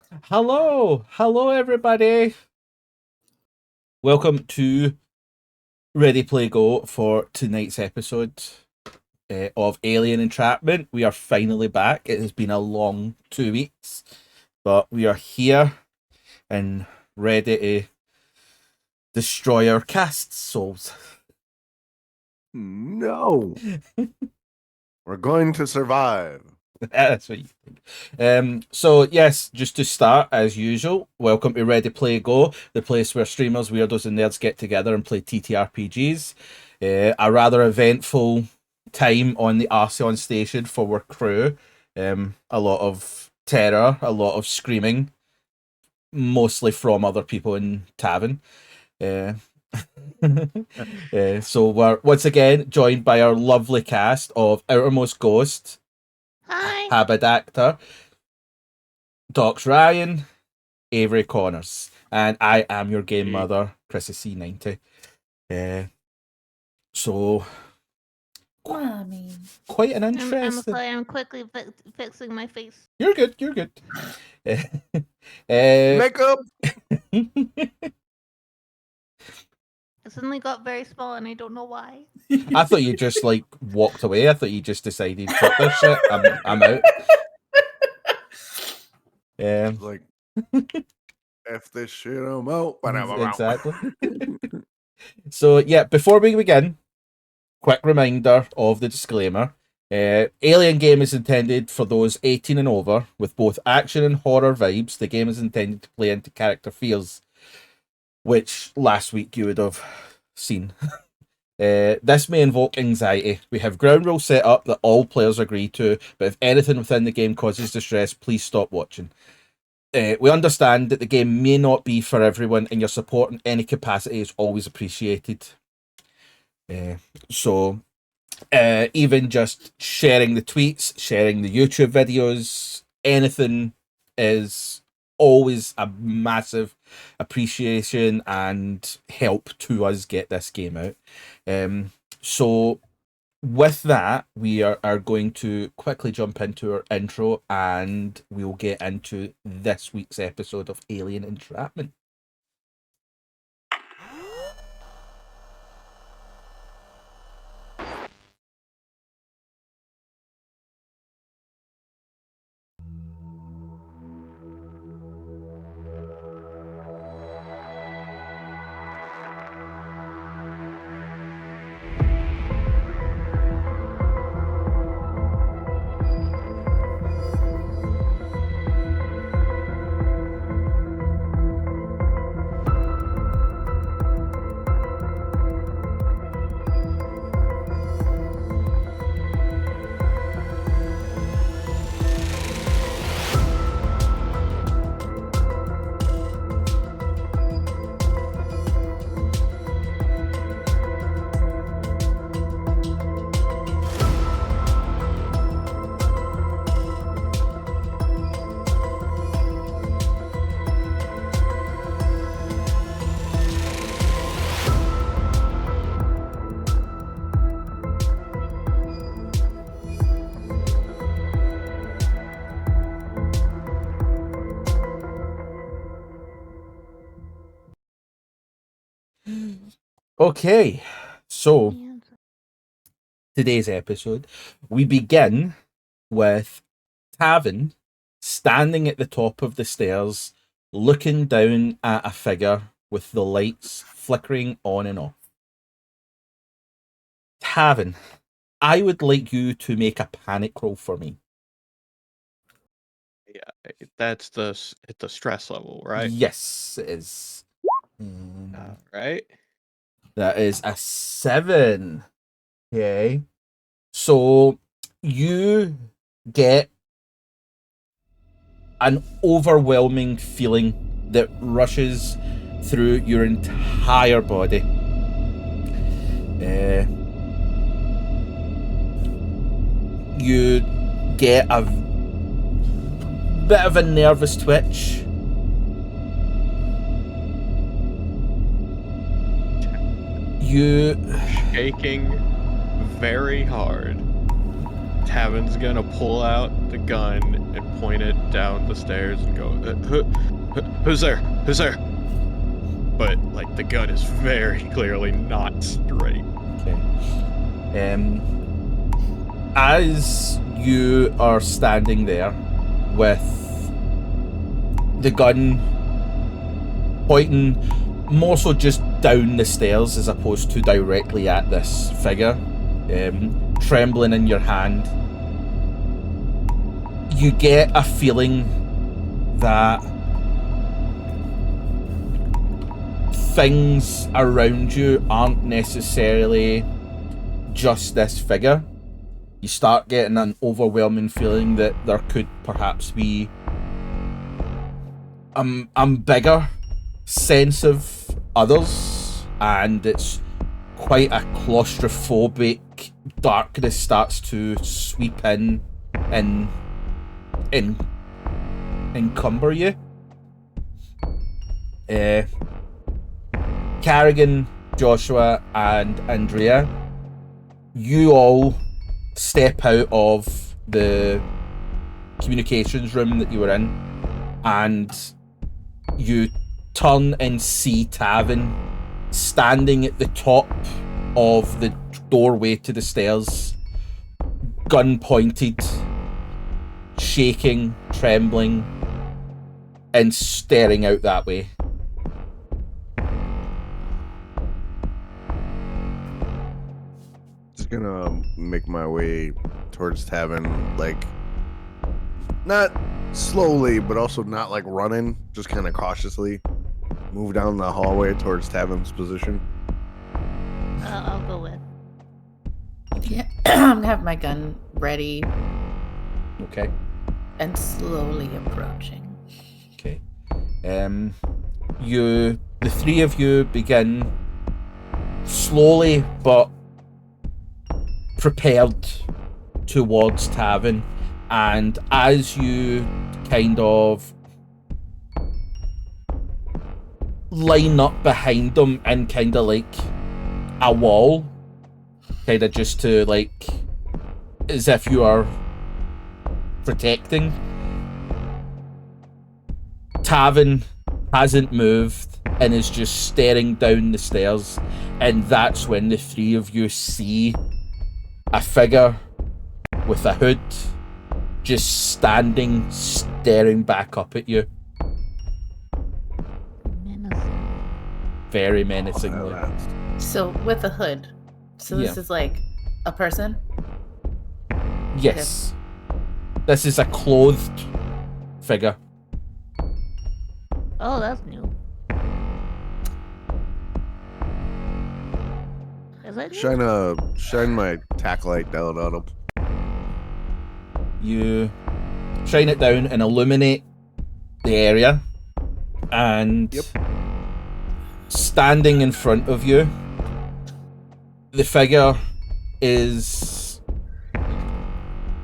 Hello everybody. Welcome to Ready Play Go for tonight's episode of Alien Entrapment. We are finally back. It has been a long 2 weeks, but we are here and ready to destroy our cast souls. No. We're going to survive. That's what you think. So yes, just to start as usual, welcome to Ready Play Go, the place where streamers, weirdos, and nerds get together and play TTRPGs. A rather eventful time on the Arceon Station for our crew. A lot of terror, a lot of screaming, mostly from other people in Tavin. So we're once again joined by our lovely cast of Outermost Ghost, Hi. Haberdactor, Docs Ryan, Avery Connors, and I am your game mother, Chrissy C90. So, Mommy. quite an interesting. I'm quickly fixing my face. You're good. You're good. Makeup. It suddenly got very small, and I don't know why. I thought you just like walked away. I thought you just decided, fuck this shit. I'm out. Like, F this shit, I'm out. Exactly. So yeah, before we begin, quick reminder of the disclaimer. Alien game is intended for those 18 and over, with both action and horror vibes. The game is intended to play into character feels, which last week you would have seen. This may invoke anxiety. We have ground rules set up that all players agree to, but if anything within the game causes distress, please stop watching. We understand that the game may not be for everyone, and your support in any capacity is always appreciated. So even just sharing the tweets, sharing the YouTube videos, anything is always a massive appreciation and help to us get this game out. So with that, we are going to quickly jump into our intro, and we'll get into this week's episode of Alien Entrapment. Okay, so today's episode, we begin with Tavin standing at the top of the stairs, looking down at a figure with the lights flickering on and off. Tavin, I would like you to make a panic roll for me. Yeah, that's the stress level, right? Yes, it is. Right. That is a 7. Okay. So you get an overwhelming feeling that rushes through your entire body. You get a bit of a nervous twitch. You shaking very hard. Tavin's gonna pull out the gun and point it down the stairs and go, who's there? Who's there? But like the gun is very clearly not straight. Okay. As you are standing there with the gun pointing more so just down the stairs as opposed to directly at this figure, trembling in your hand, you get a feeling that things around you aren't necessarily just this figure. You start getting an overwhelming feeling that there could perhaps be a bigger sense of others, and it's quite a claustrophobic darkness starts to sweep in and encumber you. Carrigan, Joshua, and Andrea, you all step out of the communications room that you were in, and you turn and see Tavin standing at the top of the doorway to the stairs, gun pointed, shaking, trembling, and staring out that way. Just gonna make my way towards Tavin, like, not slowly, but also not like running, just kind of cautiously move down the hallway towards Tavin's position. I'll go with. Yeah, I'm gonna have my gun ready Okay. and slowly approaching. Okay. The three of you begin slowly but prepared towards Tavin, and as you kind of line up behind them in kind of like a wall, kind of just to like, as if you are protecting, Tavin hasn't moved and is just staring down the stairs, and that's when the three of you see a figure with a hood just standing, staring back up at you. Menacing. Very menacingly. So with a hood. So this Yeah. is like a person? Yes. This is a clothed figure. Oh, that's new. Is that new? Shine my tack light down on him. You shine it down and illuminate the area, and Yep. standing in front of you, the figure is...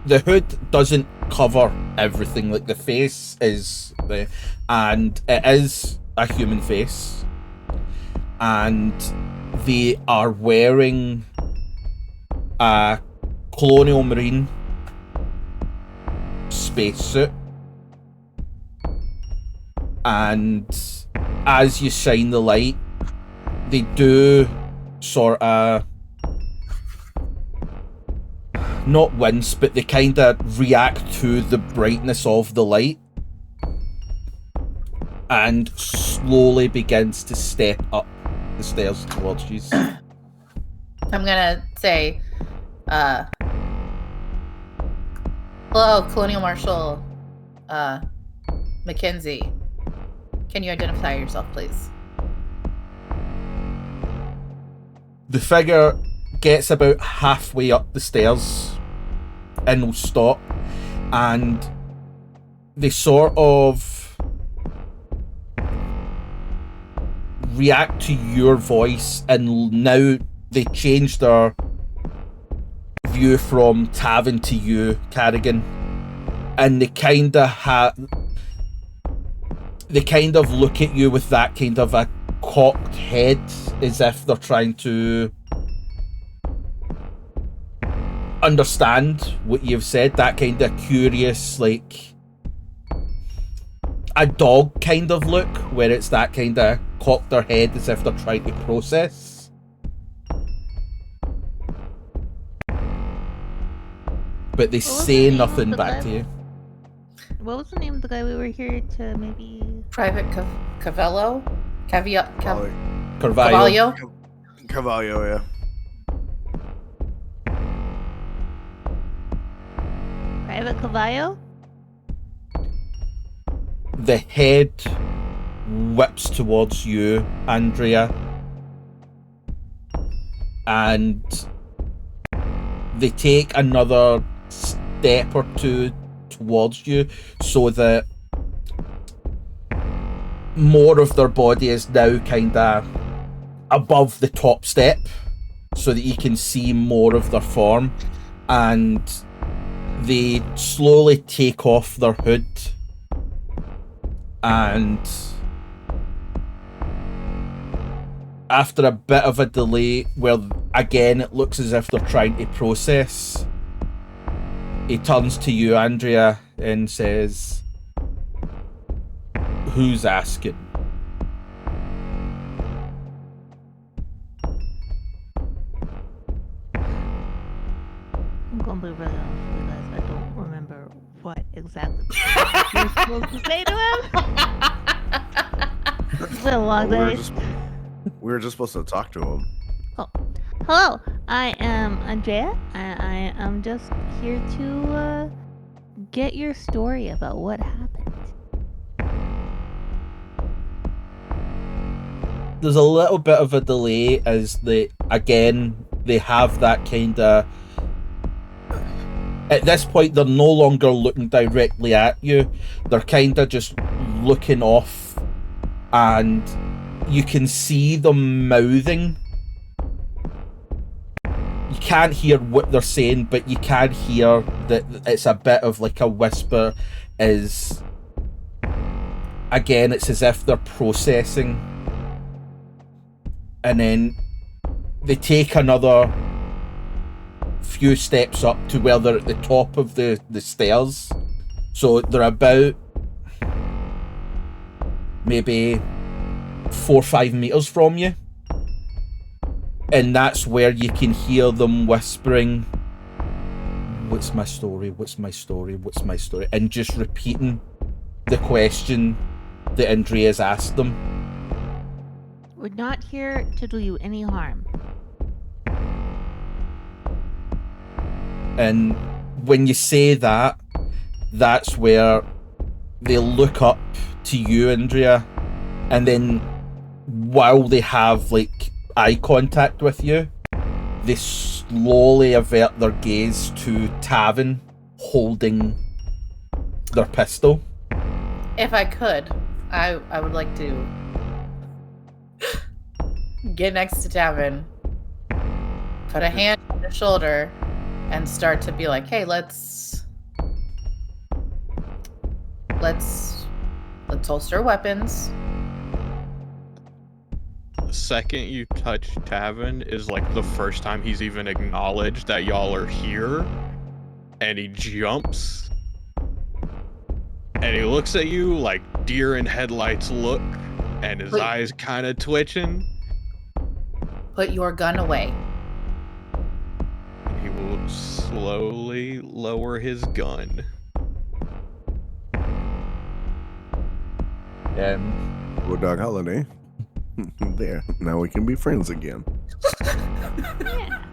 The hood doesn't cover everything, like the face is there, and it is a human face, and they are wearing a colonial marine spacesuit, and as you shine the light, they do sort of not wince, but they kind of react to the brightness of the light and slowly begins to step up the stairs towards you. I'm gonna say, hello, Colonial Marshal Mackenzie. Can you identify yourself, please? The figure gets about halfway up the stairs and will stop, and they sort of react to your voice, and now they change their view from Tavin to you, Carrigan, and they kind of look at you with that kind of a cocked head, as if they're trying to understand what you've said, that kind of curious, like, a dog kind of look, where it's that kind of cocked their head as if they're trying to process. But they was the say name of nothing the back guy? to you. What was the name of the guy we were here to maybe? Private Cavello? Carvalho. Carvalho. Carvalho, yeah. Private Cavallo? The head whips towards you, Andrea, and they take another step or two towards you, so that more of their body is now kind of above the top step, so that you can see more of their form, and they slowly take off their hood, and after a bit of a delay, where again it looks as if they're trying to process, he turns to you, Andrea, and says, "Who's asking?" I'm gonna be really honest with you guys. I don't remember what exactly you're supposed to say to him. It's been a long day. We were just supposed to talk to him. Hello, I am Andrea. I am just here to get your story about what happened. There's a little bit of a delay as they have that kind of... At this point, they're no longer looking directly at you. They're kind of just looking off, and you can see them mouthing. You can't hear what they're saying, but you can hear that it's a bit of like a whisper. Again, it's as if they're processing. And then they take another few steps up to where they're at the top of the stairs. So they're about maybe 4 or 5 meters from you. And that's where you can hear them whispering, "What's my story? What's my story? What's my story?" And just repeating the question that Andrea's asked them. We're not here to do you any harm. And when you say that, that's where they look up to you, Andrea, and then while they have like eye contact with you, they slowly avert their gaze to Tavin holding their pistol. If I could, I would like to get next to Tavin, put a hand on his shoulder, and start to be like, "Hey, let's holster weapons." The second you touch Tavin is like the first time he's even acknowledged that y'all are here, and he jumps and he looks at you like deer in headlights look, and his eyes kind of twitching. Put your gun away. He will slowly lower his gun. Road Dog Holiday. There. Now we can be friends again. Yeah.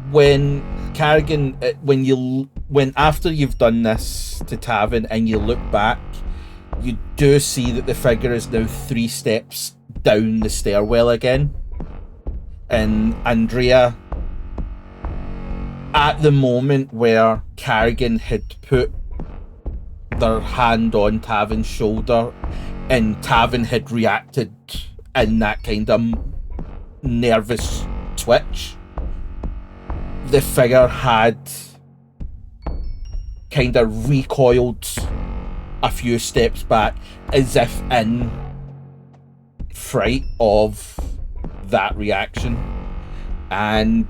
When Carrigan, when after you've done this to Tavin and you look back, you do see that the figure is now 3 steps down the stairwell again. And Andrea, at the moment where Carrigan had put their hand on Tavin's shoulder and Tavin had reacted in that kind of nervous twitch, the figure had kind of recoiled a few steps back as if in fright of that reaction, and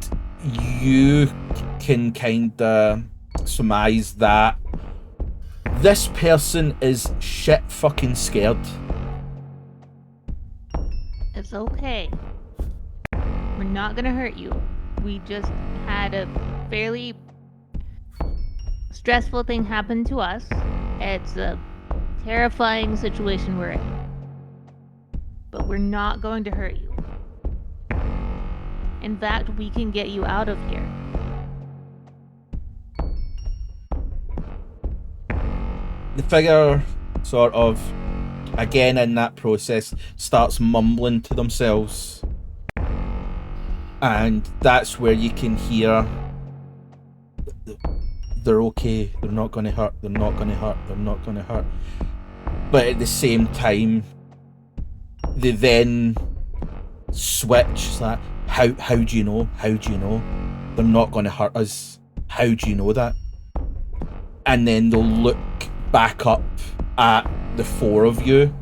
you can kind of surmise that This person is shit fucking scared. It's okay. We're not gonna hurt you. We just had a fairly stressful thing happen to us. It's a terrifying situation we're in. But we're not going to hurt you. In fact, we can get you out of here. The figure sort of, again in that process, starts mumbling to themselves. And that's where you can hear, they're okay, they're not going to hurt, they're not going to hurt, they're not going to hurt. But at the same time, they then switch. It's like, how do you know? How do you know? They're not going to hurt us. How do you know that? And then they'll look back up at the four of you.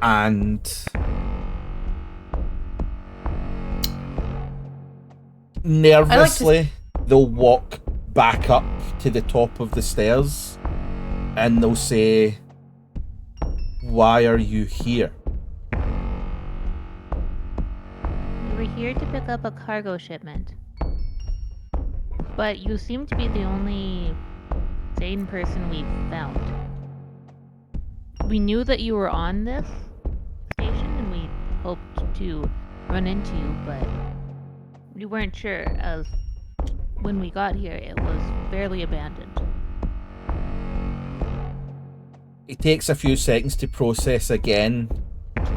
And nervously, they'll walk back up to the top of the stairs and they'll say, "Why are you here?" We were here to pick up a cargo shipment. But you seem to be the only sane person we've found. We knew that you were on this station and we hoped to run into you, but we weren't sure, as when we got here it was fairly abandoned. It takes a few seconds to process again,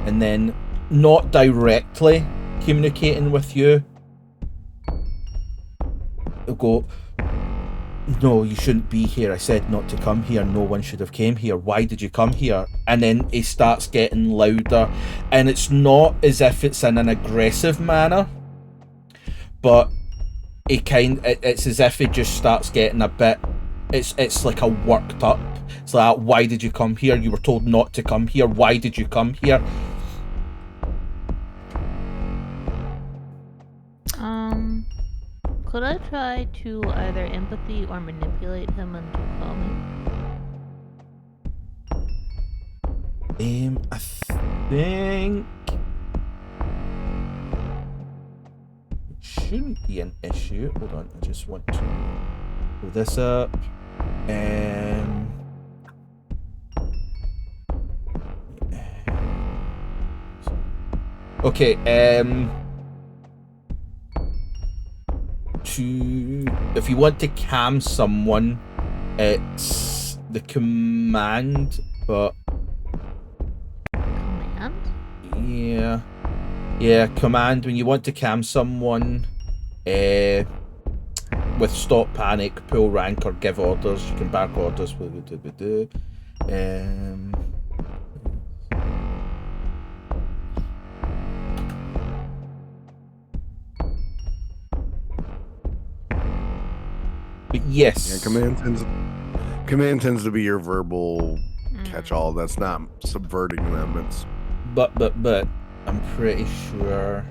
and then, not directly communicating with you, they'll go, "No, you shouldn't be here. I said not to come here. No one should have came here. Why did you come here?" And then he starts getting louder, and it's not as if it's in an aggressive manner, but it's as if it just starts getting a bit, it's like a worked up. It's like, "Why did you come here? You were told not to come here. Why did you come here?" Could I try to either empathy or manipulate him into calming? I think it shouldn't be an issue. Hold on, I just want to pull this up. Okay, if you want to calm someone, it's the command, but Command? yeah, command. When you want to calm someone, with stop panic, pull rank, or give orders, you can back orders. But yes. Yeah, command tends to be your verbal catch-all. That's not subverting them. It's But I'm pretty sure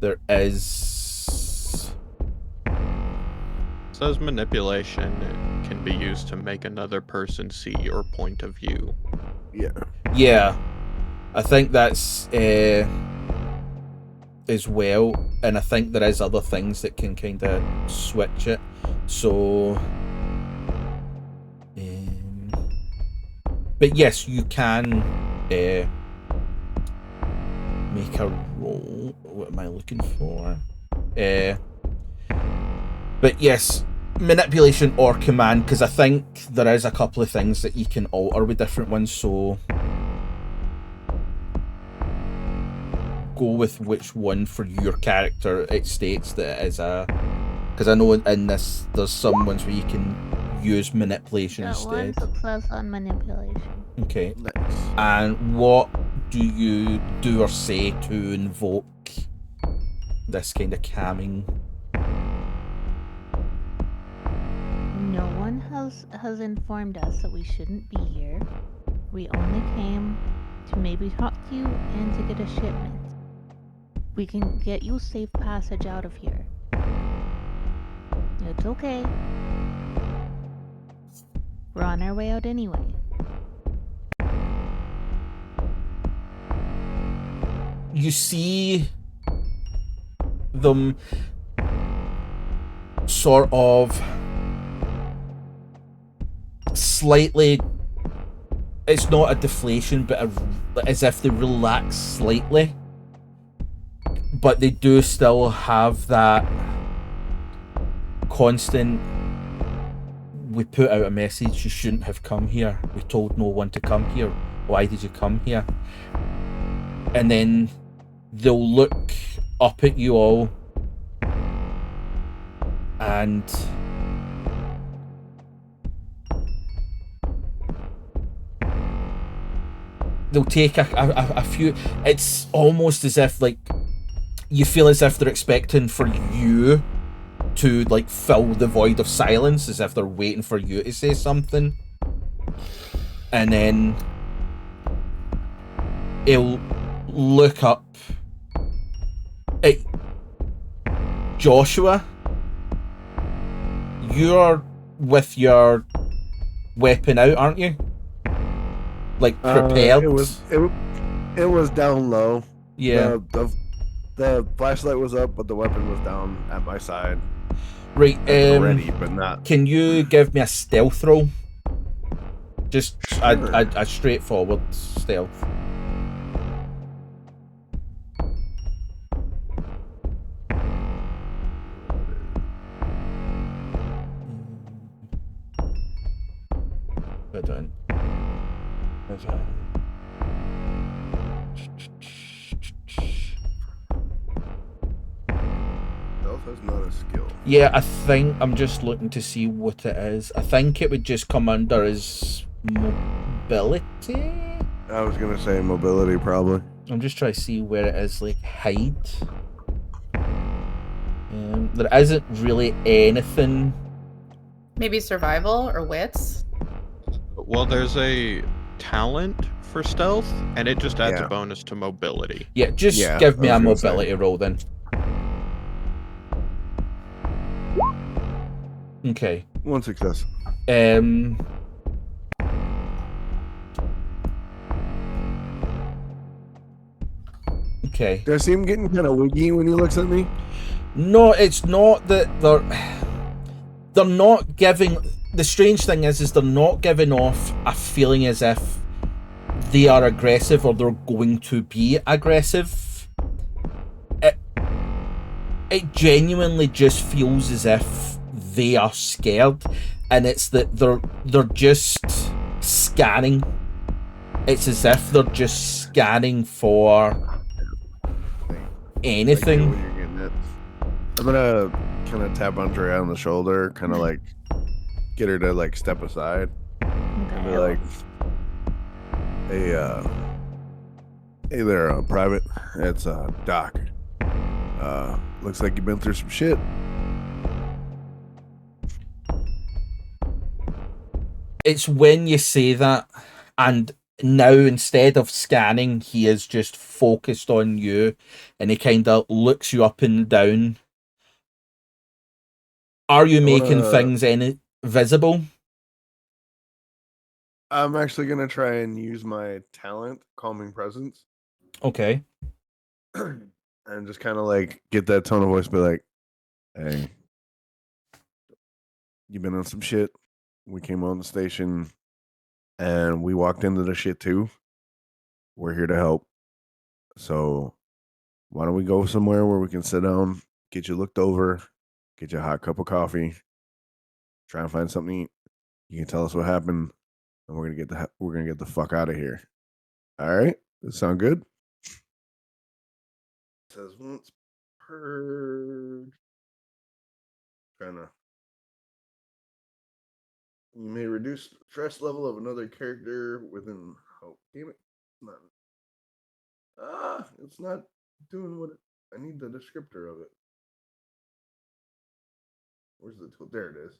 there is. Says manipulation can be used to make another person see your point of view. Yeah, I think that's as well, and I think there is other things that can kind of switch it. So, but yes, you can make a roll. What am I looking for? But yes, manipulation or command, because I think there is a couple of things that you can alter with different ones. So go with which one for your character. It states that it is a, because I know in this there's some ones where you can use manipulation Got one instead. success on manipulation. Okay. nice. And what do you do or say to invoke this kind of calming? No one has informed us that we shouldn't be here. We only came to maybe talk to you and to get a shipment. We can get you safe passage out of here. It's okay. We're on our way out anyway. You see them sort of slightly, it's not a deflation, but as if they relax slightly, but they do still have that constant, we put out a message, you shouldn't have come here, we told no one to come here, why did you come here? And then they'll look up at you all and they'll take a few, it's almost as if like you feel as if they're expecting for you to like fill the void of silence, as if they're waiting for you to say something. And then he'll look up at Joshua. You're with your weapon out, aren't you? Like prepared. It was down low. Yeah. The flashlight was up, but the weapon was down at my side. Right. Ready, but not. Can you give me a stealth roll? Just Sure. a straightforward stealth. Stealth is not a skill. Yeah, I think I'm just looking to see what it is. I think it would just come under as mobility. I was gonna say mobility, probably. I'm just trying to see where it is, like hide. There isn't really anything. Maybe survival or wits. Well, there's a talent for stealth, and it just adds Yeah. a bonus to mobility. Yeah, just Yeah, give me I a was gonna mobility roll then. Okay. One success. Okay. Do I see him getting kind of wiggy when he looks at me? No, it's not that they're not giving. The strange thing is they're not giving off a feeling as if they are aggressive or they're going to be aggressive. It genuinely just feels as if they are scared, and it's that they're just scanning. It's as if they're just scanning for anything. I get what you're getting at. I'm gonna kind of tap Andrea on the shoulder, kind of like get her to like step aside, and be Okay. like, "Hey, hey there, Private. It's Doc. Looks like you've been through some shit." It's when you say that, and now instead of scanning, he is just focused on you, and he kind of looks you up and down. Are you making things any visible? I'm actually gonna try and use my talent, calming presence, Okay. and just kind of like get that tone of voice, be like, "Hey, you been on some shit. We came on the station, and we walked into the shit too. We're here to help. So why don't we go somewhere where we can sit down, get you looked over, get you a hot cup of coffee, try and find something to eat. You can tell us what happened, and we're gonna get the fuck out of here. All right? Does that sound good?" It says once per kinda. You may reduce stress level of another character within. Oh, damn it! It's not doing what I need. The descriptor of it. Where's the tool? There it is.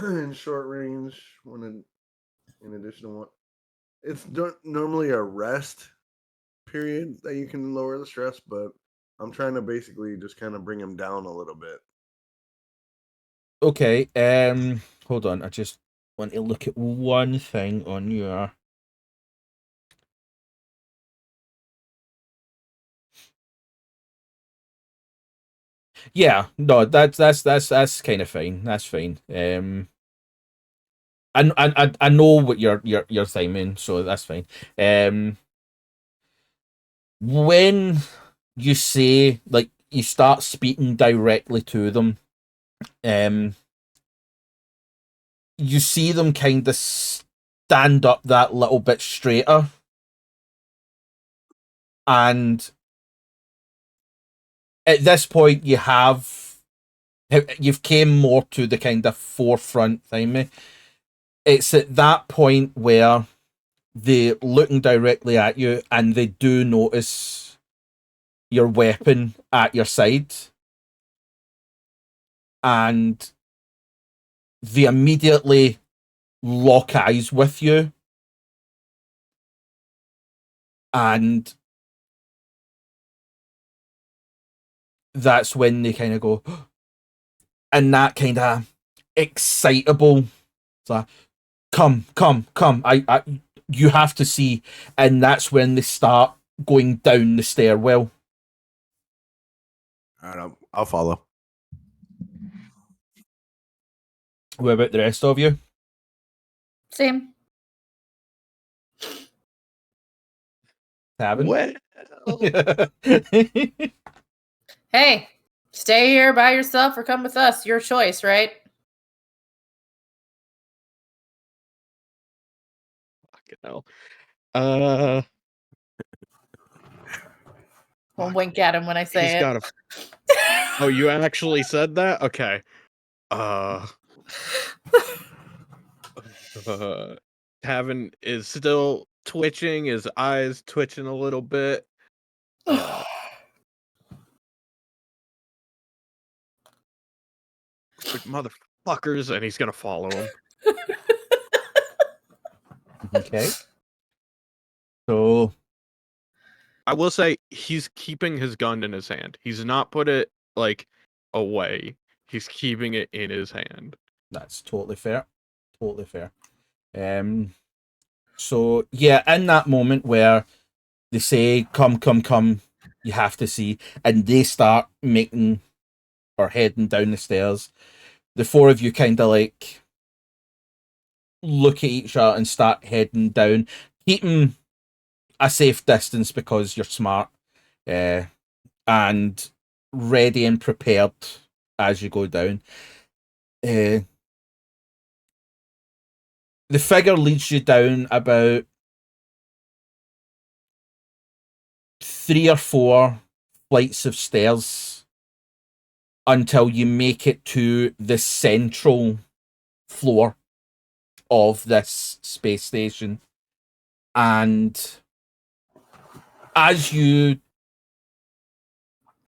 In short range, when in addition to one, it's normally a rest period that you can lower the stress, but I'm trying to basically just kind of bring him down a little bit. Okay. Hold on. I just want to look at one thing on your. Yeah, no, that's kind of fine. That's fine. I know what you're timing, so that's fine. When you say like you start speaking directly to them, you see them kind of stand up that little bit straighter, and at this point you've came more to the kind of forefront thing. It's at that point where they're looking directly at you and they do notice your weapon at your side, and they immediately lock eyes with you, and that's when they kind of go and that kind of excitable, so come, I you have to see, and that's when they start going down the stairwell. All right, I'll follow. What about the rest of you? Same. Tavin? Well, Hey, stay here by yourself or come with us. Your choice, right? fucking hell. We'll wink at him when I say He's it. got a. Oh, you actually said that? Okay. Tavin is still twitching, his eyes twitching a little bit. Like, motherfuckers, and he's gonna follow him. Okay. So I will say he's keeping his gun in his hand. He's not put it like away. He's keeping it in his hand. that's totally fair. Totally fair. So yeah, in that moment where they say, come, you have to see, and they start making or heading down the stairs, the four of you kind of like look at each other and start heading down, keeping a safe distance because you're smart, and ready and prepared as you go down. The figure leads you down about 3 or 4 flights of stairs until you make it to the central floor of this space station. And as you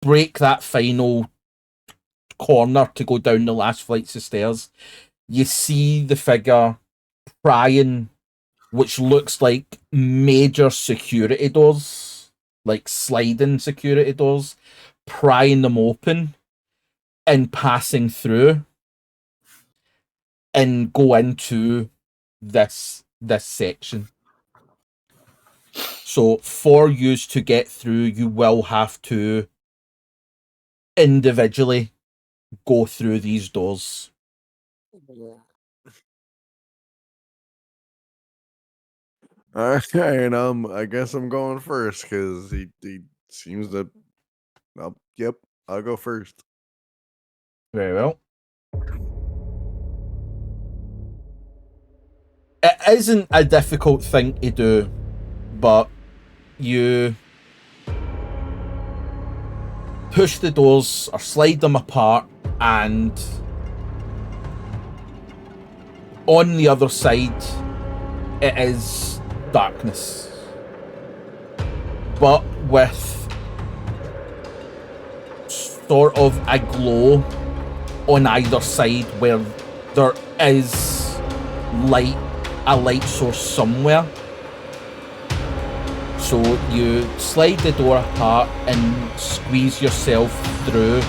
break that final corner to go down the last flights of stairs, you see the figure prying, which looks like major security doors, like sliding security doors, prying them open and passing through and go into this section. So for you to get through, you will have to individually go through these doors. All right, and I guess I'm going first because he seems to. Yep, I'll go first. Very well. It isn't a difficult thing to do, but you push the doors or slide them apart, and on the other side it is darkness, but with sort of a glow on either side where there is a light source somewhere. So you slide the door apart and squeeze yourself through,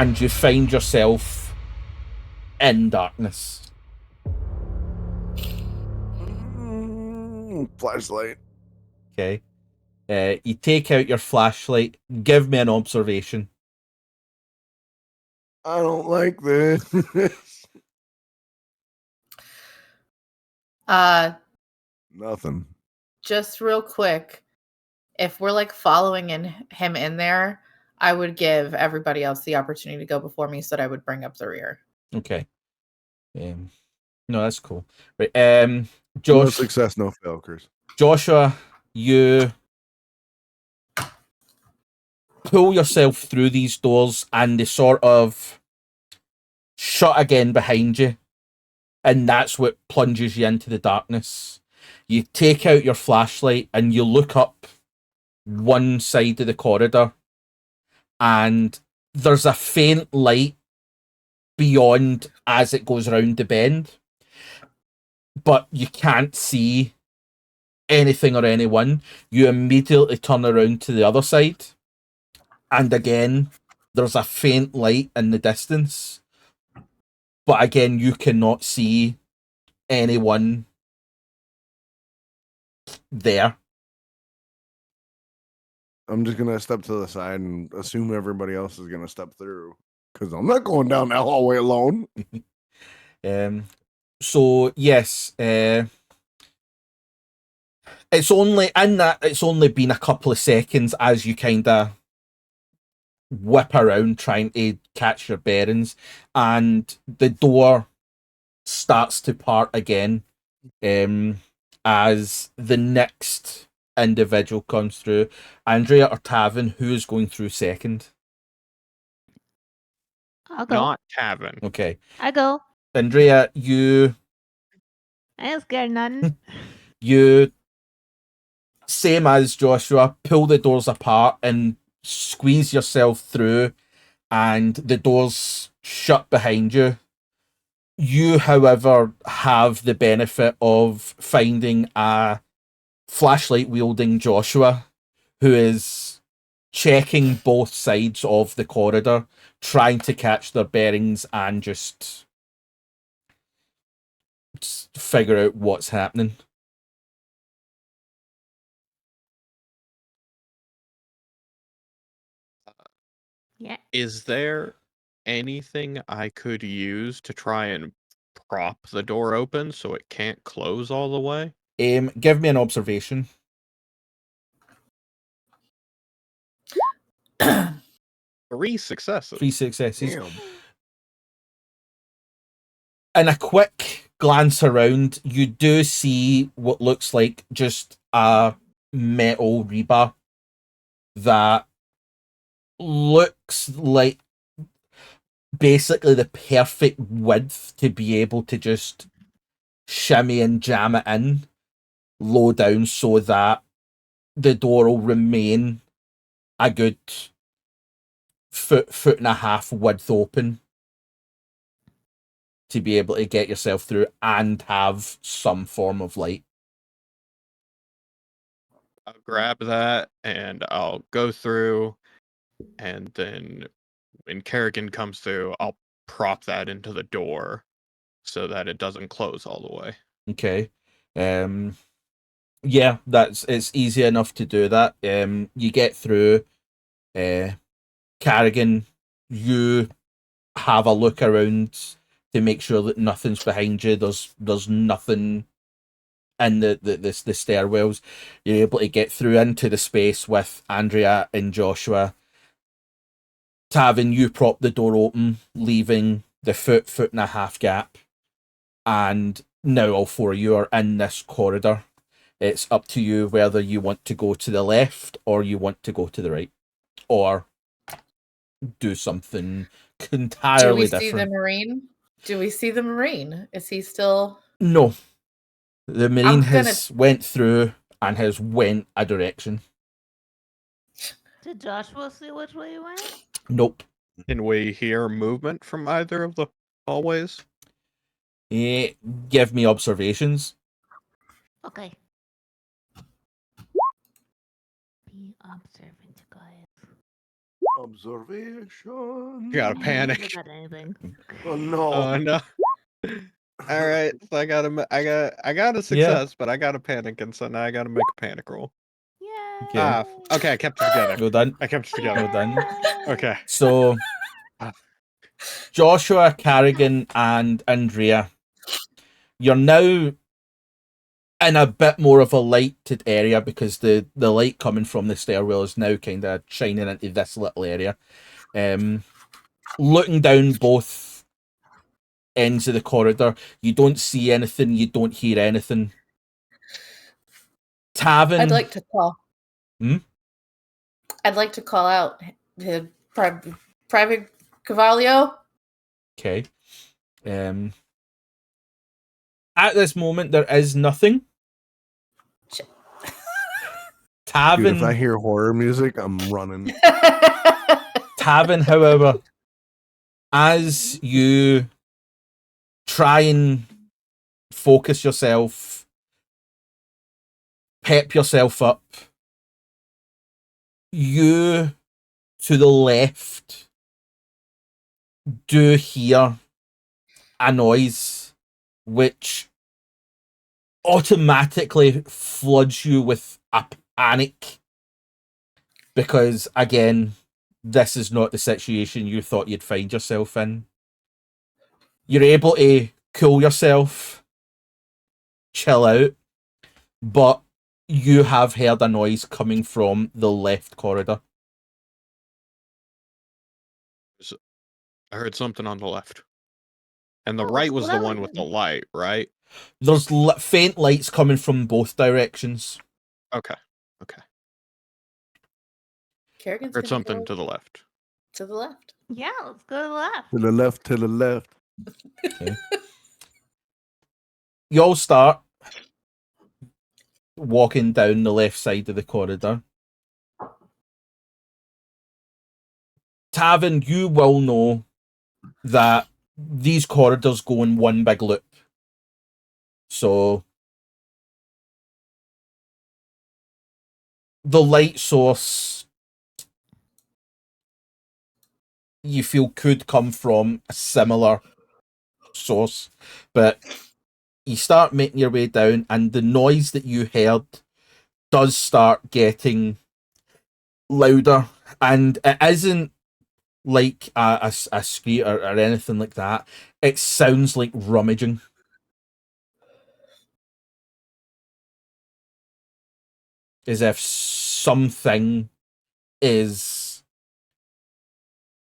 and you find yourself in darkness. Flashlight. Okay. You take out your flashlight. Give me an observation. I don't like this. Nothing. Just real quick, if we're like following him in there, I would give everybody else the opportunity to go before me so that I would bring up the rear. Okay. No, that's cool. Right. No Josh, success, no failures. Joshua, you pull yourself through these doors and they sort of shut again behind you. And that's what plunges you into the darkness. You take out your flashlight and you look up one side of the corridor, and there's a faint light beyond as it goes round the bend, but you can't see anything or anyone. You immediately turn around to the other side, and again, there's a faint light in the distance, but again, you cannot see anyone there. I'm just gonna step to the side and assume everybody else is gonna step through, because I'm not going down that hallway alone. So yes, it's only been a couple of seconds as you kind of whip around trying to catch your bearings, and the door starts to part again as the next individual comes through. Andrea or Tavin, who is going through second? I'll go. Not Tavin. Okay. I go. Andrea, I ain't scared of nothing. you same as Joshua, pull the doors apart and squeeze yourself through, and the doors shut behind you. You, however, have the benefit of finding a flashlight wielding Joshua who is checking both sides of the corridor, trying to catch their bearings and just figure out what's happening. Yeah. Is there anything I could use to try and prop the door open so it can't close all the way? Give me an observation. 3 successes. 3 successes. Damn. In a quick glance around, you do see what looks like just a metal rebar that looks like basically the perfect width to be able to just shimmy and jam it in low down so that the door will remain a good foot and a half width open to be able to get yourself through and have some form of light. I'll grab that and I'll go through, and then when Carrigan comes through, I'll prop that into the door so that it doesn't close all the way. Okay. Yeah, it's easy enough to do that. You get through. Carrigan, you have a look around to make sure that nothing's behind you. There's nothing in the stairwells. You're able to get through into the space with Andrea and Joshua. Tavin, you prop the door open, leaving the foot and a half gap. And now all four of you are in this corridor. It's up to you whether you want to go to the left or you want to go to the right. Or do something entirely different. Do we see the Marine? Do we see the Marine? Is he still... No. The Marine went through and has went a direction. Did Joshua see which way he went? Nope. Can we hear movement from either of the hallways? Give me observations. Okay. Be observant, guys. Observation. You gotta I panic. don't got anything. Oh no. Oh no. All right, so I got a success, but I got a panic, and so now I gotta make a panic roll. Yeah. Okay. Okay, I kept it together. Well done. I kept it together. Well done. Okay. So, Joshua, Carrigan, and Andrea, you're now in a bit more of a lighted area because the light coming from the stairwell is now kind of shining into this little area. Looking down both ends of the corridor, you don't see anything, you don't hear anything. Tavin, I'd like to call. Hmm? I'd like to call out the Private Cavalio. Okay. At this moment, there is nothing. Shit. Tavin, Dude, if I hear horror music, I'm running. Tavin, however, as you try and focus yourself, pep yourself up, you to the left do hear a noise which automatically floods you with a panic because, again, this is not the situation you thought you'd find yourself in. You're able to cool yourself, chill out, but you have heard a noise coming from the left corridor. I heard something on the left. And the Oh, right was well, the that one was with the good. light, right? There's faint lights coming from both directions. Okay. Kerrigan's Heard gonna something go to the left. to the left. Yeah, let's go to the left. To the left, to the left. You all start walking down the left side of the corridor. Tavin, you will know that these corridors go in one big loop. So the light source you feel could come from a similar source, but you start making your way down and the noise that you heard does start getting louder, and it isn't like a scream or anything like that. It sounds like rummaging. As if something is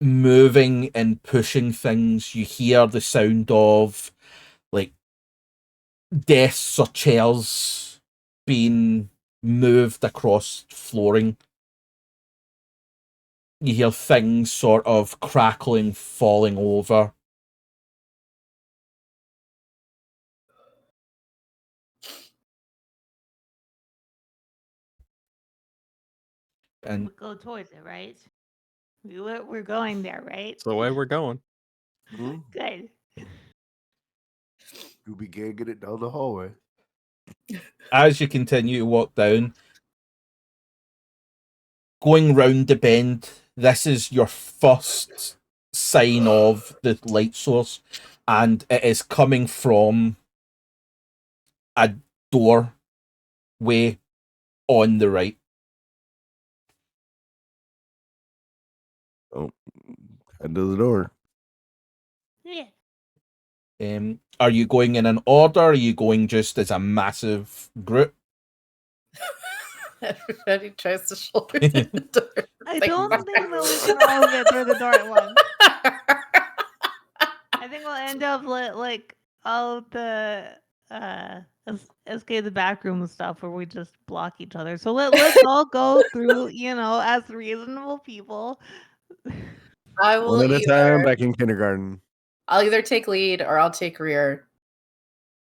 moving and pushing things. You hear the sound of like desks or chairs being moved across flooring. You hear things sort of crackling, falling over. And We go towards it, right? We're going there, right? It's the way we're going. Good. You be gagging it down the hallway. as you continue to walk down, going round the bend, this is your first sign of the light source, and it is coming from a doorway on the right. Oh, head to the door. Yeah. Are you going in an order? Or are you going just as a massive group? Everybody tries to shoulder the door. I Like, don't think that we can all get through the door at once. I think we'll end up like all the escape the back room stuff where we just block each other. So let's all go through, as reasonable people. I will One at a time, either, back in kindergarten. I'll either take lead or I'll take rear.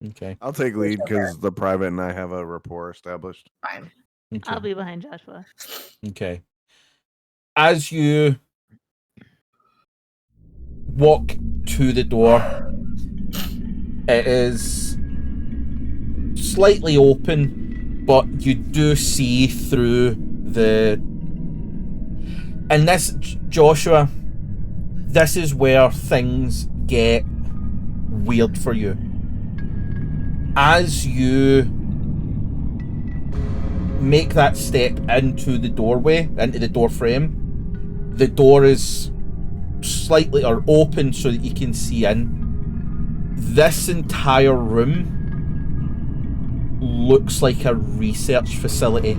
Okay. I'll take lead because the private and I have a rapport established. Fine. Okay. I'll be behind Joshua. Okay. As you walk to the door, it is slightly open, but you do see through And this, Joshua, this is where things get weird for you. As you make that step into the doorway, into the door frame, the door is slightly or open so that you can see in. This entire room looks like a research facility.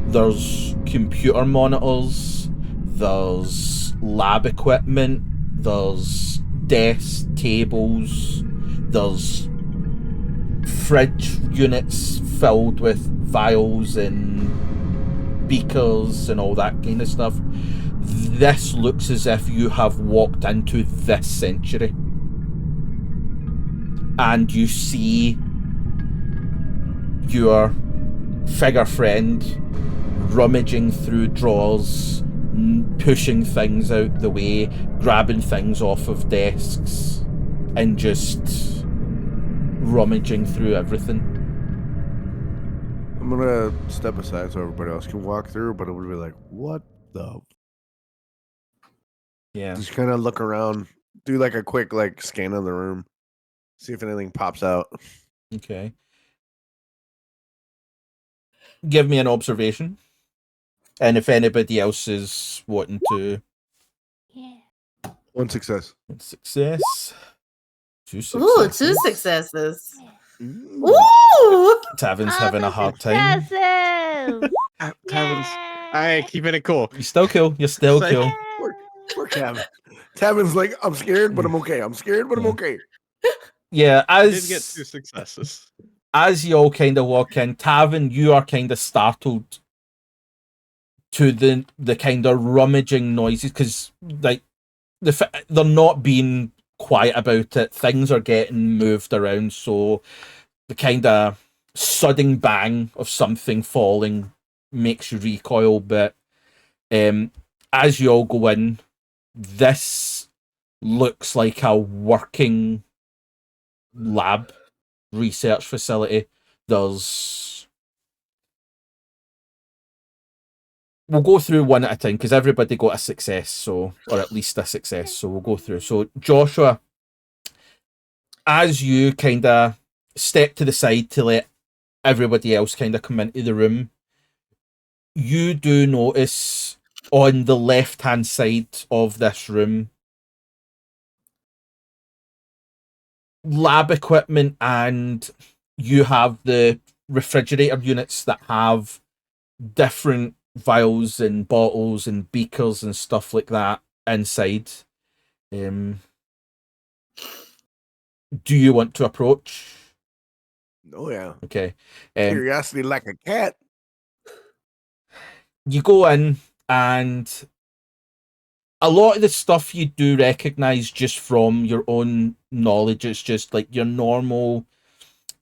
There's computer monitors, there's lab equipment, there's desks, tables, there's fridge units filled with vials and beakers and all that kind of stuff. This looks as if you have walked into this century. And you see your figure friend rummaging through drawers, pushing things out the way, grabbing things off of desks, and just rummaging through everything. I'm gonna step aside so everybody else can walk through, but it would be like, what the? Yeah. Just kind of look around, do like a quick like scan of the room, see if anything pops out. Okay. Give me an observation. And if anybody else is wanting to... Yeah. One success. Success. Two successes. Ooh, 2 successes. Ooh. Ooh! Tavin's All having the a hard time. successes! Tavin's. Yay! I keeping it cool. You're still cool. You're still Say- cool. Poor Tavin. Tavin's like, I'm scared, but I'm okay. I'm scared, but I'm Yeah. okay. Yeah, I did get 2 as successes. you all kind of walk in, Tavin, you are kind of startled to the kind of rummaging noises, because like they're not being quiet about it. Things are getting moved around, so the kind of sudden bang of something falling makes you recoil. But as you all go in, this looks like a working lab research facility. We'll go through one at a time because everybody got a success, or at least a success, so we'll go through. So Joshua, as you kind of step to the side to let everybody else kind of come into the room, you do notice on the left-hand side of this room lab equipment, and you have the refrigerator units that have different vials and bottles and beakers and stuff like that inside. Do you want to approach? Oh yeah. Okay. Curiosity like a cat. You go in, and a lot of the stuff you do recognize just from your own knowledge. It's just like your normal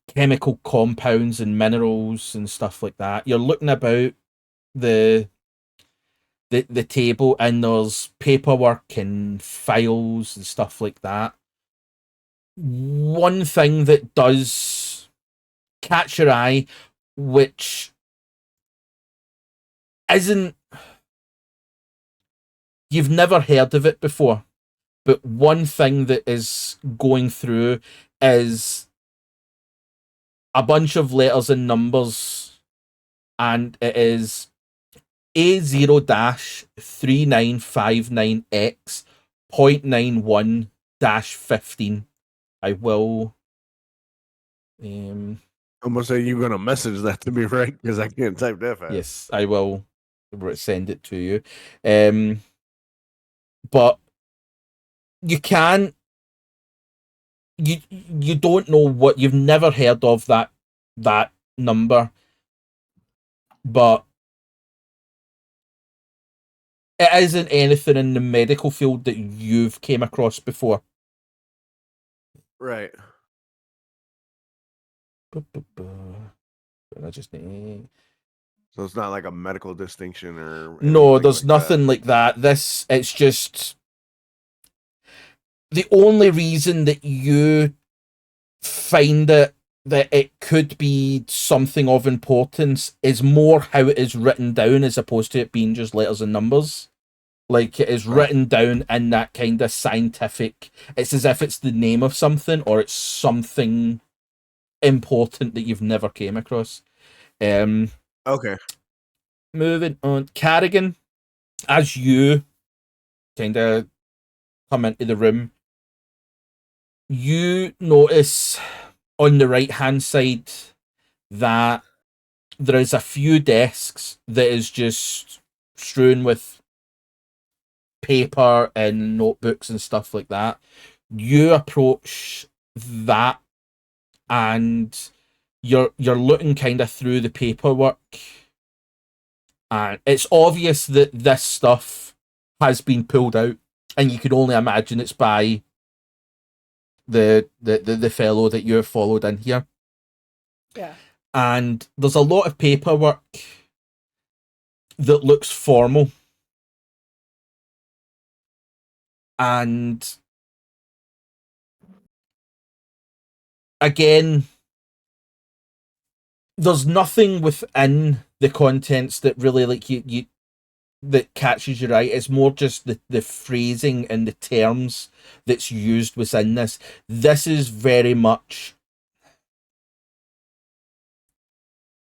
chemical compounds and minerals and stuff like that. You're looking about the table, and there's paperwork and files and stuff like that. One thing that does catch your eye, which isn't, you've never heard of it before, but one thing that is going through is a bunch of letters and numbers, and it is A0-3959X.91-15. I will I'm gonna say you're gonna message that to me, right? Because I can't type that fast. yes, I will send it to you. But you can, you don't know what, you've never heard of that number, but it isn't anything in the medical field that you've came across before. Right. I just need... So it's not like a medical distinction or No, anything there's like nothing like that. It's just the only reason that you find it that it could be something of importance is more how it is written down as opposed to it being just letters and numbers. Like it is written down in that kind of scientific. It's as if it's the name of something or it's something important that you've never came across. Okay. Moving on, Carrigan, as you kind of come into the room, you notice on the right hand side that there is a few desks that is just strewn with paper and notebooks and stuff like that. You approach that and you're looking kind of through the paperwork, and it's obvious that this stuff has been pulled out, and you can only imagine it's by the fellow that you have followed in here. Yeah. And there's a lot of paperwork that looks formal. And again, there's nothing within the contents that really like you that catches your eye. It's more just the phrasing and the terms that's used within this. This is very much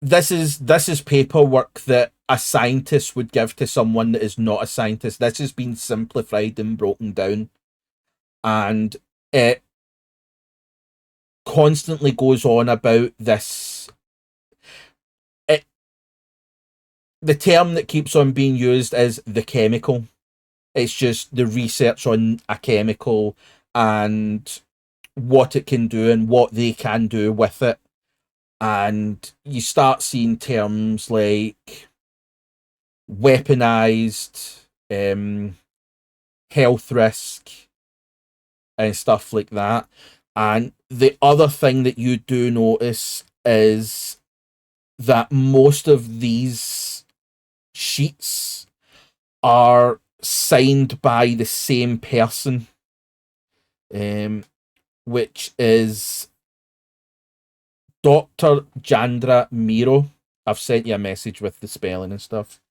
this is paperwork that a scientist would give to someone that is not a scientist. This has been simplified and broken down, and it constantly goes on about this. The term that keeps on being used is the chemical. It's just the research on a chemical and what it can do and what they can do with it. And you start seeing terms like weaponized, health risk, and stuff like that. And the other thing that you do notice is that most of these sheets are signed by the same person, which is Dr. Jandra Miro. I've sent you a message with the spelling and stuff,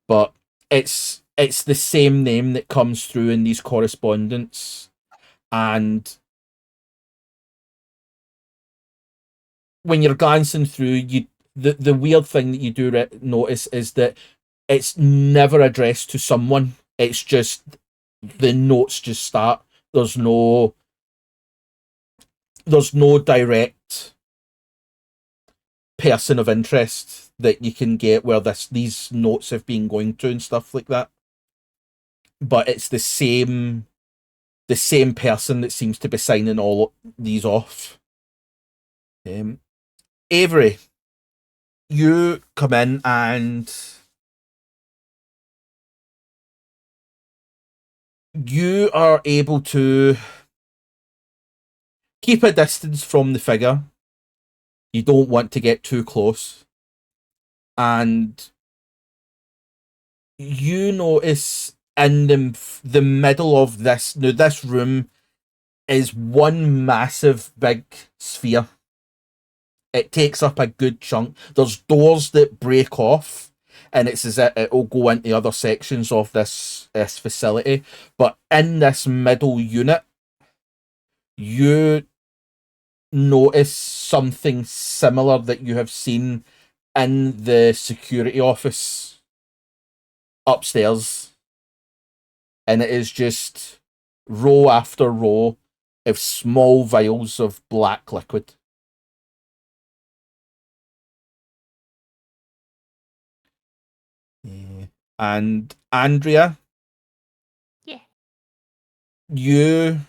but it's the same name that comes through in these correspondence. And when you're glancing through, the weird thing that you do notice is that it's never addressed to someone. It's just the notes just start. There's no direct person of interest that you can get where these notes have been going to and stuff like that. But it's the same person that seems to be signing all these off. Avery, you come in and you are able to keep a distance from the figure. You don't want to get too close. And you notice in the middle of this, now this room is one massive big sphere. It takes up a good chunk. There's doors that break off, and it's as if it'll go into other sections of this facility. But in this middle unit, you notice something similar that you have seen in the security office upstairs. And it is just row after row of small vials of black liquid. And Andrea, Yeah. you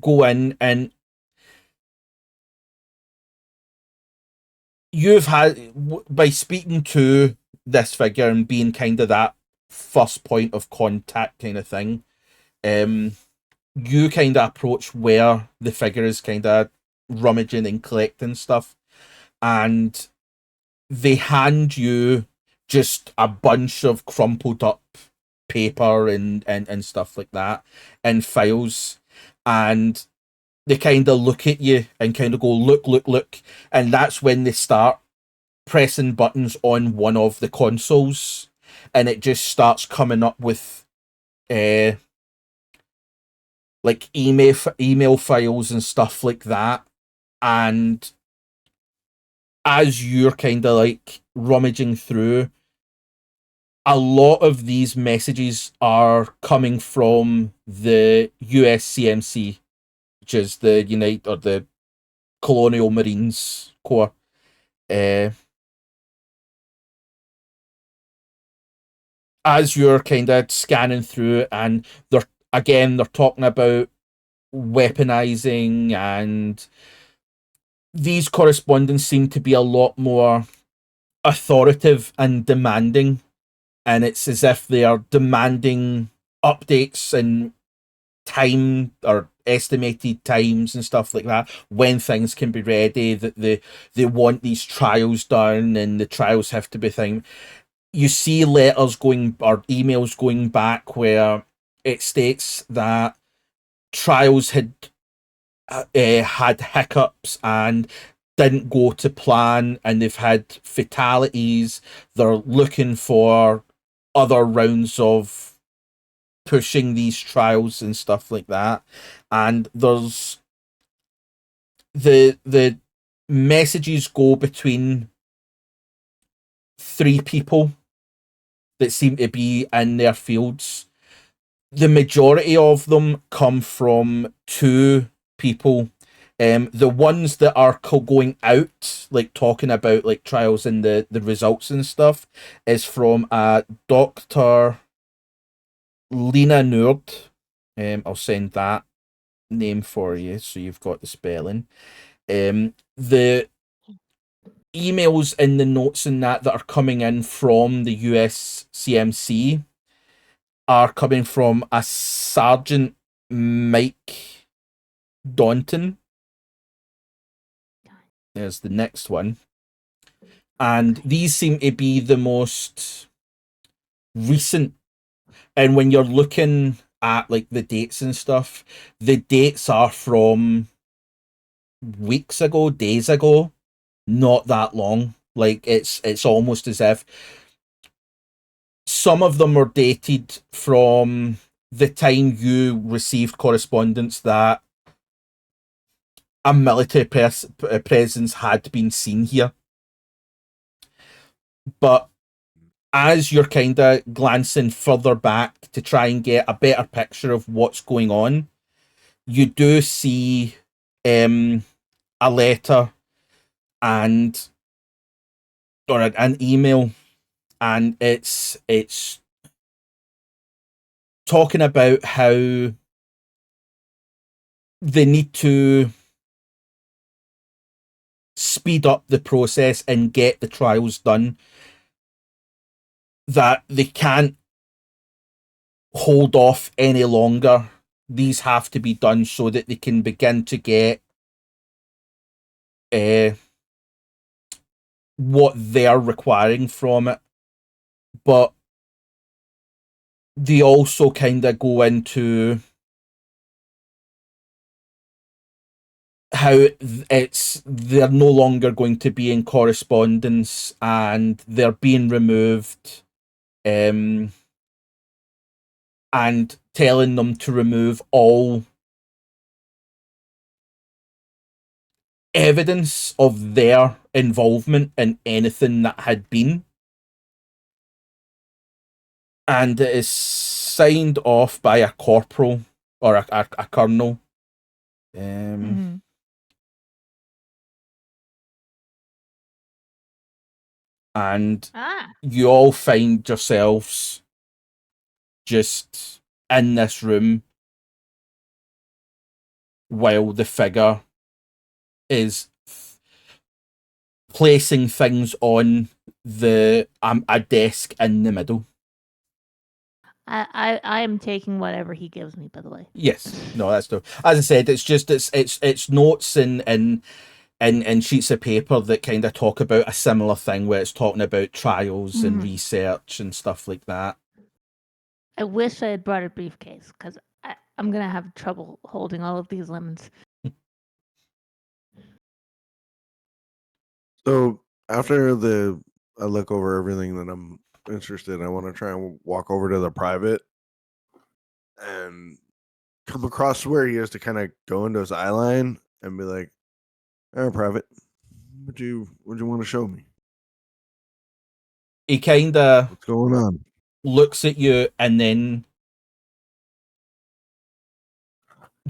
go in and you've had, by speaking to this figure and being kind of that first point of contact kind of thing, you kind of approach where the figure is kind of rummaging and collecting stuff, and they hand you just a bunch of crumpled up paper and stuff like that and files, and they kind of look at you and kind of go, look, and that's when they start pressing buttons on one of the consoles, and it just starts coming up with like email files and stuff like that. And as you're kind of like rummaging through, a lot of these messages are coming from the USCMC, which is the the Colonial Marines Corps. As you're kind of scanning through, and they're talking about weaponizing, and these correspondents seem to be a lot more authoritative and demanding, and it's as if they are demanding updates and time or estimated times and stuff like that when things can be ready, that they want these trials done and the trials have to be thing. You see letters going or emails going back where it states that trials had hiccups and didn't go to plan, and they've had fatalities. They're looking for other rounds of pushing these trials and stuff like that. And there's the messages go between 3 people that seem to be in their fields. The majority of them come from 2 people. The ones that are going out, like talking about like trials and the results and stuff, is from Dr. Lena Nord. I'll send that name for you so you've got the spelling. The emails in the notes and that are coming in from the USCMC are coming from a Sergeant Mike Daunton. There's the next one. And these seem to be the most recent. And when you're looking at like the dates and stuff, the dates are from weeks ago, days ago, not that long. Like it's almost as if some of them are dated from the time you received correspondence that a military presence had been seen here. But as you're kind of glancing further back to try and get a better picture of what's going on, you do see a letter and or an email, and it's talking about how they need to speed up the process and get the trials done, that they can't hold off any longer. These have to be done so that they can begin to get what they're requiring from it. But they also kind of go into how they're no longer going to be in correspondence, and they're being removed, and telling them to remove all evidence of their involvement in anything that had been. And it is signed off by a corporal or a colonel. And you all find yourselves just in this room while the figure is placing things on the a desk in the middle. I am taking whatever he gives me, by the way. Yes, no, that's no. As I said, it's just it's notes and sheets of paper that kind of talk about a similar thing, where it's talking about trials and research and stuff like that. I wish I had brought a briefcase, because I'm gonna have trouble holding all of these lemons. So after I look over everything that I'm interested. I want to try and walk over to the private and come across where he is to kind of go into his eye line and be like, "Oh, private, what you want to show me? He kind of What's going on?" looks at you and then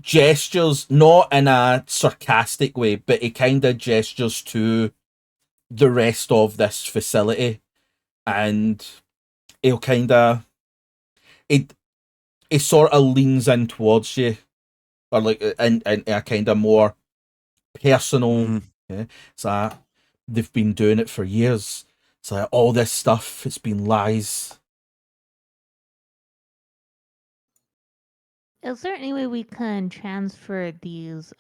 gestures, not in a sarcastic way, but he kind of gestures to the rest of this facility, and he'll kind of he sort of leans in towards you, or like in a kind of more personal. Mhm. Yeah, it's like they've been doing it for years. It's like all this stuff, it's been lies. Is there any way we can transfer these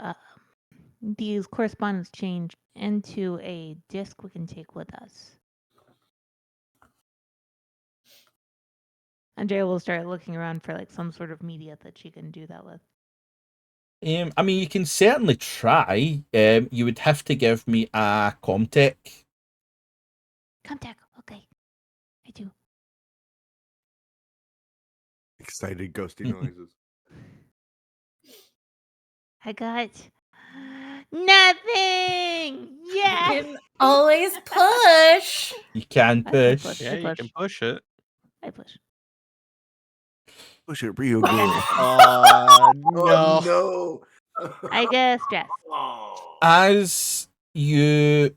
correspondence change into a disk we can take with us? Andrea will start looking around for like some sort of media that she can do that with. I mean, you can certainly try. You would have to give me a Comtech. Contact. Okay. I do. Excited ghosty noises. I got nothing. You Yeah. can always push. You can I push. push. Yeah, you can push it. I push. Push it real good. Oh no. Oh no! I guess stress. Oh. As you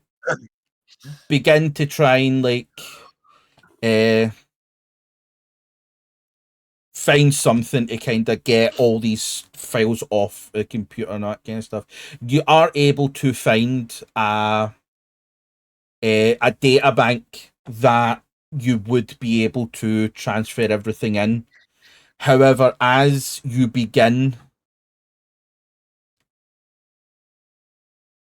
begin to try and like find something to kind of get all these files off the computer and that kind of stuff, you are able to find a data bank that you would be able to transfer everything in. However, as you begin,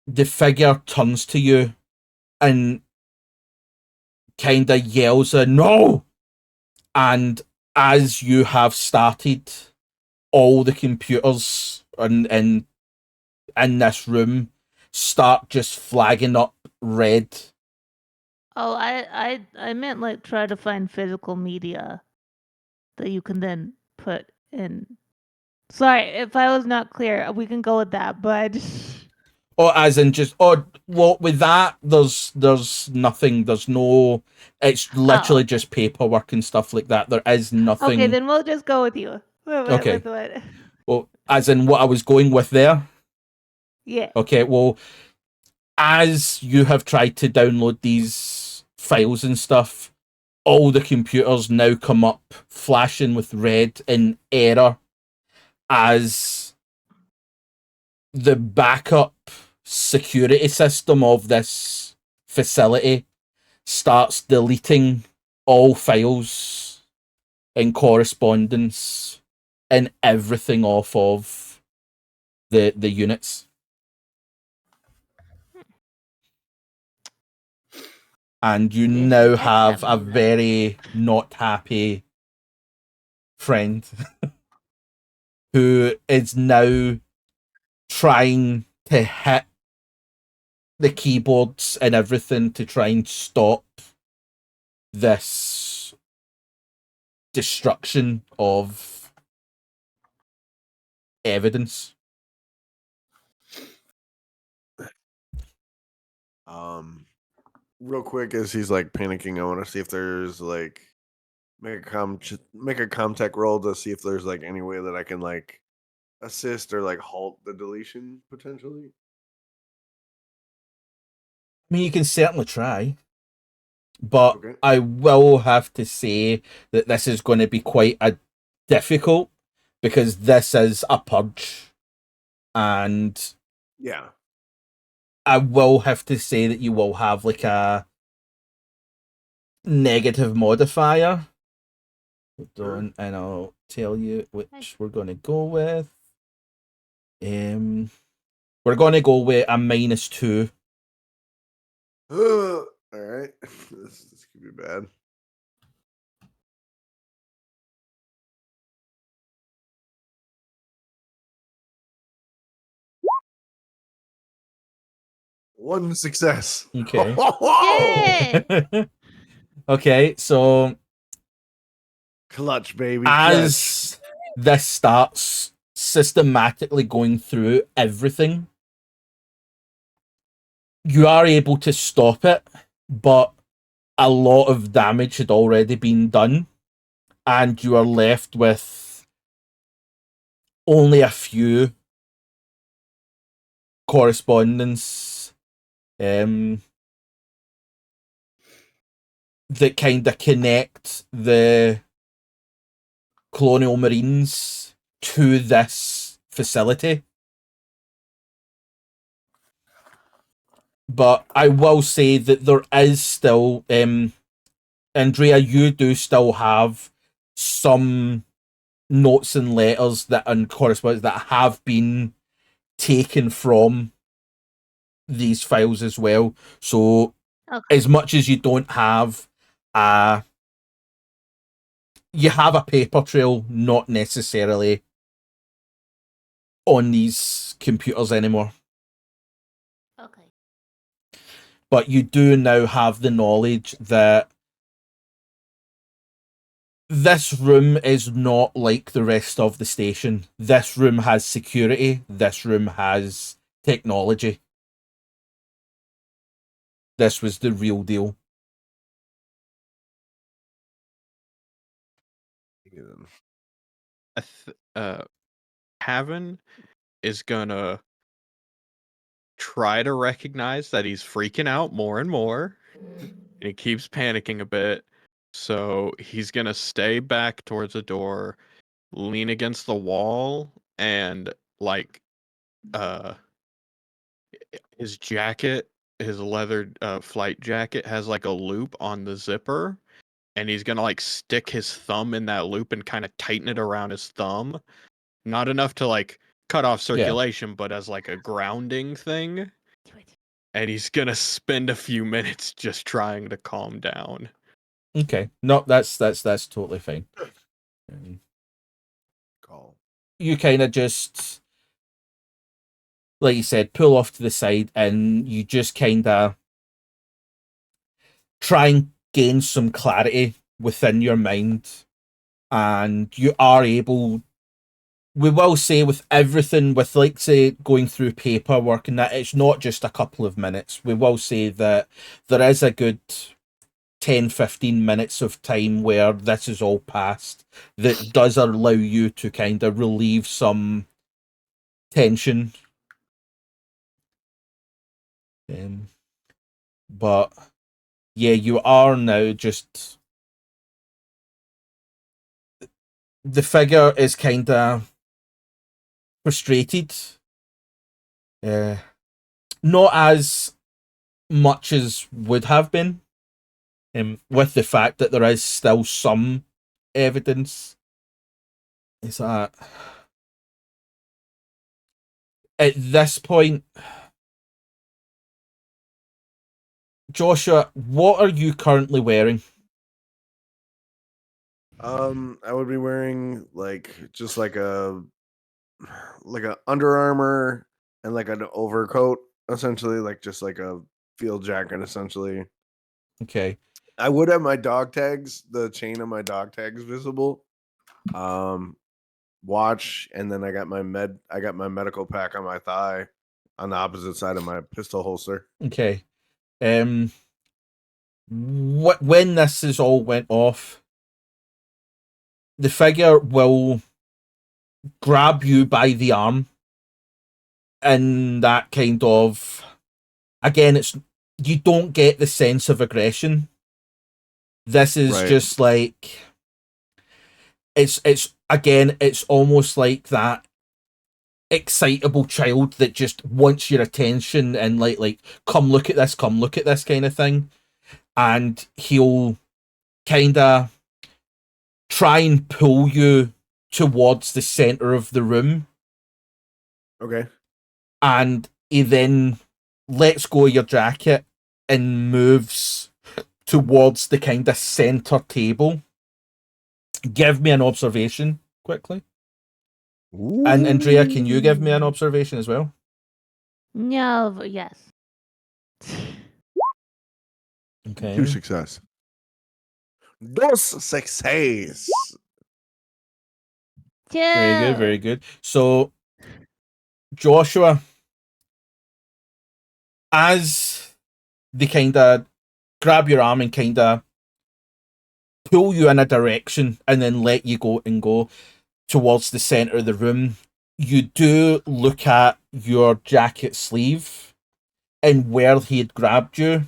the figure turns to you and kind of yells a no. And as you have started, all the computers in this room start just flagging up red. Oh, I meant like try to find physical media that you can then put in. Sorry if I was not clear. We can go with that, but Or as in just, oh, well, with that, there's nothing. There's no. It's literally okay. just paperwork and stuff like that. There is nothing. Okay, then we'll just go with you. Okay. With what? Well, as in what I was going with there. Yeah. Okay, well, as you have tried to download these files and stuff, all the computers now come up flashing with red in error as the backup security system of this facility starts deleting all files and correspondence and everything off of the units. And you There's now an have extra a one, though. very not happy friend who is now trying to hit the keyboards and everything to try and stop this destruction of evidence. Real quick, as he's like panicking, I want to see if there's like make a comtech roll to see if there's like any way that I can like assist or like halt the deletion potentially. I mean, you can certainly try, but Okay. I will have to say that this is going to be quite a difficult because this is a purge, and Yeah. I will have to say that you will have like a negative modifier. Hold on, and I'll tell you which we're going to go with. We're going to go with a -2. All right. This could be bad. One success. Okay. Yay! Okay, so Clutch, baby. Clutch. as this starts systematically going through everything, you are able to stop it, but a lot of damage had already been done, and you are left with only a few correspondence that kind of connect the Colonial Marines to this facility. But I will say that there is still, Andrea, you do still have some notes and letters and correspondence that have been taken from these files as well. So Okay. as much as you don't have you have a paper trail, not necessarily on these computers anymore. Okay. But you do now have the knowledge that this room is not like the rest of the station. This room has security. This room has technology. This was the real deal. Tavin is gonna try to recognize that he's freaking out more and more, and he keeps panicking a bit. So he's gonna stay back towards the door, lean against the wall, and like his jacket, his leather flight jacket has like a loop on the zipper, and he's gonna like stick his thumb in that loop and kind of tighten it around his thumb. Not enough to like cut off circulation, but as like a grounding thing. And he's gonna spend a few minutes just trying to calm down. Okay. No, that's totally fine. Call. You kind of just, like you said, pull off to the side, and you just kind of try and gain some clarity within your mind. And you are able, we will say, with everything, with like say going through paperwork and that, it's not just a couple of minutes. We will say that there is a good 10-15 minutes of time where this is all passed that does allow you to kind of relieve some tension. But yeah, you are now just, the figure is kind of frustrated. Not as much as would have been, with the fact that there is still some evidence. Is that at this point, Joshua, what are you currently wearing? I would be wearing just like a Under Armour and like an overcoat, essentially, like just like a field jacket, essentially. Okay. I would have my dog tags, the chain of my dog tags visible. Watch, and then I got my medical pack on my thigh on the opposite side of my pistol holster. Okay. When this is all went off, the figure will grab you by the arm, and that kind of, again, it's, you don't get the sense of aggression. This is Right. just like, it's again, it's almost like that excitable child that just wants your attention and like come look at this kind of thing. And he'll kind of try and pull you towards the center of the room, Okay. and he then lets go of your jacket and moves towards the kind of center table. Give me an observation quickly. And Andrea, can you give me an observation as well? No, yes. Okay. 2 success. Dos success. Very good, Joe. very good. So, Joshua, as they kind of grab your arm and kind of pull you in a direction and then let you go towards the center of the room, you do look at your jacket sleeve, and where he had grabbed you,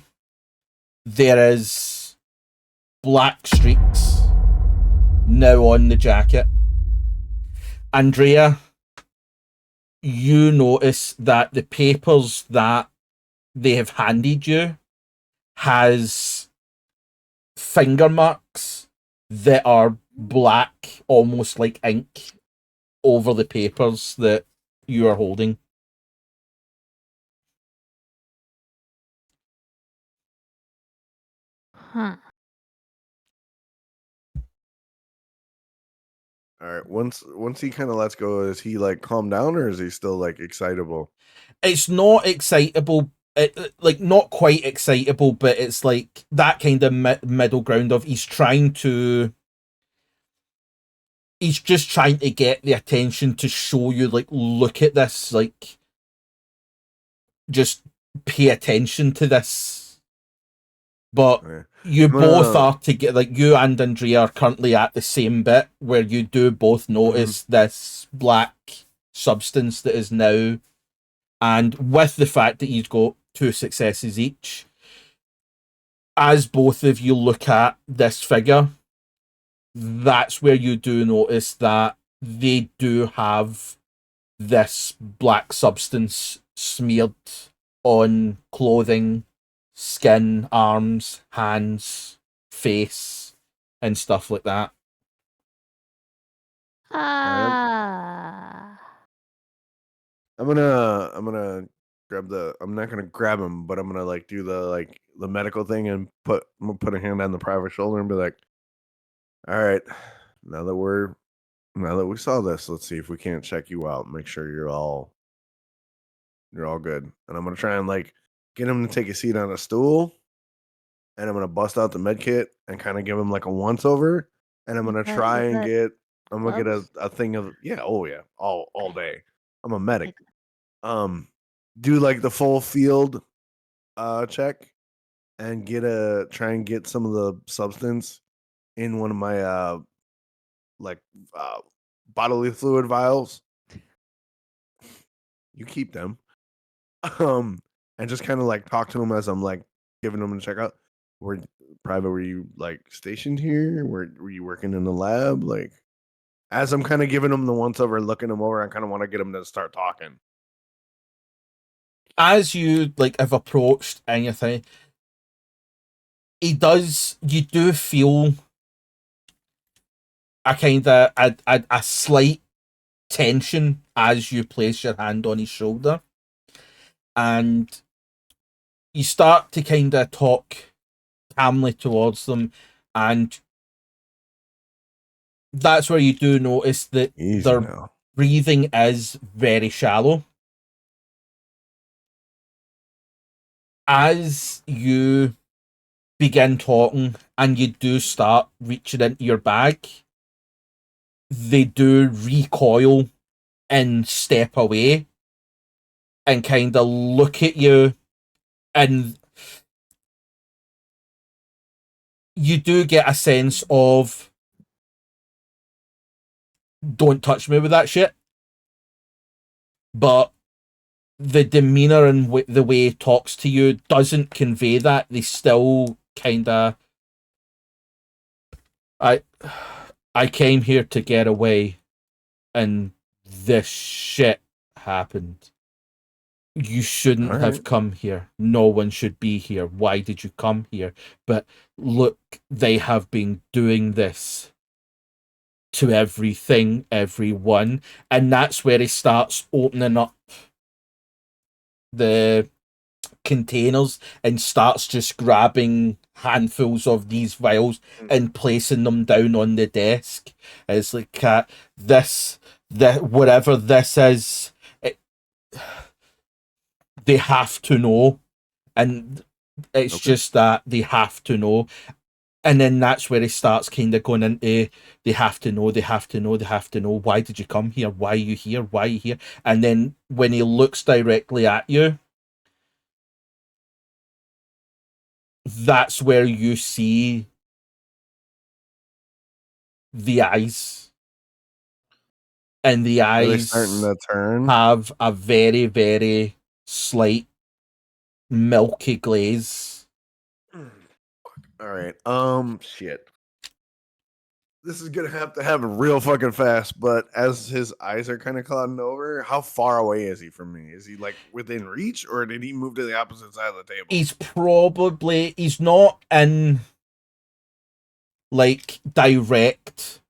there is black streaks now on the jacket. Andrea, you notice that the papers that they have handed you has finger marks that are black, almost like ink, over the papers that you are holding. Huh. All right. Once he kind of lets go, is he like calm down or is he still like excitable? It's not excitable, like not quite excitable, but it's like that kind of middle ground of he's just trying to get the attention to show you, like, look at this, like, just pay attention to this. But Yeah. you both No. are together, like, you and Andrea are currently at the same bit where you do both notice this black substance that is now, and with the fact that you've got 2 successes each, as both of you look at this figure, that's where you do notice that they do have this black substance smeared on clothing, skin, arms, hands, face, and stuff like that. Ah. I'm gonna grab the. I'm not gonna grab him, but I'm gonna like do the medical thing and I'm gonna put a hand on the private shoulder and be like, all right, now that we saw this, let's see if we can't check you out. Make sure you're all good. And I'm gonna try and like get him to take a seat on a stool, and I'm gonna bust out the med kit and kind of give him like a once over, and I'm gonna try and get a thing of all day. I'm a medic. Do like the full field check and try and get some of the substance in one of my bodily fluid vials. You keep them. And just kind of like talk to him as I'm like giving him a checkout. Were you like stationed here? Were you working in the lab? Like, as I'm kind of giving him the once over, looking him over, I kind of want to get him to start talking. As you like have approached anything, you do feel a kind of a slight tension as you place your hand on his shoulder, and you start to kind of talk calmly towards them, and that's where you do notice that their breathing is very shallow. As you begin talking and you do start reaching into your bag, they do recoil and step away and kind of look at you, and you do get a sense of, don't touch me with that shit. But the demeanor and the way he talks to you doesn't convey that. They still kind of, I came here to get away, and this shit happened. You shouldn't have come here. No one should be here. Why did you come here? But look, they have been doing this to everything, everyone. And that's where he starts opening up the containers and starts just grabbing handfuls of these vials and placing them down on the desk. It's like, whatever this is, they have to know. And it's just that they have to know. And then that's where he starts kind of going into, they have to know, they have to know, they have to know. Why did you come here? Why are you here? Why are you here? And then when he looks directly at you, that's where you see the eyes. And the Are they eyes starting to turn? have a very, very slight milky glaze. All right. Shit. This is gonna have to happen real fucking fast. But as his eyes are kind of clouding over, how far away is he from me? Is he like within reach, or did he move to the opposite side of the table? He's not in like direct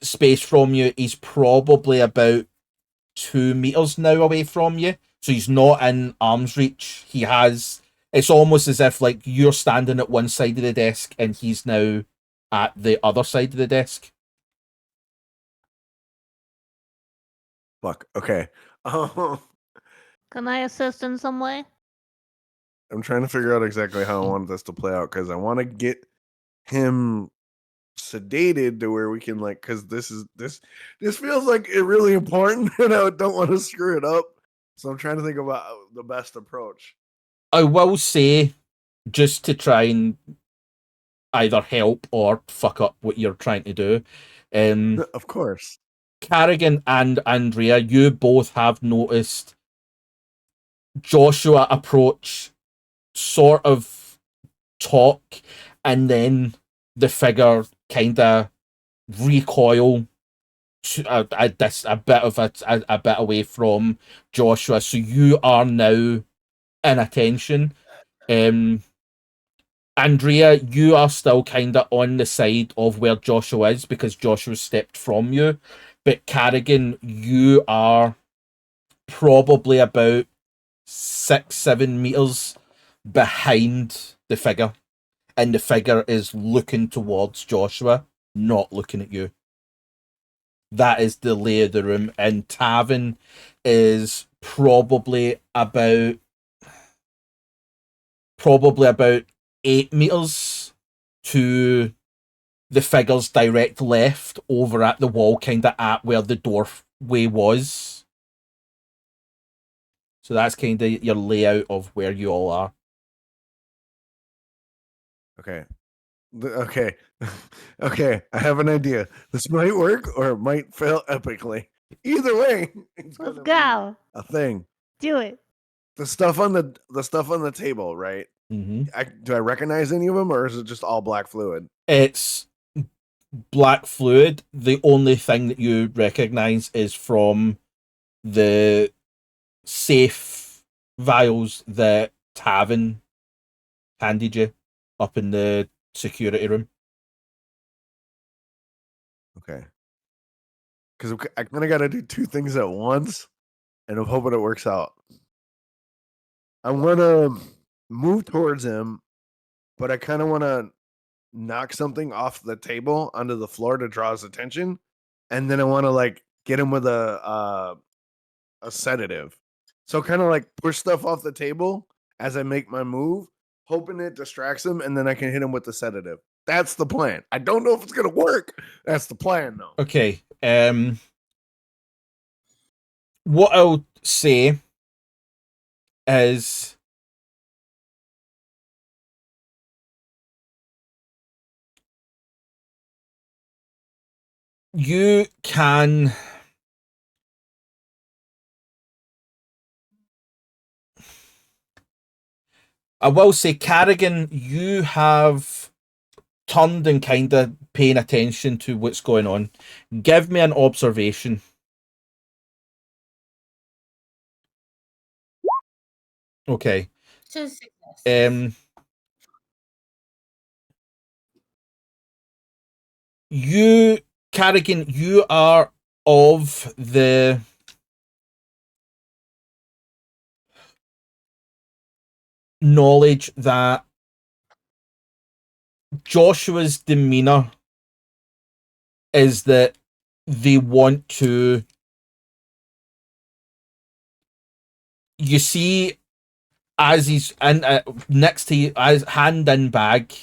space from you. He's probably about 2 meters now away from you, so he's not in arm's reach. It's almost as if like you're standing at one side of the desk and he's now at the other side of the desk. Fuck. Okay. Can I assist in some way? I'm trying to figure out exactly how I want this to play out, because I want to get him sedated to where we can, like, because this feels like it really important, and I don't want to screw it up. So I'm trying to think about the best approach. I will say, just to try and either help or fuck up what you're trying to do, Of course. Carrigan and Andrea, you both have noticed Joshua approach, sort of talk, and then the figure kind of recoil a bit away from Joshua. So you are now in attention. Andrea, you are still kind of on the side of where Joshua is because Joshua stepped from you. But Carrigan, you are probably about 6-7 meters behind the figure. And the figure is looking towards Joshua, not looking at you. That is the lay of the room. And Tavin is probably about 8 meters to the figure's direct left, over at the wall, kind of at where the doorway was. So that's kind of your layout of where you all are. Okay. Okay. Okay. I have an idea. This might work or it might fail epically. Either way, it's Let's gonna be go. a thing. Do it. The stuff on the table, right? Mm-hmm. Do I recognize any of them, or is it just all black fluid? It's black fluid. The only thing that you recognize is from the safe vials that Tavin handed you up in the security room. Okay. Because I kind of got to do two things at once, and I'm hoping it works out. I want to move towards him, but I kind of want to knock something off the table onto the floor to draw his attention, and then I want to like get him with a sedative. So kind of like push stuff off the table as I make my move, hoping it distracts him, and then I can hit him with the sedative. That's the plan. I don't know if it's gonna work. That's the plan, though. Okay. What I'll say is you can I will say, Carrigan, you have turned and kind of paying attention to what's going on. Give me an observation. Okay. To success. You, Carrigan, you are of the knowledge that Joshua's demeanor is that they want to. You see as he's next to as hand in bag,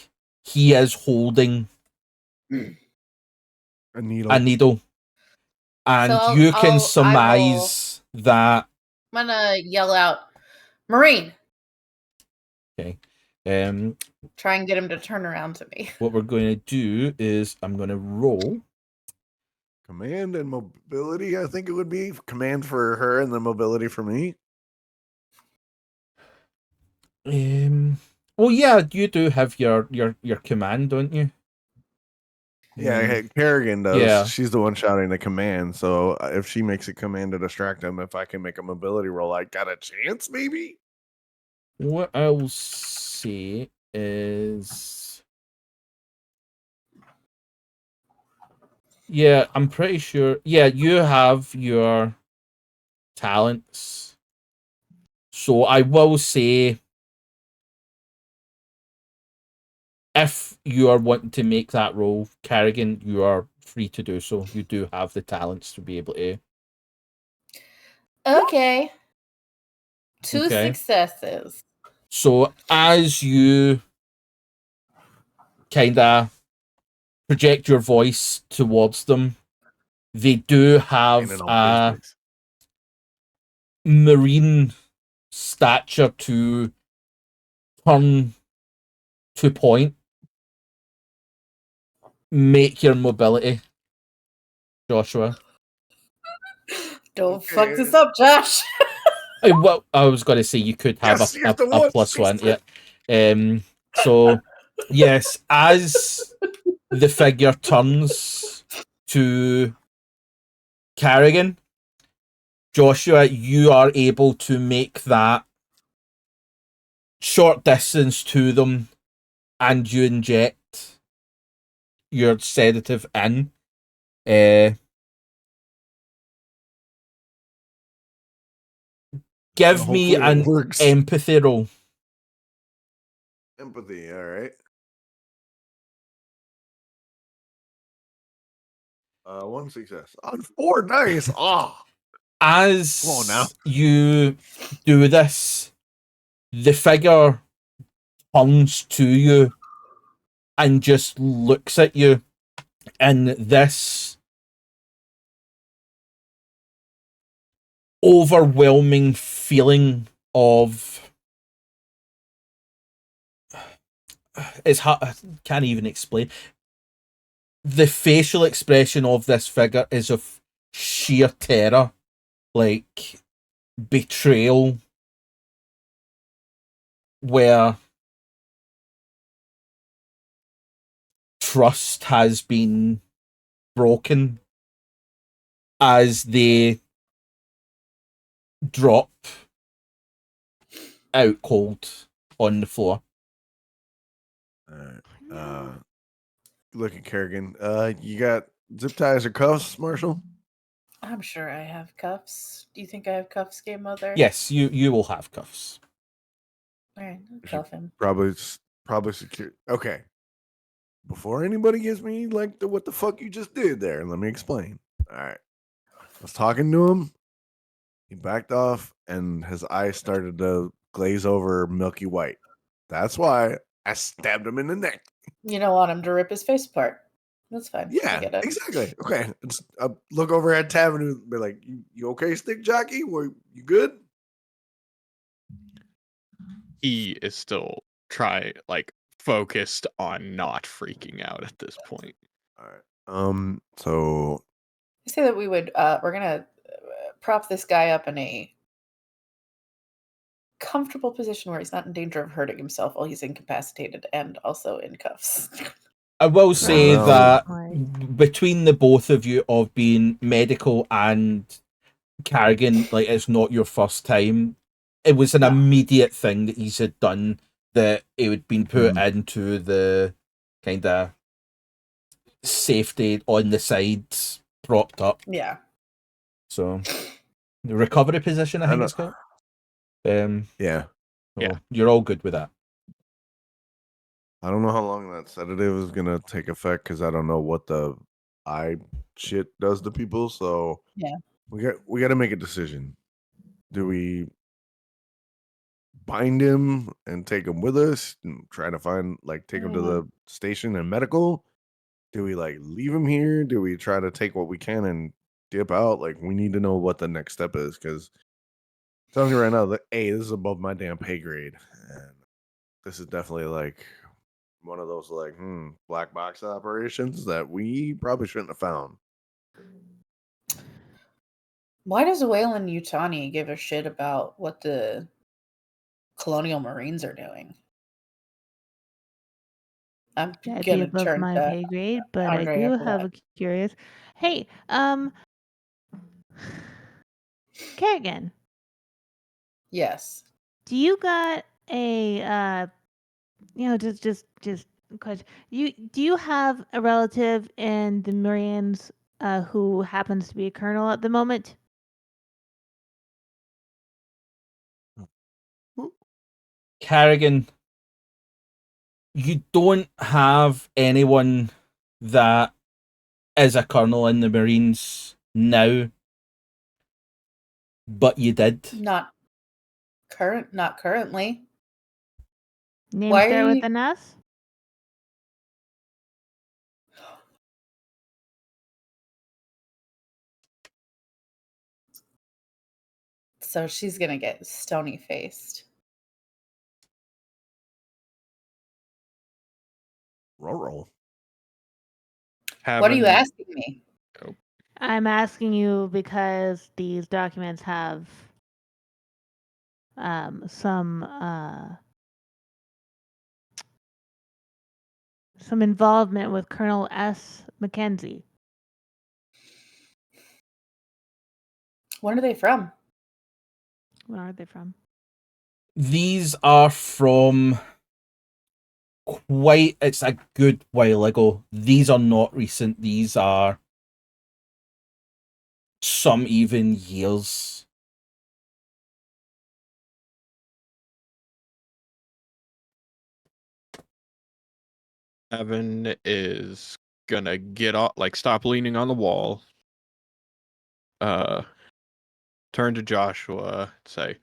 he is holding A needle. a needle, and So you can I will- surmise that. I'm gonna yell out, Marine. Okay. Try and get him to turn around to me. What we're going to do is I'm going to roll. Command and mobility, I think it would be. Command for her and then mobility for me. Well, yeah, you do have your command, don't you? Yeah, Carrigan does. Yeah. She's the one shouting the command. So if she makes a command to distract him, if I can make a mobility roll, I got a chance, maybe? What I'll say is, yeah, I'm pretty sure. Yeah, you have your talents. So I will say, if you are wanting to make that roll, Carrigan, you are free to do so. You do have the talents to be able to. Okay. Two Okay. successes. So as you kind of project your voice towards them, they do have And a marine stature to turn to point. Make your mobility, Joshua. Don't fuck this up, Josh. Well, I was going to say you could have Yes, yes, the a one plus one. sister. Yeah. So yes, as the figure turns to Carrigan, Joshua, you are able to make that short distance to them, and you inject your sedative in. Give me Hopefully it an works. empathy roll. Empathy, all right. One success. On 4, nice. Ah. As Come on now. you do this, the figure turns to you and just looks at you in this overwhelming feeling of it's hard, I can't even explain. The facial expression of this figure is of sheer terror, like betrayal, where trust has been broken as they drop out cold on the floor. All right. Look at Kerrigan. You got zip ties or cuffs, Marshall? I'm sure I have cuffs. Do you think I have cuffs, Game Mother? Yes, you will have cuffs. All right, I'll cuff him. Probably secure. Okay. Before anybody gives me like what the fuck you just did there, let me explain. All right. I was talking to him. He backed off, and his eyes started to glaze over milky white. That's why I stabbed him in the neck. You don't want him to rip his face apart. That's fine. I Yeah, get it. exactly. Okay. Look over at Tavin and be like, you okay, stick jockey? You good? He is still focused on not freaking out at this point. All right. So I say that we're gonna prop this guy up in a comfortable position where he's not in danger of hurting himself while he's incapacitated and also in cuffs. I will say know. that between the both of you of being medical and Carrigan, like it's not your first time. It was an immediate thing that he's had done, that it had been put into the kind of safety on the sides, propped up. Yeah. So the recovery position, I think it's called. Yeah. So you're all good with that. I don't know how long that sedative is gonna take effect because I don't know what the eye shit does to people. So yeah, we got to make a decision. Do we bind him and take him with us and try to find take him to the station and medical? Do we leave him here? Do we try to take what we can and dip out? We need to know what the next step is, because telling you right now that this is above my damn pay grade, and this is definitely one of those black box operations that we probably shouldn't have found. Why does Wayland Yutani give a shit about what the Colonial Marines are doing? I'm That'd be gonna above turn my to pay grade, but I Andrea do for have that. a curious. Hey, Kerrigan, Yes. do you got a just question? Do you have a relative in the Marines who happens to be a colonel at the moment? Carrigan, you don't have anyone that is a colonel in the Marines now, but you did. Not currently. Name Why are start with you- an S? So she's gonna get stony faced. Roll. What are you Having- asking me? I'm asking you because these documents have some involvement with Colonel S. Mackenzie. When are they from? Where are they from? These are from it's a good while ago. These are not recent. These are some even years. Evan is gonna get off, stop leaning on the wall. Turn to Joshua, say,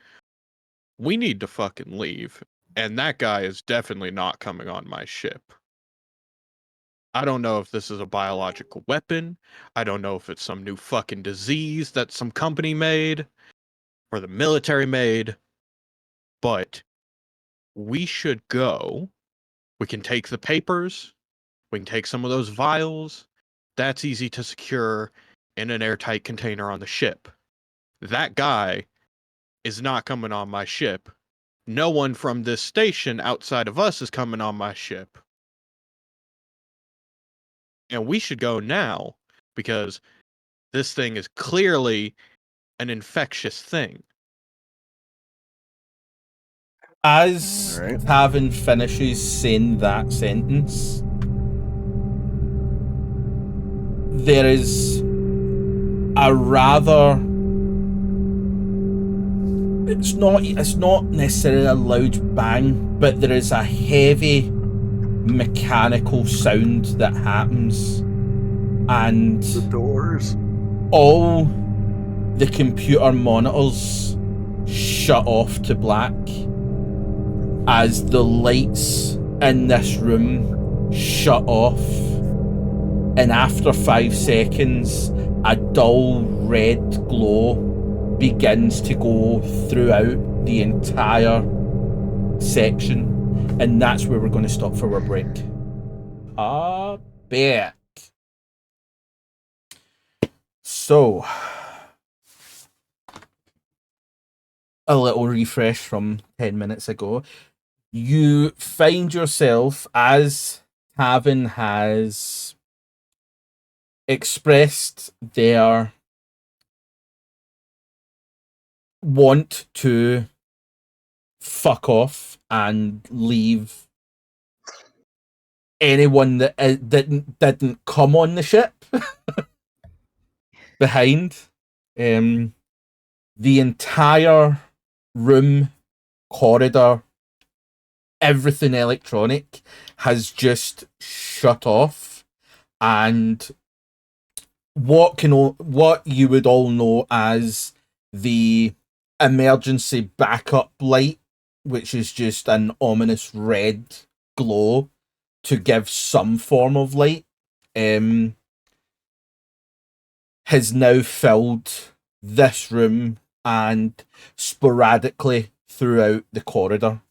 "We need to fucking leave, and that guy is definitely not coming on my ship. I don't know if this is a biological weapon. I don't know if it's some new fucking disease that some company made or the military made, but we should go. We can take the papers. We can take some of those vials. That's easy to secure in an airtight container on the ship. That guy is not coming on my ship. No one from this station outside of us is coming on my ship. And we should go now because this thing is clearly an infectious thing." As All right. Tavin finishes saying that sentence, there is a rather it's not necessarily a loud bang, but there is a heavy mechanical sound that happens, and The doors. all the computer monitors shut off to black as the lights in this room shut off, and after 5 seconds a dull red glow begins to go throughout the entire section, and that's where we're going to stop for our break. A bit. So, a little refresh from 10 minutes ago. You find yourself, as Tavin has expressed their want to fuck off and leave anyone that didn't come on the ship behind. The entire room, corridor, everything electronic has just shut off, and what you would all know as the emergency backup light which is just an ominous red glow to give some form of light, has now filled this room and sporadically throughout the corridor.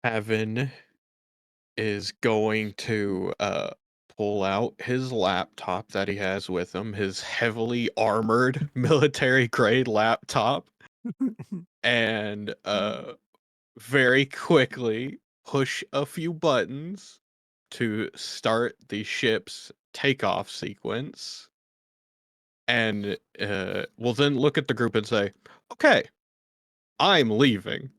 Tavin is going to pull out his laptop that he has with him, his heavily armored military grade laptop, and very quickly push a few buttons to start the ship's takeoff sequence. And we'll then look at the group and say, okay, I'm leaving.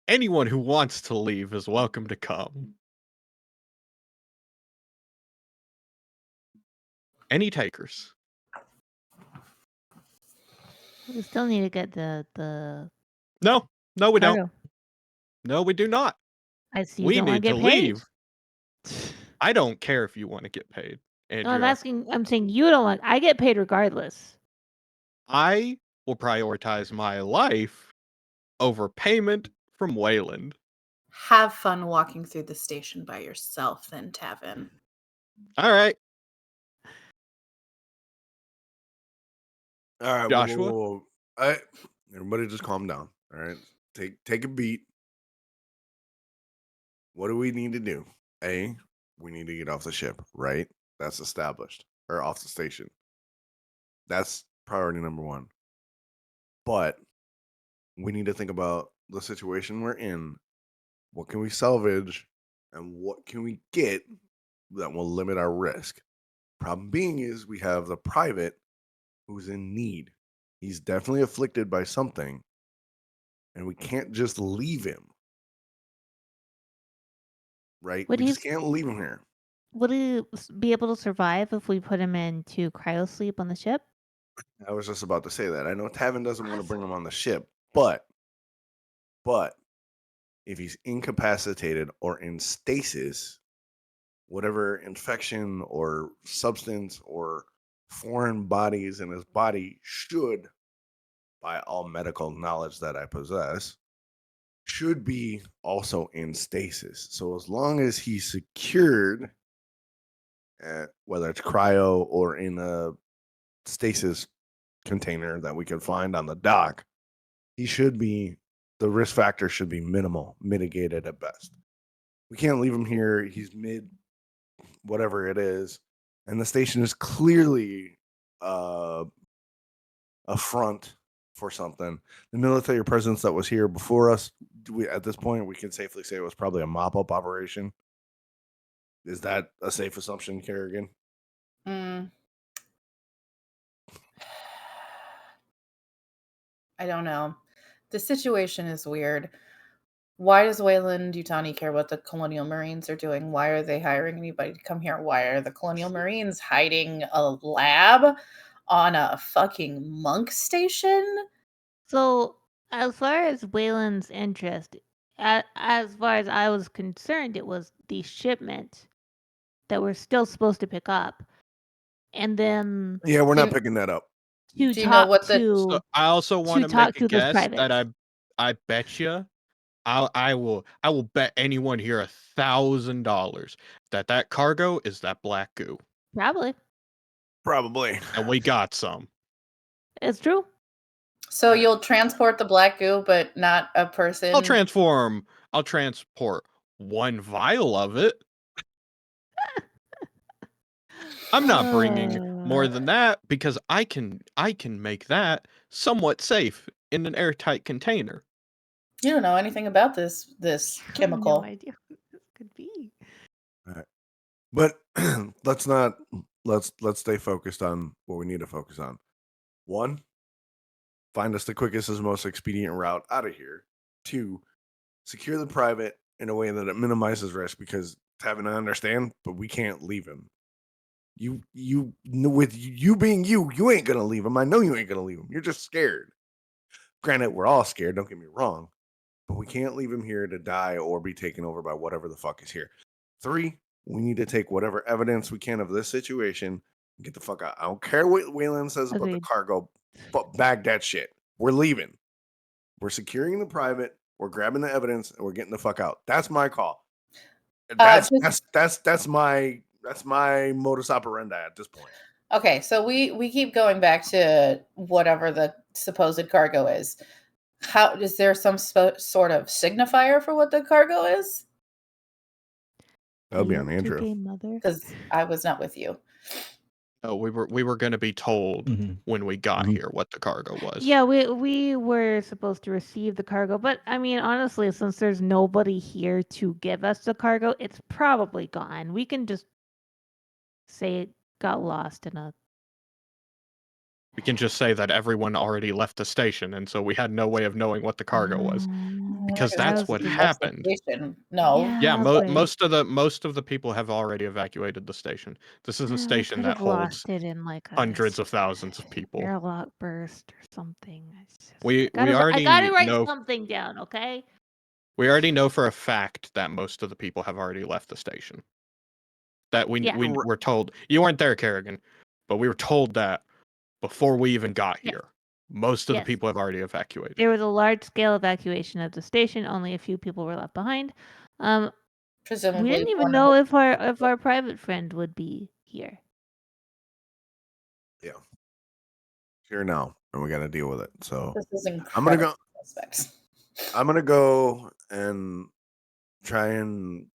Anyone who wants to leave is welcome to come. Any takers? We still need to get the No, we don't. cargo. No, we do not. I see you We don't want need to to get paid. leave. I don't care if you want to get paid, No, I'm Andrea. I'm saying you don't want. I get paid regardless. I will prioritize my life over payment from Wayland. Have fun walking through the station by yourself, then, Tavin. All right, All right, Joshua? whoa. All right, everybody, just calm down. All right, take a beat. What do we need to do? A, we need to get off the ship, right? That's established, or off the station. That's priority number one. But we need to think about the situation we're in. What can we salvage, and what can we get that will limit our risk? Problem being is we have the private who's in need. He's definitely afflicted by something, and we can't just leave him. Right? Would We he just can't leave him here. would he be able to survive if we put him into cryo sleep on the ship? I was just about to say that. I know Tavin doesn't want to bring him on the ship, but if he's incapacitated or in stasis, whatever infection or substance or foreign bodies in his body should, by all medical knowledge that I possess, should be also in stasis. So as long as he's secured, whether it's cryo or in a stasis container that we can find on the dock, he should be, the risk factor should be minimal, mitigated at best. We can't leave him here. He's mid whatever it is, and the station is clearly a front for something. The military presence that was here before us, at this point, we can safely say it was probably a mop-up operation. Is that a safe assumption, Carrigan? I don't know. The situation is weird. Why does Wayland Yutani care what the Colonial Marines are doing? Why are they hiring anybody to come here? Why are the Colonial Marines hiding a lab on a fucking monk station? So, as far as Wayland's interest, as far as I was concerned, it was the shipment that we're still supposed to pick up, and then Yeah, we're not Do- picking that up. to Do you know talk what the- to. So I also want to talk make a to those guess that privates. I bet you, I will bet anyone here $1,000 that cargo is that black goo, Probably. and we got some. It's true. So you'll transport the black goo, but not a person? I'll transport one vial of it. I'm not bringing more than that because I can make that somewhat safe in an airtight container. You don't know anything about this chemical. No idea what this could be. But let's stay focused on what we need to focus on. One, find us the quickest and most expedient route out of here. Two, secure the private in a way that it minimizes risk, because Tavin, I understand, but we can't leave him. With you being you ain't gonna leave him. I know you ain't gonna leave him. You're just scared. Granted, we're all scared, don't get me wrong, but we can't leave him here to die or be taken over by whatever the fuck is here. Three, we need to take whatever evidence we can of this situation, Get the fuck out. I don't care what Wayland says about the Agreed. cargo, but bag that shit. We're leaving. We're securing the private. We're grabbing the evidence, and we're getting the fuck out. That's my call. That's my modus operandi at this point. Okay, so we keep going back to whatever the supposed cargo is. How is there some sort of signifier for what the cargo is? That would be on Andrew. Because I was not with you. Oh, we were going to be told Mhm. when we got Mhm. here what the cargo was. Yeah, we were supposed to receive the cargo, but I mean, honestly, since there's nobody here to give us the cargo, it's probably gone. We can just say it got lost in a. We can just say that everyone already left the station, and so we had no way of knowing what the cargo was. Because that's what happened. No. Yeah, but most of the people have already evacuated the station. This is a we station could that have holds lost it in like a hundreds of thousands of people. airlock burst or something. We I already gotta write know something down, okay? we already know for a fact that most of the people have already left the station. That we Yeah. were told. You weren't there, Carrigan, but we were told that before we even got Yes. here. Most of the Yes. people have already evacuated. There was a large-scale evacuation of the station. Only a few people were left behind. Presumably, We didn't even know if our private friend would be here. Yeah. Here now, and we got to deal with it. So this is I'm gonna incredible. I'm gonna go and try and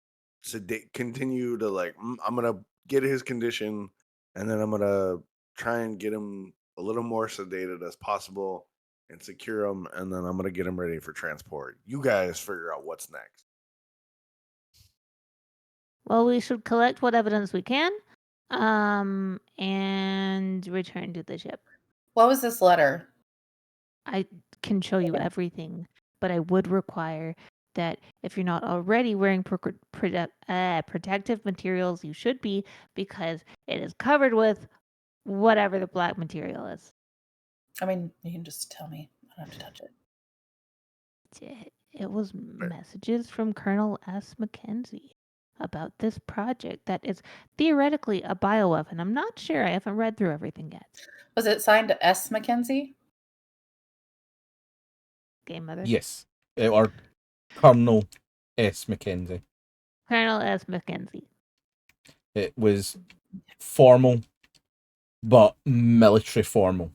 continue to I'm gonna get his condition, and then I'm gonna try and get him a little more sedated as possible and secure him, and then I'm gonna get him ready for transport. You guys figure out what's next. Well, we should collect what evidence we can, and return to the ship. What was this letter? I can show you everything, but I would require that if you're not already wearing protective materials, you should be, because it is covered with whatever the black material is. I mean, you can just tell me. I don't have to touch it. It was messages from Colonel S. Mackenzie about this project that is theoretically a bioweapon. I'm not sure. I haven't read through everything yet. Was it signed S. Mackenzie? Game Mother? Yes. Or Colonel S. Mackenzie. Colonel S. Mackenzie. It was formal, but military formal.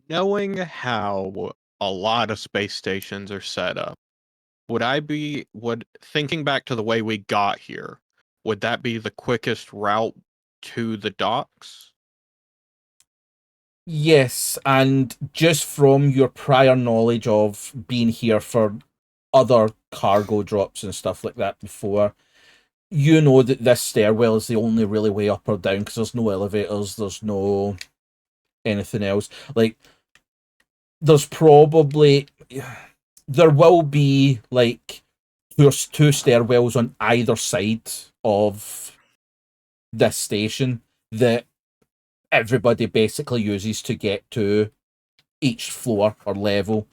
Knowing how a lot of space stations are set up, would thinking back to the way we got here, would that be the quickest route to the docks? Yes, and just from your prior knowledge of being here for other cargo drops and stuff like that before, you know that this stairwell is the only really way up or down, because there's no elevators, there's no anything else. Like, there's probably... There will be, like, there's two stairwells on either side of this station that everybody basically uses to get to each floor or level,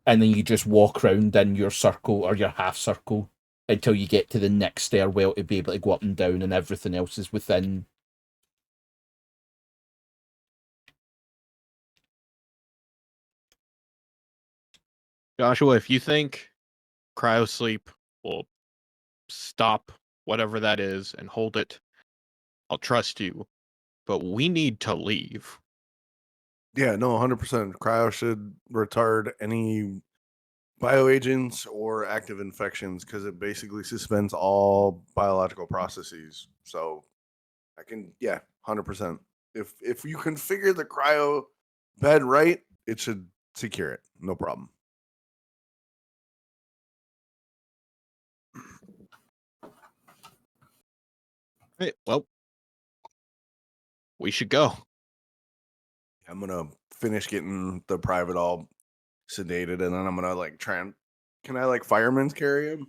and then you just walk around in your circle or your half circle until you get to the next stairwell to be able to go up and down, and everything else is within. Joshua, if you think cryosleep will stop whatever that is and hold it, I'll trust you. But we need to leave. Yeah, no, 100%. Cryo should retard any bioagents or active infections because it basically suspends all biological processes. So I can, 100%. If you configure the cryo bed right, it should secure it. No problem. Right, well, we should go. I'm gonna finish getting the private all sedated, and then I'm gonna try and. Can I fireman's carry him?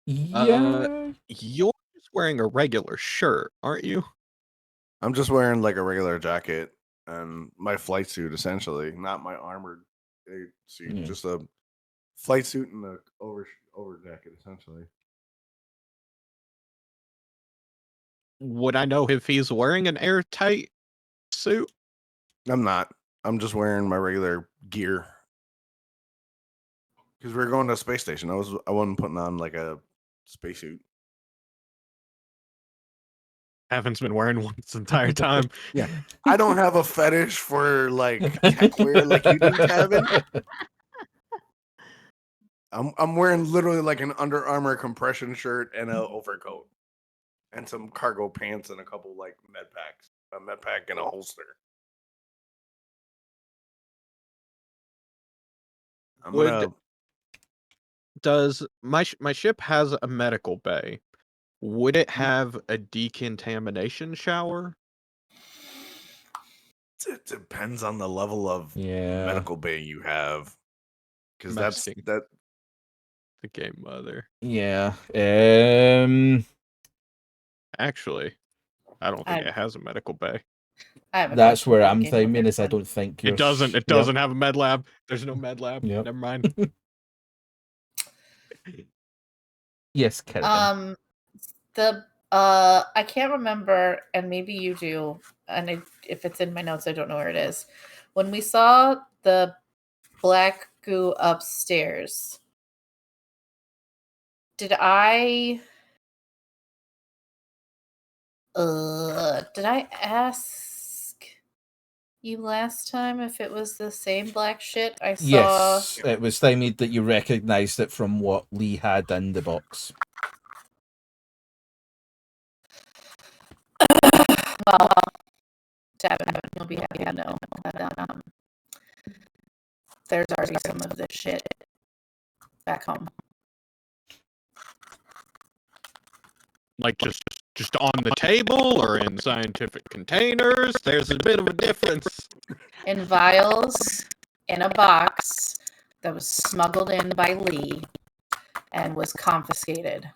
Yeah. You're just wearing a regular shirt, aren't you? I'm just wearing a regular jacket and my flight suit, essentially, not my armored suit. Yeah. Just a flight suit and a over jacket, essentially. Would I know if he's wearing an airtight suit? I'm not. I'm just wearing my regular gear. Because we were going to a space station. I wasn't putting on like a spacesuit. Haven't been wearing one this entire time. Yeah. I don't have a fetish for like tech wear like you do, Tavin. I'm wearing literally like an Under Armour compression shirt and an overcoat. And some cargo pants and a couple like med packs. A med pack and a holster. Does my ship has a medical bay? Would it have a decontamination shower? It depends on the level of Yeah. medical bay you have. Because that's Messing. that. The game mother. Yeah. Actually, I don't think it has a medical bay. That's where I'm thinking is I don't think it doesn't. It doesn't have a med lab. There's no med lab. Yep. Never mind. Yes, Carrigan. I can't remember, and maybe you do, and if it's in my notes, I don't know where it is. When we saw the black goo upstairs, did I ask you last time if it was the same black shit I saw? Yes, it was timed that you recognised it from what Lee had in the box. Well, Tavin, you'll be happy to know that there's already some of this shit back home. Like just on the table or in scientific containers? There's a bit of a difference. In vials, in a box that was smuggled in by Lee and was confiscated.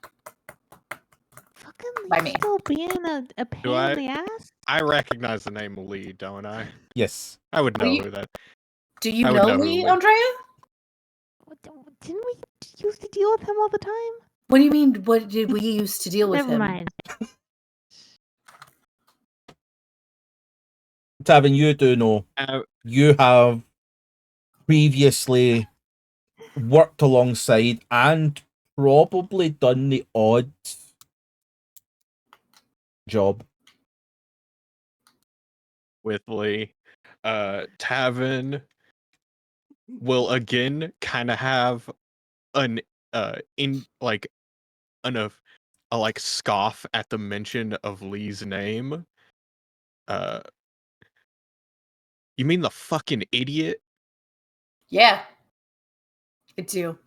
Fucking by me. Still being a pain in the ass? I recognize the name Lee, don't I? Yes. I would know who that. Do you know Lee, Andrea? Didn't we used to deal with him all the time? What do you mean? What did we used to deal with him? Never mind. Tavin, you do know. You have previously worked alongside and probably done the odd job With Lee. Tavin will again kind of have an scoff at the mention of Lee's name. You mean the fucking idiot? Yeah, I do.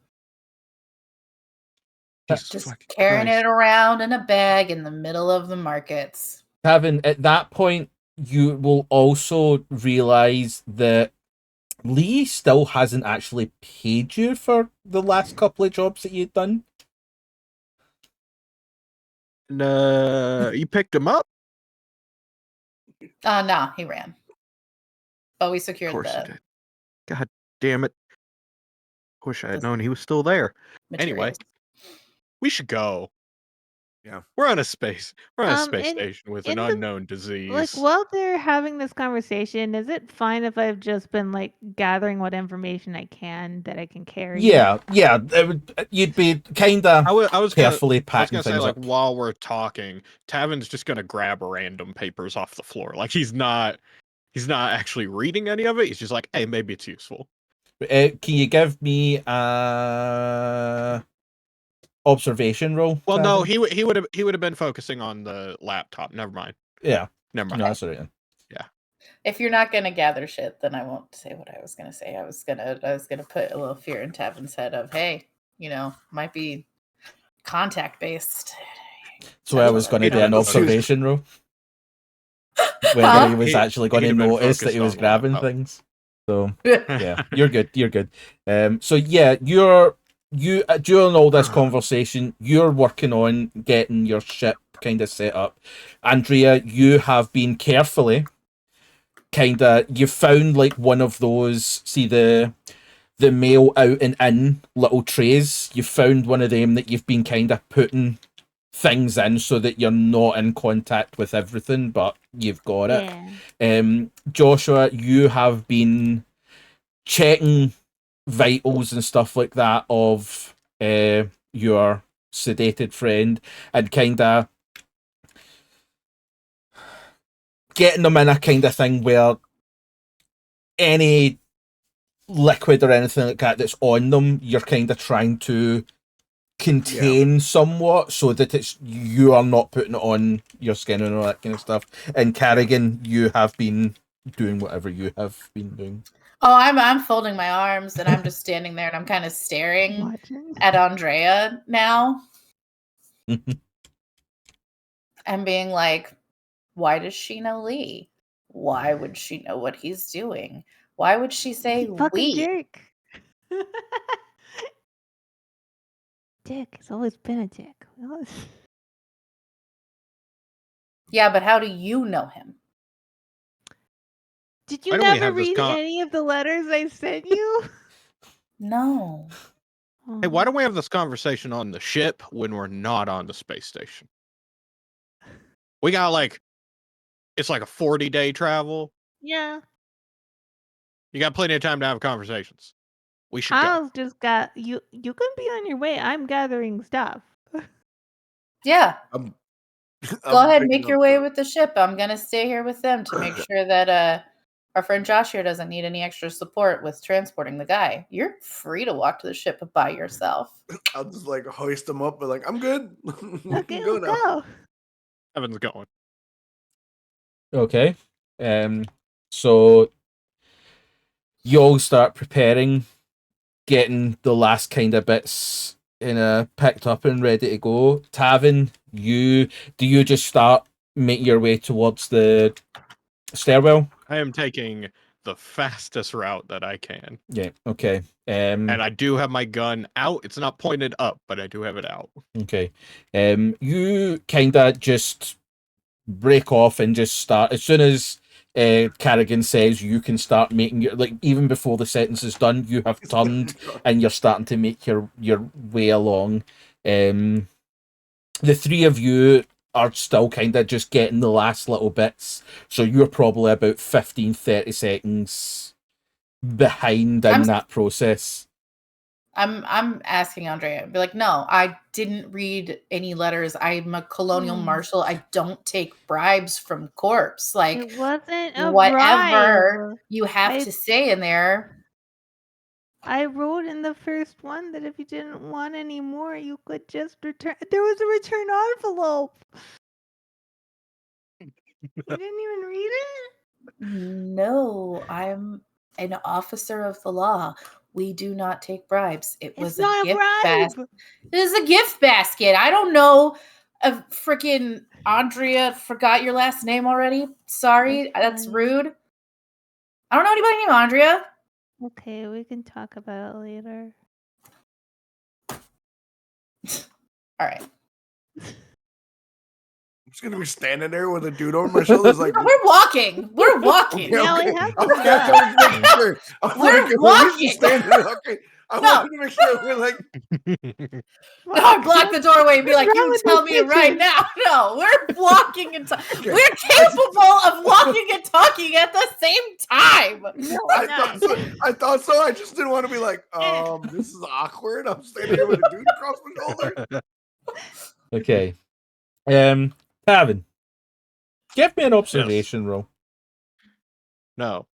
Just carrying it around in a bag in the middle of the markets. Tavin, at that point, you will also realize that Lee still hasn't actually paid you for the last couple of jobs that you've done. And you picked him up? No, he ran. But we secured Of course he the did. God damn it. Wish I had known he was still there. materials. Anyway, we should go. Yeah. We're on a space station with an in unknown disease. Like, while they're having this conversation, is it fine if I've just been, like, gathering what information I can that I can carry? Yeah. You'd be kind of carefully packing things like, up. while we're talking, Tavin's just gonna grab random papers off the floor. Like, he's not actually reading any of it. He's just like, hey, maybe it's useful. Can you give me observation roll? Well, Tavin? no, he would have been focusing on the laptop. Never mind. Yeah. Never mind. No, that's all right. Yeah. If you're not gonna gather shit, then I won't say what I was gonna say. I was gonna put a little fear in Tavin's head of, hey, might be contact based. So I was going to do an observation roll. Whether he was actually going to notice that he was grabbing things. So yeah, you're good. You're good. So yeah, you during all this conversation, you're working on getting your ship kind of set up. Andrea, you have been carefully you found like one of those, see the the mail out and in little trays. You've found one of them that you've been kind of putting things in so that you're not in contact with everything, but you've got it. Yeah. Joshua, you have been checking vitals and stuff like that of your sedated friend and kind of getting them in a kind of thing where any liquid or anything like that that's on them, you're kind of trying to contain somewhat so that it's you are not putting it on your skin and all that kind of stuff. And Carrigan, you have been doing whatever you have been doing. Oh, I'm folding my arms and I'm just standing there and I'm kind of staring Watching. at Andrea now and being like, why does she know Lee? Why would she know what he's doing? Why would she say You fucking we? dick. Dick. It's always been a dick. Yeah, but how do you know him? Did you Why don't we never have this read any of the letters I sent you? No. Hey, why don't we have this conversation on the ship when we're not on the space station? We got it's like a 40-day travel. Yeah. You got plenty of time to have conversations. We should go. I'll just got you. You can be on your way. I'm gathering stuff. Yeah. I'm Go ahead, picking make your up way the- with the ship. I'm gonna stay here with them to make sure that our friend Josh here doesn't need any extra support with transporting the guy. You're free to walk to the ship by yourself. I'll just like hoist them up, but like I'm good. We Okay, can go let's now. go. Evan's going. Okay. So you all start preparing, getting the last kind of bits picked up and ready to go. Tavin, do you just start making your way towards the stairwell? I am taking the fastest route that I can. Yeah, okay. And I do have my gun out. It's not pointed up, but I do have it out. Okay. You kind of just break off and just start as soon as Carrigan says you can start making your even before the sentence is done, you have turned and you're starting to make your way along. The three of you are still kind of just getting the last little bits, so you're probably about 15-30 seconds behind in that process. I'm asking Andrea, be like, no, I didn't read any letters. I'm a colonial marshal. I don't take bribes from corpse. Like It wasn't a whatever bribe. you have to say in there. I wrote in the first one that if you didn't want any more, you could just return. There was a return envelope. You didn't even read it? No, I'm an officer of the law. We do not take bribes. It was It's not a gift bribe. basket. It was a gift basket. I don't know. Freaking Andrea forgot your last name already. Sorry, that's fine. rude. I don't know anybody named Andrea. Okay, we can talk about it later. All right. I'm just gonna be standing there with a dude over my shoulders, like No, we're walking. We're walking. Okay, Now we okay. have I to was just making sure. I was We're like, we're walking. just standing there. Okay, I No. wanted to make sure we're like. No, I block the doorway and be like, What's wrong you with tell these me right bitches? now. No, we're walking and Okay. we're capable of walking and talking at the same time. No, I we're not. thought so. I just didn't want to be like, this is awkward. I'm standing here with a dude across my shoulder. Okay. Tavin, give me an observation roll. No.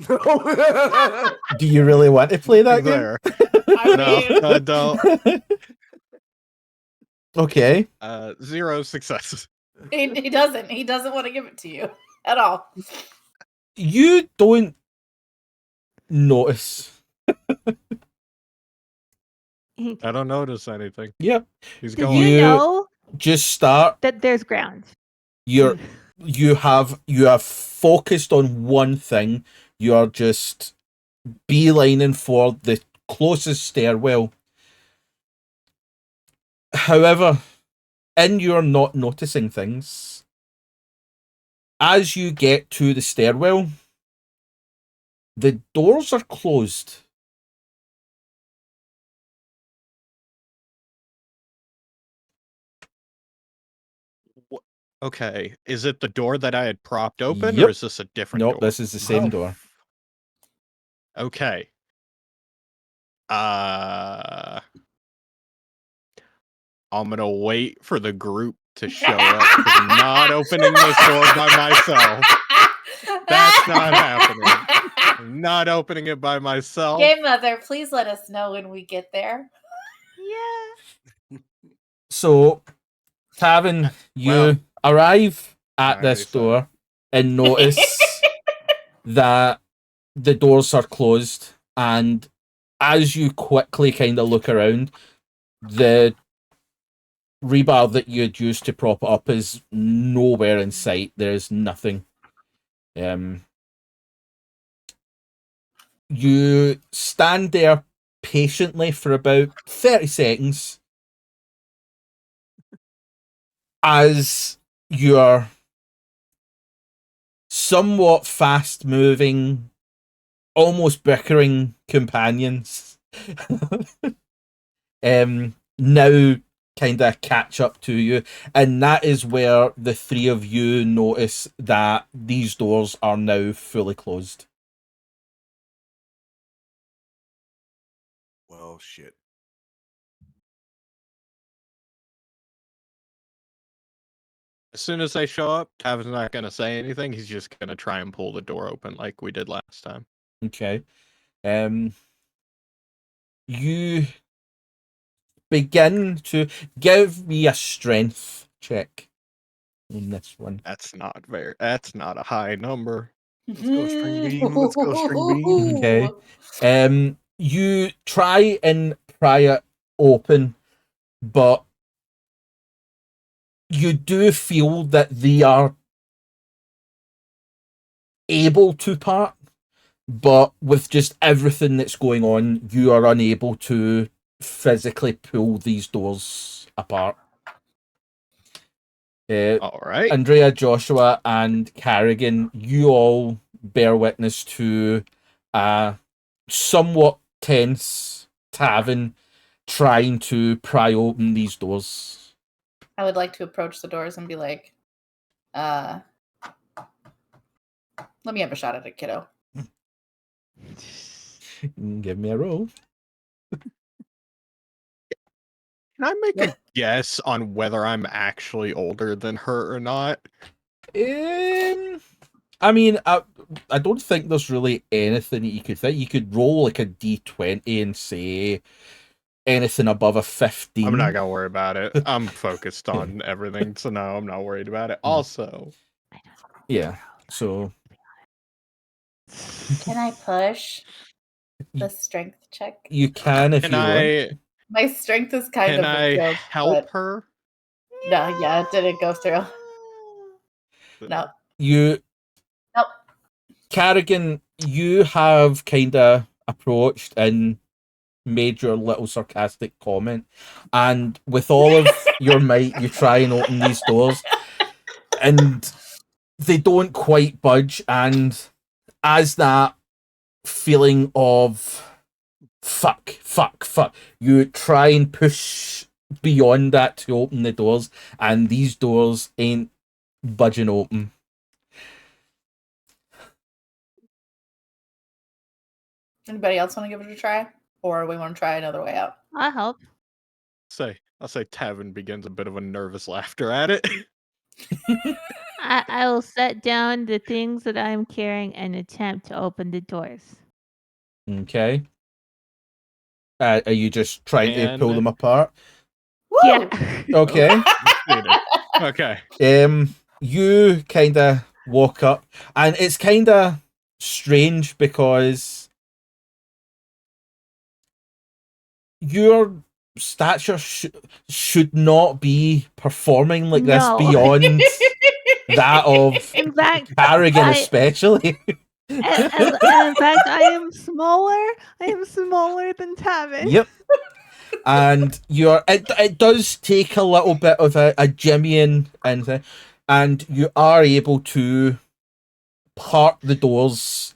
No. Do you really want to play that game? There. I No, mean, I don't. Okay. 0 successes. he doesn't. He doesn't want to give it to you at all. You don't notice. I don't notice anything. Yep. He's Did going. you You- know Just start. that there's ground? You have focused on one thing. You are just beelining for the closest stairwell. However, in your not noticing things, as you get to the stairwell, the doors are closed. Okay, is it the door that I had propped open, Yep. or is this a different Nope, door? this is the same door. Okay. I'm gonna wait for the group to show up. 'Cause I'm not opening this door by myself. That's not happening. I'm not opening it by myself. Game Mother, please let us know when we get there. Yeah. So, Tavin, you Well, arrive at Alright, this so- door and notice that the doors are closed, and as you quickly kind of look around, the rebar that you had used to prop it up is nowhere in sight. There's nothing. You stand there patiently for about 30 seconds as your somewhat fast-moving, almost bickering companions now kind of catch up to you, and that is where the three of you notice that these doors are now fully closed. Well, shit. As soon as they show up, Tavin's not gonna say anything. He's just gonna try and pull the door open like we did last time. Okay. You begin to give me a strength check on this one. That's not a high number. Let's go, String Bean. Let's go, String Bean. Okay. You try and pry it open, but you do feel that they are able to part, but with just everything that's going on, you are unable to physically pull these doors apart. All right. Andrea, Joshua, and Carrigan, you all bear witness to a somewhat tense Tavin trying to pry open these doors. I would like to approach the doors and be like, let me have a shot at it, kiddo. Give me a roll. Can I make a guess on whether I'm actually older than her or not? I mean, I don't think there's really anything that you could think. You could roll like a d20 and say anything above a 15. I'm not gonna worry about it. I'm focused on everything, so no, I'm not worried about it. Also, Yeah, so Can I push the strength check? you can if can you want. I My strength is kind can of I a joke, help but her? no, yeah, it didn't go through. No. You, Nope. Carrigan, you have kind of approached and made your little sarcastic comment, and with all of your might, you try and open these doors, and they don't quite budge. And as that feeling of fuck, you try and push beyond that to open the doors, and these doors ain't budging open. Anybody else want to give it a try? Or we want to try another way out? I'll help. I'll say Tavin begins a bit of a nervous laughter at it. I will set down the things that I'm carrying and attempt to open the doors. Okay. Are you just trying to pull And- them apart? Woo! Yeah. Okay. Okay. You kind of walk up, and it's kind of strange because your stature should not be performing like this No. beyond that of In fact, Carrigan, I- especially. and in fact, I am smaller. I am smaller than Tavin. Yep. And it does take a little bit of a jimmying and you are able to part the doors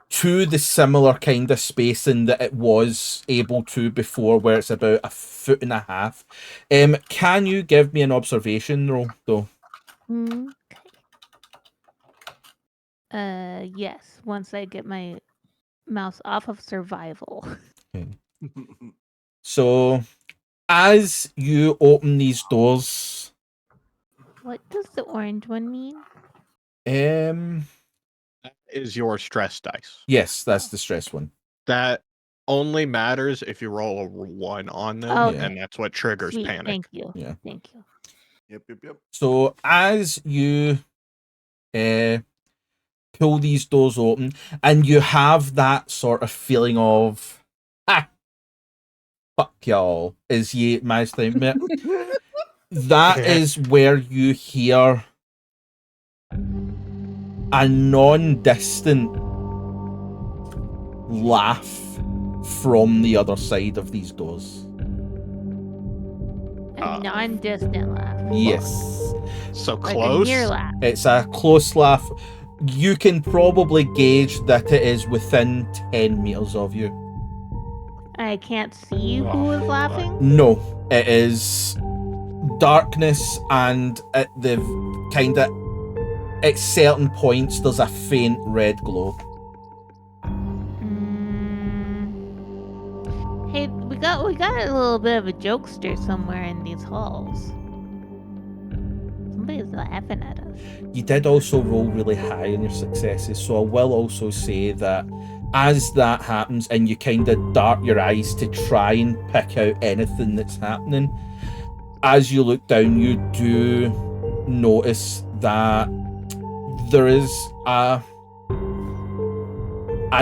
to the similar kind of spacing that it was able to before, where it's about 1.5 feet. Can you give me an observation roll though? Okay. Yes. Once I get my mouse off of survival. So, as you open these doors, What does the orange one mean? That is your stress dice. yes, that's the stress one. That only matters if you roll a 1 on them, Oh, okay. and that's what triggers Sweet. panic. Thank you. Yeah. Thank you. Yep. So, as you pull these doors open, and you have that sort of feeling of, fuck y'all, as ye manage to admit. That is where you hear a non-distant laugh from the other side of these doors. A non-distant laugh. Yes. So Like close. a near laugh. It's a close laugh. You can probably gauge that it is within 10 meters of you. I can't see who is laughing. No, it is darkness, and at the kind of at certain points there's a faint red glow. Hey, we got a little bit of a jokester somewhere in these halls. Somebody's laughing at us. You did also roll really high on your successes, so I will also say that as that happens and you kind of dart your eyes to try and pick out anything that's happening, as you look down, you do notice that there is a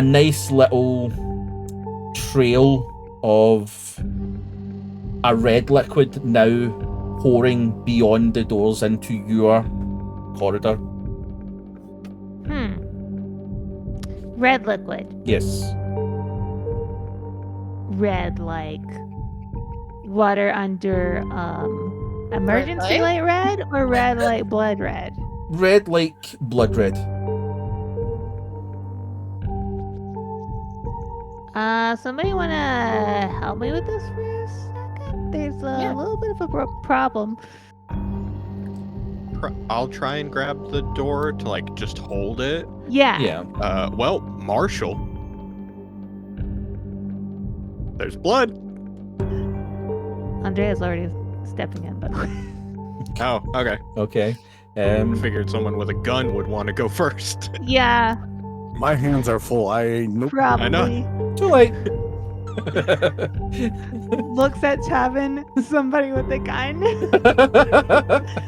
nice little trail of a red liquid now pouring beyond the doors into your corridor. Red liquid. Yes. Red like water under emergency light? light red, or red like blood red? Red like blood red. Somebody wanna help me with this for a second? There's a little bit of a problem. I'll try and grab the door to like just hold it. Yeah. Well, Marshall. There's blood. Andrea's already stepping in, by the way. Oh, okay. Okay. Figured someone with a gun would want to go first. Yeah, My hands are full. I ain't nope. probably. I know. Too late. Looks at Tavin, somebody with a gun.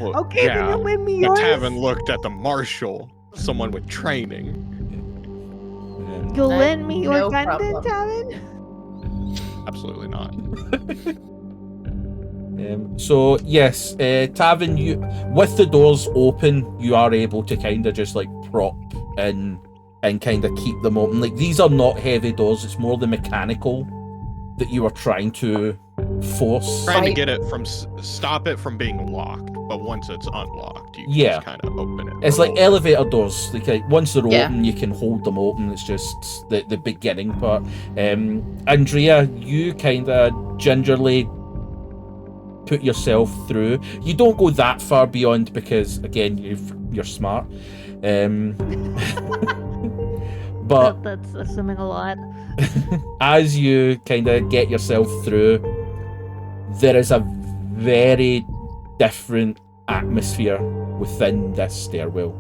Well, Okay, yeah, then you lend me but yours. Tavin looked at the Marshal, someone with training. You'll lend me your No gun then, problem. Tavin? Absolutely not. So yes, Tavin, you with the doors open, you are able to kind of just like prop in and kind of keep them open. Like, these are not heavy doors; it's more the mechanical that you are trying to force. Trying to Right. get it from stop it from being locked, but once it's unlocked, you can Yeah. just kind of open it. It's or like hold it. elevator doors. Like once they're Yeah. open, you can hold them open. It's just the beginning part. Andrea, you kind of gingerly put yourself through. You don't go that far beyond because, again, you're smart. But That's assuming a lot. as you kind of get yourself through, there is a very different atmosphere within this stairwell.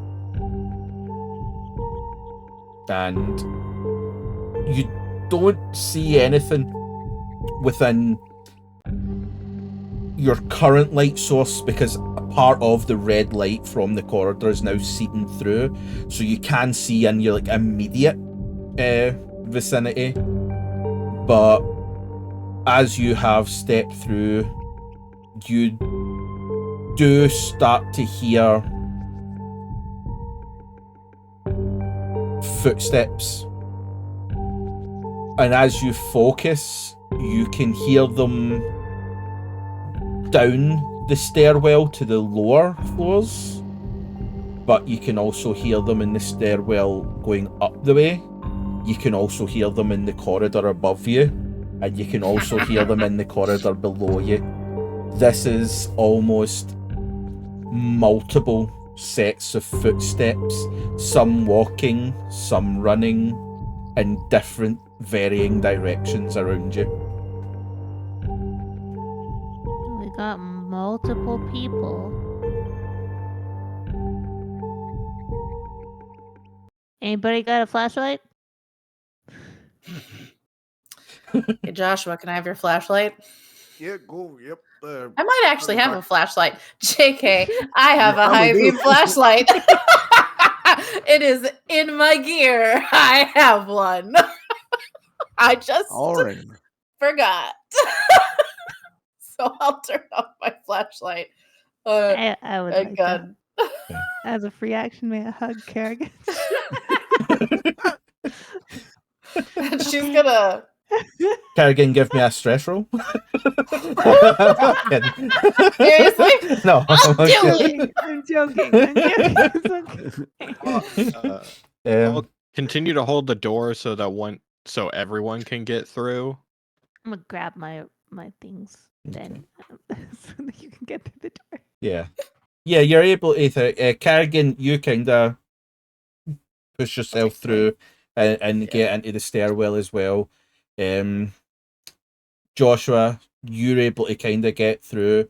And you don't see anything within your current light source because a part of the red light from the corridor is now seeping through, so you can see in your like immediate vicinity. But as you have stepped through, you do start to hear footsteps, and as you focus, you can hear them down the stairwell to the lower floors, but you can also hear them in the stairwell going up the way. You can also hear them in the corridor above you, and you can also hear them in the corridor below you. This is almost multiple sets of footsteps, some walking, some running, in different varying directions around you. We got multiple people. Anybody got a flashlight? Hey, Joshua, can I have your flashlight? Yeah, go. Yep. I might actually have a talk. flashlight. JK, I have a probably high do. beam flashlight. It is in my gear. I have one. I just All right. forgot. So I'll turn off my flashlight. I would Thank like God. that. As a free action, may I hug Carrigan? She's gonna. Carrigan, give me a stress roll. Seriously? No. I'll do okay. I'm joking. I'm joking. It's okay. I'll continue to hold the door so that so everyone can get through. I'm gonna grab my things then. So that you can get through the door. Yeah, you're able to. Carrigan, you kind of push yourself through and get into the stairwell as well. Joshua, you're able to kind of get through,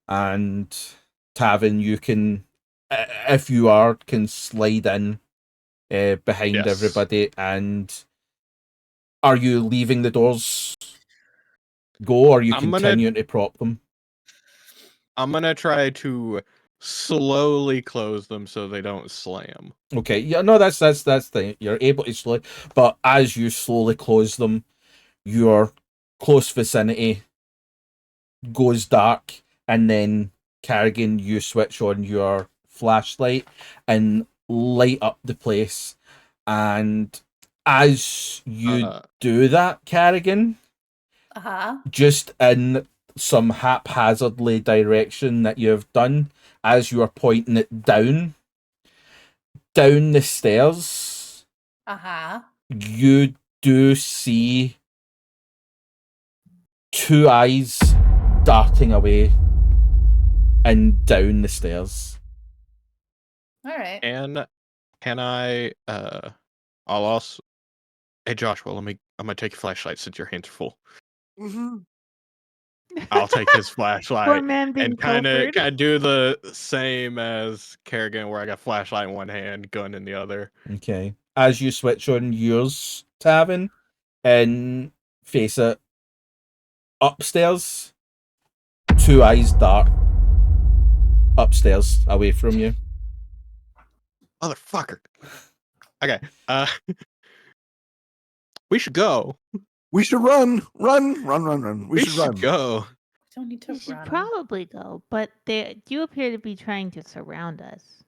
and Tavin, you can, if you are, can slide in behind Yes. everybody. And are you leaving the doors go, or are you continuing to prop them? I'm gonna try to slowly close them so they don't slam. Okay, yeah, no, that's the thing. You're able to slowly, but as you slowly close them, your close vicinity goes dark, and then Carrigan, you switch on your flashlight and light up the place. And as you do that, Carrigan, just in some haphazardly direction that you've done, as you are pointing it down the stairs, you do see two eyes darting away and down the stairs. All right. And can I I'll also Hey Joshua, I'm gonna take your flashlight since your hands are full. Mm-hmm. I'll take his flashlight Poor man being and kind pilfered. of do the same as Carrigan, where I got flashlight in one hand, gun in the other. Okay. As you switch on yours, Tavin, and face it upstairs, two eyes dart upstairs away from you. Motherfucker. Okay. We should go. We should run. We should run. Go. We don't need to We should run. probably go, but they do appear to be trying to surround us.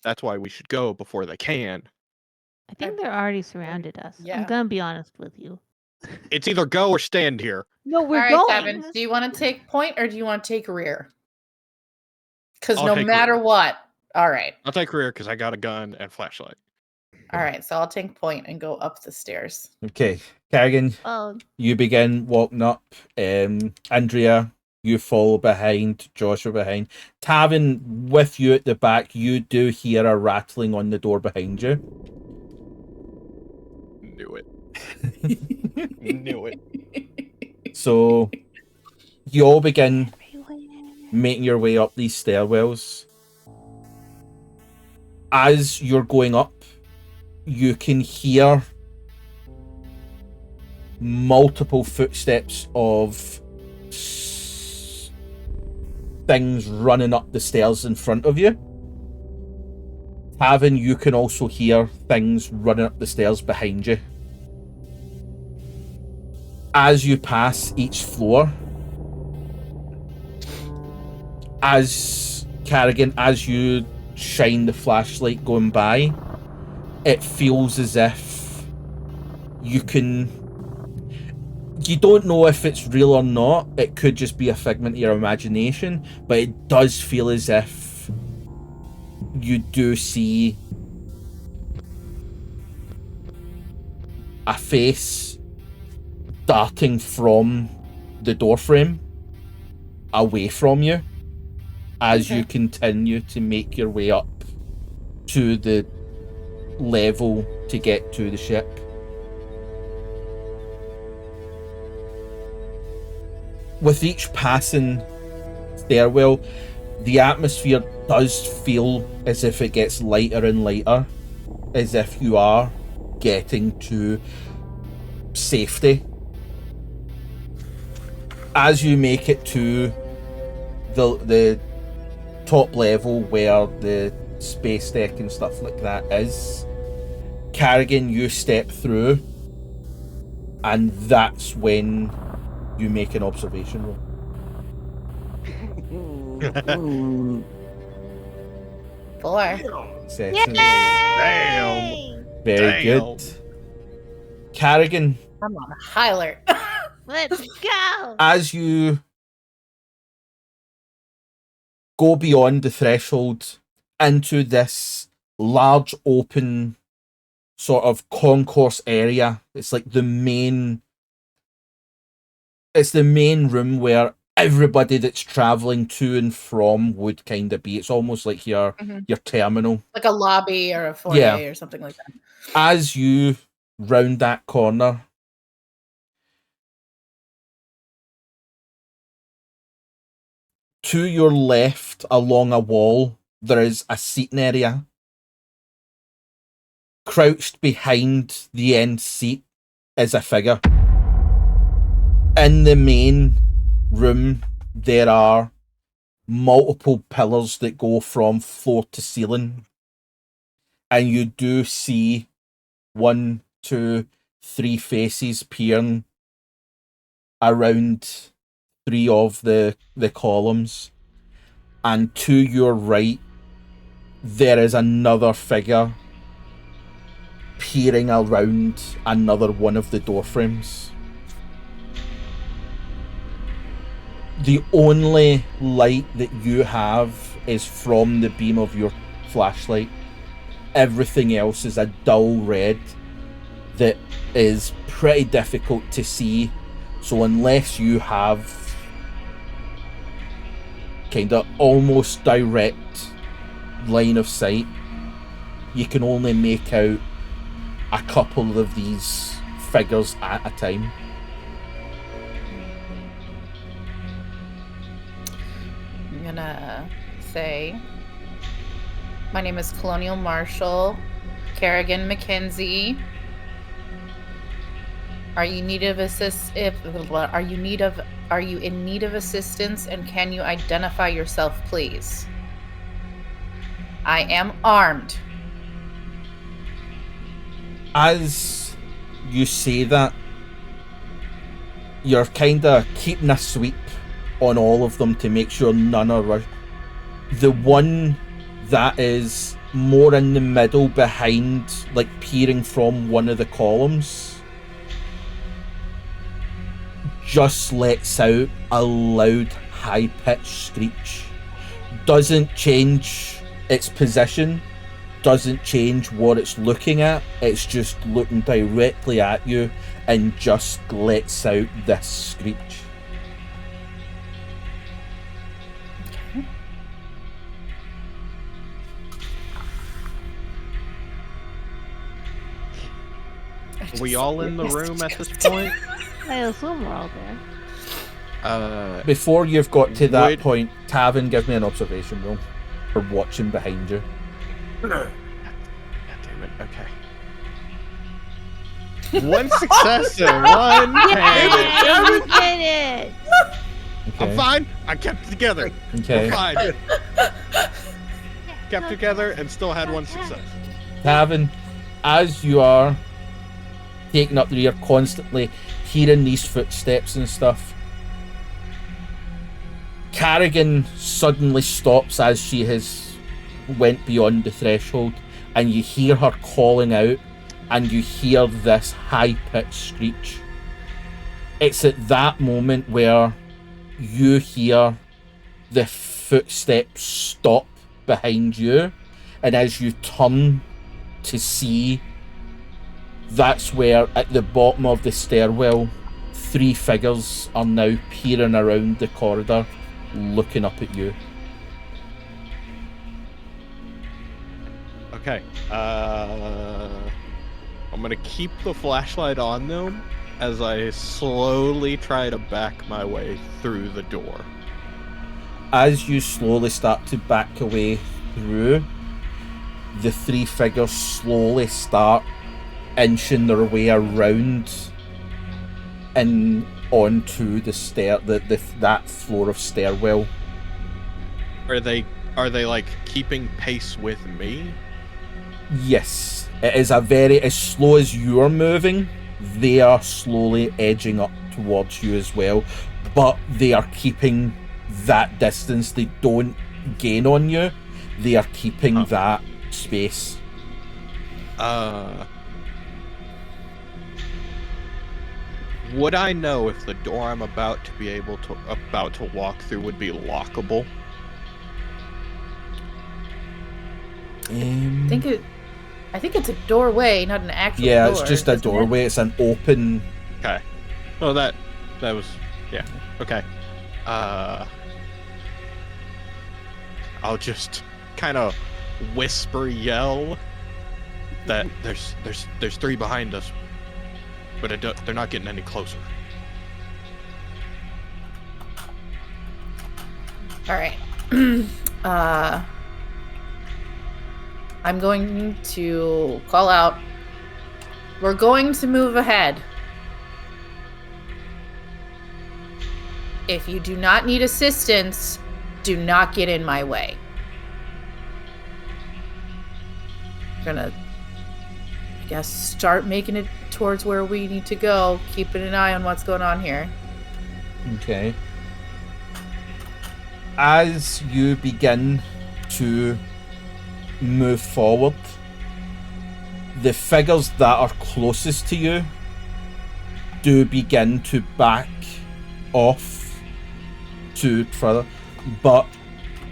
That's why we should go before they can. I think they're already surrounded us. yeah. I'm gonna be honest with you. It's either go or stand here. No, we're All right, going. Tavin, do you want to take point or do you want to take rear? Because I'll no take matter rear. what. All right. I'll take rear because I got a gun and flashlight. All right. So I'll take point and go up the stairs. Okay. Carrigan, Oh, you begin walking up. Andrea, you follow behind. Joshua behind. Tavin, with you at the back, you do hear a rattling on the door behind you. Knew it. Knew it. So you all begin making your way up these stairwells. As you're going up, you can hear multiple footsteps of things running up the stairs in front of you. Tavin, you can also hear things running up the stairs behind you. As you pass each floor, as Carrigan, as you shine the flashlight going by, it feels as if you don't know if it's real or not. It could just be a figment of your imagination, but it does feel as if you do see a face darting from the doorframe away from you. as you continue to make your way up to the level to get to the ship. With each passing stairwell, the atmosphere does feel as if it gets lighter and lighter, as if you are getting to safety. As you make it to the top level where the space deck and stuff like that is, Carrigan, you step through, and that's when you make an observation roll. Four. Successes. Damn. Very good. Carrigan, I'm on high alert. Let's go. as you go beyond the threshold into this large open sort of concourse area, it's like the main room where everybody that's traveling to and from would kind of be. It's almost like your terminal, Like a lobby or a foyer or something like that. As you round that corner, to your left along a wall, there is a seating area. Crouched behind the end seat is a figure. In the main room, there are multiple pillars that go from floor to ceiling. And you do see 1, 2, 3 faces peering around 3 of the columns. And to your right, there is another figure peering around another one of the door frames. The only light that you have is from the beam of your flashlight. Everything else is a dull red that is pretty difficult to see. So unless you have kind of almost direct line of sight, you can only make out a couple of these figures at a time. I'm gonna say, my name is Colonial Marshal Carrigan Mackenzie. Are you in need of assistance, and can you identify yourself, please? I am armed. As you say that, you're kind of keeping a sweep on all of them to make sure none are rushed. The one that is more in the middle behind, like peering from one of the columns, just lets out a loud, high-pitched screech. Doesn't change its position, doesn't change what it's looking at, it's just looking directly at you and just lets out this screech. Are we all in the room at this point? I assume we're all there. Before you've got to that point, Tavin, give me an observation roll for watching behind you. God damn it. Okay. 1 success and 1 fail. You did it! Okay. I'm fine. I kept it together. Okay. I'm fine. Kept together and still had 1 success. Tavin, as you are taking up the rear, constantly hearing these footsteps and stuff, Carrigan suddenly stops as she has went beyond the threshold, and you hear her calling out, and you hear this high-pitched screech. It's at that moment where you hear the footsteps stop behind you, and as you turn to see, that's where at the bottom of the stairwell 3 figures are now peering around the corridor looking up at you. Okay. I'm gonna keep the flashlight on them as I slowly try to back my way through the door. As you slowly start to back away through, the three figures slowly start inching their way around and onto the stair, that floor of stairwell. Are they like keeping pace with me? Yes, it is as slow as you're moving, they are slowly edging up towards you as well, but they are keeping that distance. They don't gain on you, they are keeping that space. Would I know if the door I'm about to walk through would be lockable? I think it's a doorway, not an actual door. Yeah, it's just a doorway. It's an open. Okay. Well, that was okay. I'll just kind of whisper yell that there's three behind us, but they're not getting any closer. All right. I'm going to call out. We're going to move ahead. If you do not need assistance, do not get in my way. I'm gonna, I guess, start making it towards where we need to go, keeping an eye on what's going on here. Okay. As you begin to move forward, the figures that are closest to you do begin to back off to further, but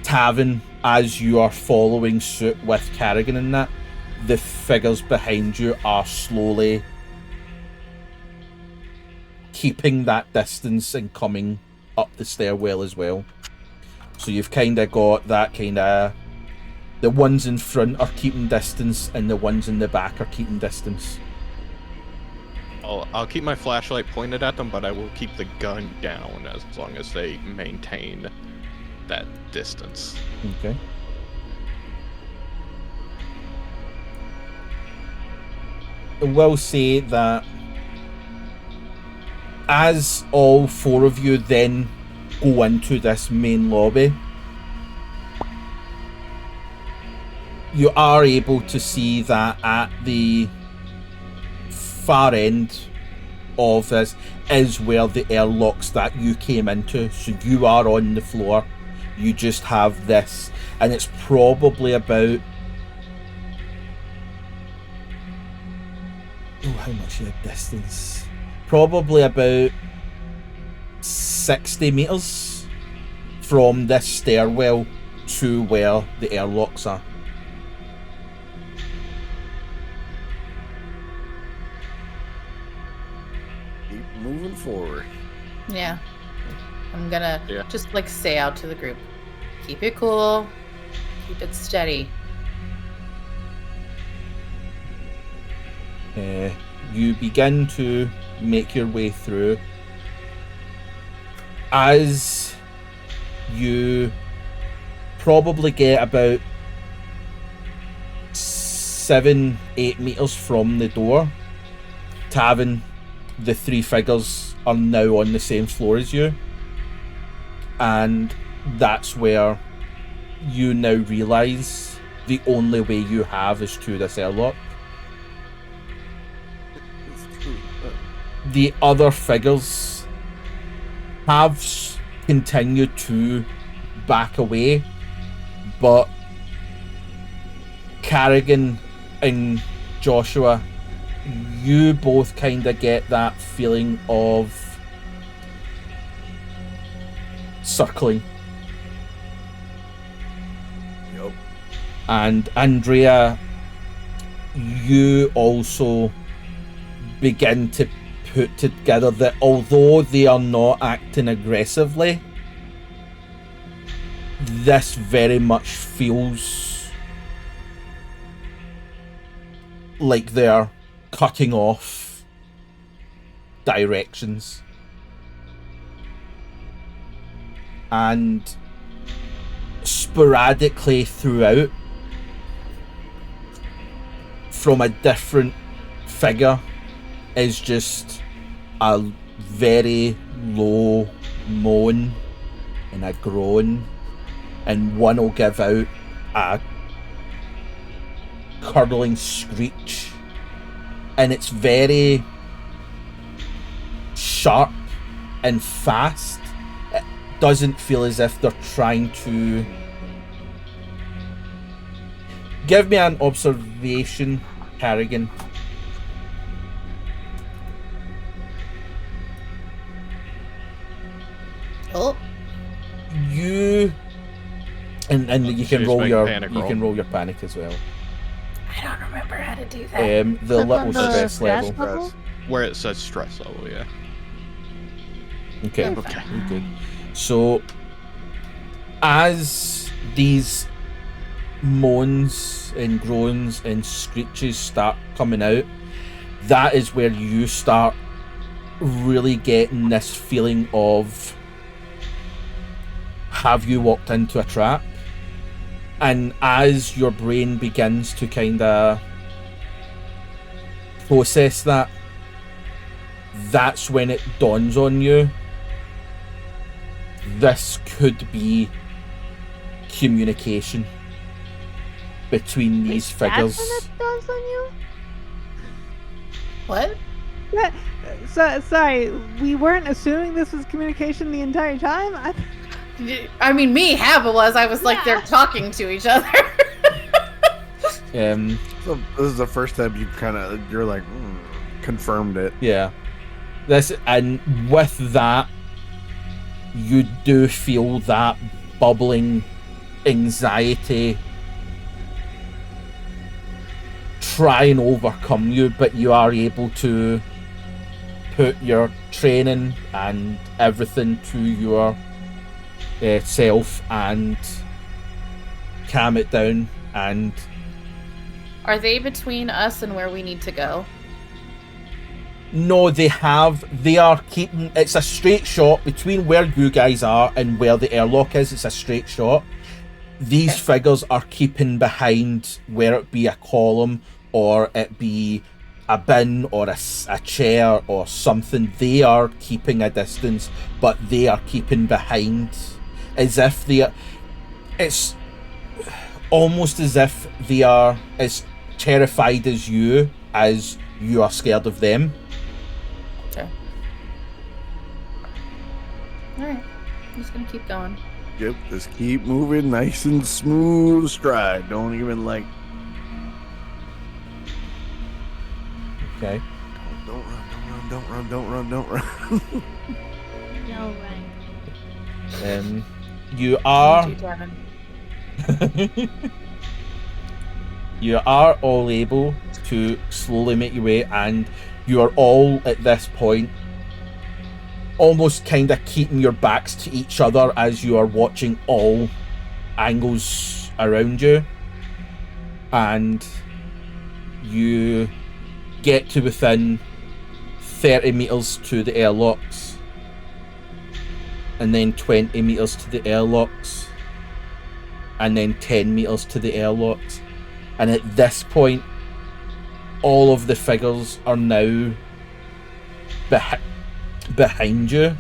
Tavin, as you are following suit with Carrigan and that, the figures behind you are slowly keeping that distance and coming up the stairwell as well. So you've kind of got that kind of, the ones in front are keeping distance and the ones in the back are keeping distance. I'll keep my flashlight pointed at them, but I will keep the gun down as long as they maintain that distance. Okay. I will say that as all four of you then go into this main lobby, you are able to see that at the far end of this is where the airlocks that you came into. So you are on the floor. You just have this, and it's probably about, how much of a distance? Probably about 60 meters from this stairwell to where the airlocks are. Keep moving forward. Yeah. I'm gonna just like say out to the group, keep it cool, keep it steady. You begin to make your way through. As you probably get about 7-8 meters from the door, Tavin, the three figures are now on the same floor as you, and that's where you now realise the only way you have is through this airlock. The other figures have continued to back away, but Carrigan and Joshua, you both kind of get that feeling of circling. Yep. And Andrea, you also begin to put together that although they are not acting aggressively, this very much feels like they're cutting off directions. And sporadically throughout, from a different figure, is just a very low moan and a groan, and one will give out a curdling screech, and it's very sharp and fast. It doesn't feel as if they're trying to... Give me an observation, Carrigan. Oh. You and you can roll your panic you roll. can roll your panic as well. I don't remember how to do that. The Click little on the stress stress level. level? Where it says stress level, yeah. Okay. You're Okay. fine. Good. So, as these moans and groans and screeches start coming out, that is where you start really getting this feeling of, have you walked into a trap? And as your brain begins to kind of process that, that's when it dawns on you, this could be communication between these figures. That's when it dawns on you? What? So, sorry, we weren't assuming this was communication the entire time? I mean, me, half it was. I was like, they're talking to each other. So this is the first time you're like, confirmed it. Yeah. And with that, you do feel that bubbling anxiety try and overcome you, but you are able to put your training and everything to your self and calm it down. And Are they between us and where we need to go? no, they are keeping, it's a straight shot between where you guys are and where the airlock is. It's a straight shot. These Okay. figures are keeping behind, where it be a column or it be a bin or a chair or something. They are keeping a distance, but they are keeping behind, as if it's almost as if they are as terrified as you are scared of them. Okay. Alright. I'm just gonna keep going. Yep, just keep moving nice and smooth stride. Don't even like. Okay. Don't run. No, right. You are You, Tavin. you are all able to slowly make your way, and you are all at this point almost kind of keeping your backs to each other as you are watching all angles around you, and you get to within 30 meters to the airlocks, and then 20 meters to the airlocks, and then 10 meters to the airlocks. And at this point, all of the figures are now behind you,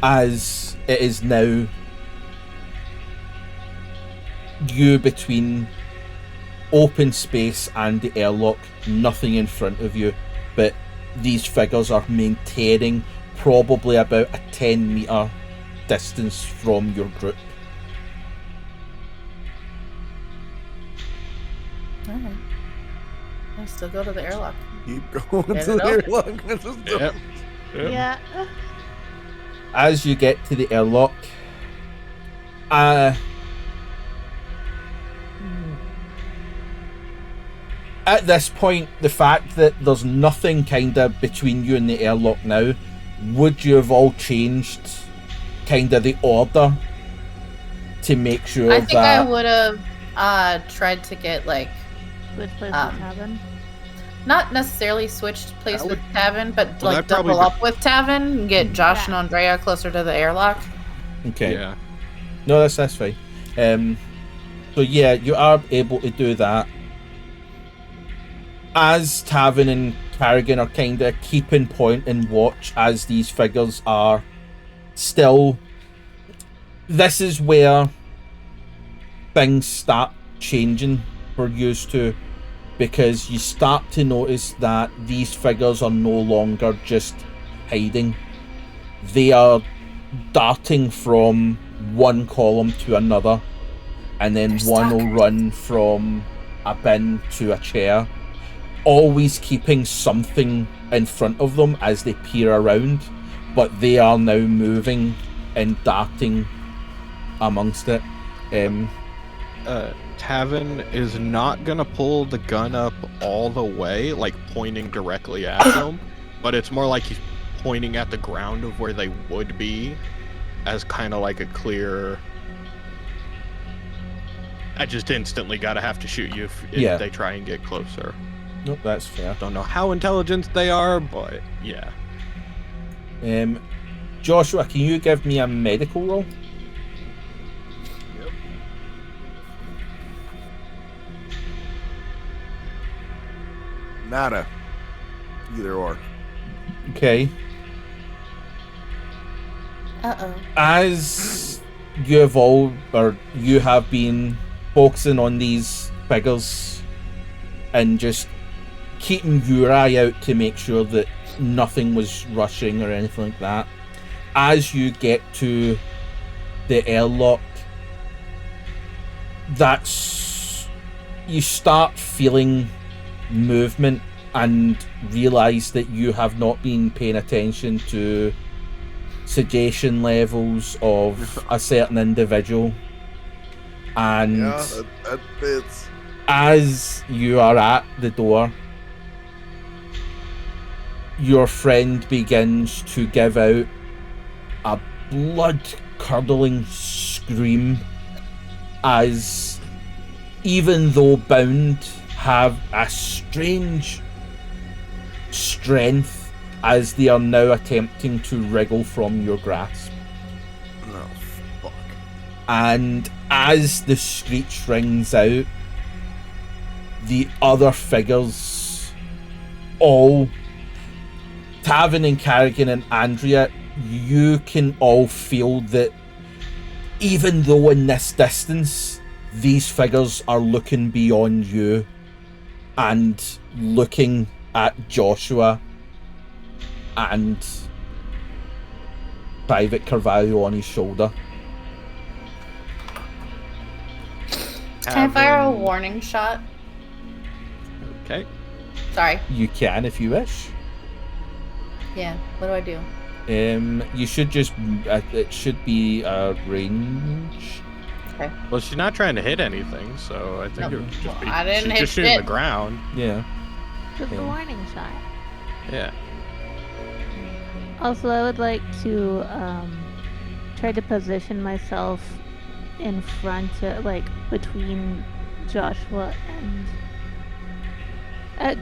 as it is now you between open space and the airlock, nothing in front of you, but these figures are maintaining probably about a 10-meter distance from your group. Alright. I still go to the airlock. Keep going Get to it the open. airlock. This is the- Yep. Yep. Yeah. As you get to the airlock, at this point, the fact that there's nothing kind of between you and the airlock now, would you have all changed kind of the order to make sure I think that... I would have tried to get like Switch place Um, with Tavin. Not necessarily switched place That with would- Tavin, but Well, like that'd probably double be- up with Tavin and get Josh and Yeah. Andrea closer to the airlock. Okay. Yeah. No, that's fine. So yeah, you are able to do that. As Tavin and Carrigan are kind of keeping point and watch as these figures are still. This is where things start changing for you two, because you start to notice that these figures are no longer just hiding. They are darting from one column to another, and then They're one will stalkers. run from a bin to a chair, always keeping something in front of them as they peer around, but they are now moving and darting amongst it. Tavin is not gonna pull the gun up all the way, like pointing directly at them, but it's more like he's pointing at the ground of where they would be, as kind of like a clear. I just instantly gotta have to shoot you if Yeah. they try and get closer. Nope, that's fair. Don't know how intelligent they are, but yeah. Joshua, can you give me a medical roll? Nada. Either or. Okay. Uh-oh. As you have been focusing on these figures and just keeping your eye out to make sure that nothing was rushing or anything like that, as you get to the airlock, you start feeling movement and realize that you have not been paying attention to sedation levels of a certain individual, and Yeah, that fits. as you are at the door, your friend begins to give out a blood-curdling scream, as even though bound, have a strange strength as they are now attempting to wriggle from your grasp. Oh, fuck. And as the screech rings out, the other figures, all Tavin and Carrigan and Andrea, you can all feel that even though in this distance, these figures are looking beyond you and looking at Joshua and Private Carvalho on his shoulder. Can I fire a Tavin- warning shot? Okay. Sorry. You can if you wish. Yeah. What do I do? You should just it should be a range. Well, she's not trying to hit anything, so I think No, it would just well, be. I didn't she's hit just shooting shit. the ground. Yeah. Just the Okay. warning shot. Yeah. Also, I would like to try to position myself in front, like between Joshua and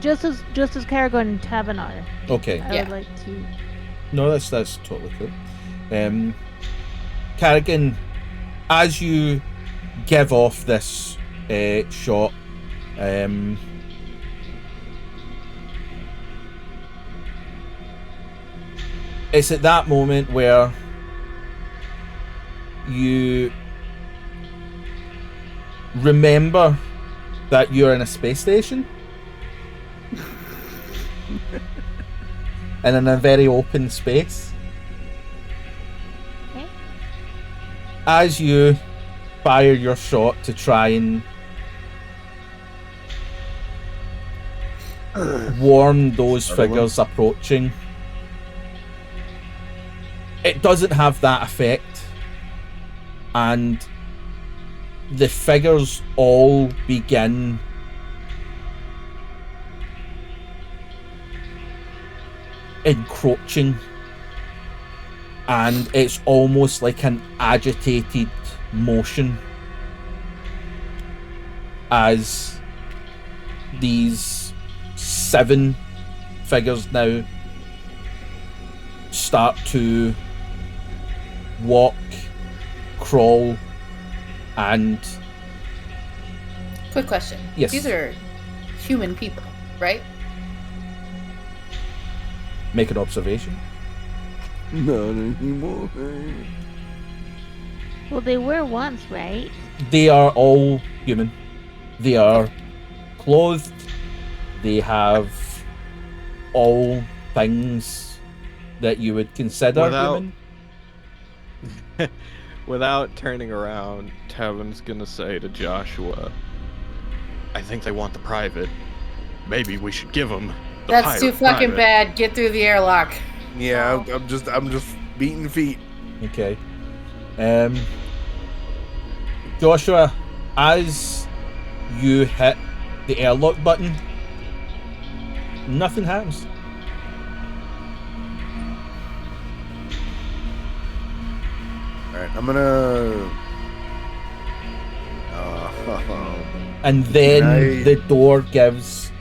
just as Carrigan and Tavin are. Okay. I Yeah. would like to. No, that's totally cool. Carrigan, as you give off this shot, it's at that moment where you remember that you're in a space station and in a very open space. Okay. As you fire your shot to try and warn those Startle them. figures approaching, it doesn't have that effect, and the figures all begin encroaching, and it's almost like an agitated motion as these 7 figures now start to walk, crawl, and Quick question. Yes. These are human people, right? make an observation. Not anymore. Well, they were once, right? They are all human. They are clothed. They have all things that you would consider Without- human. Without turning around, Tavin's gonna say to Joshua, I think they want the private. Maybe we should give them the That's too pirate fucking private." bad. Get through the airlock. Yeah, I'm just beating feet. Okay. Joshua, as you hit the airlock button, nothing happens. Alright, I'm gonna... And then I- the door gives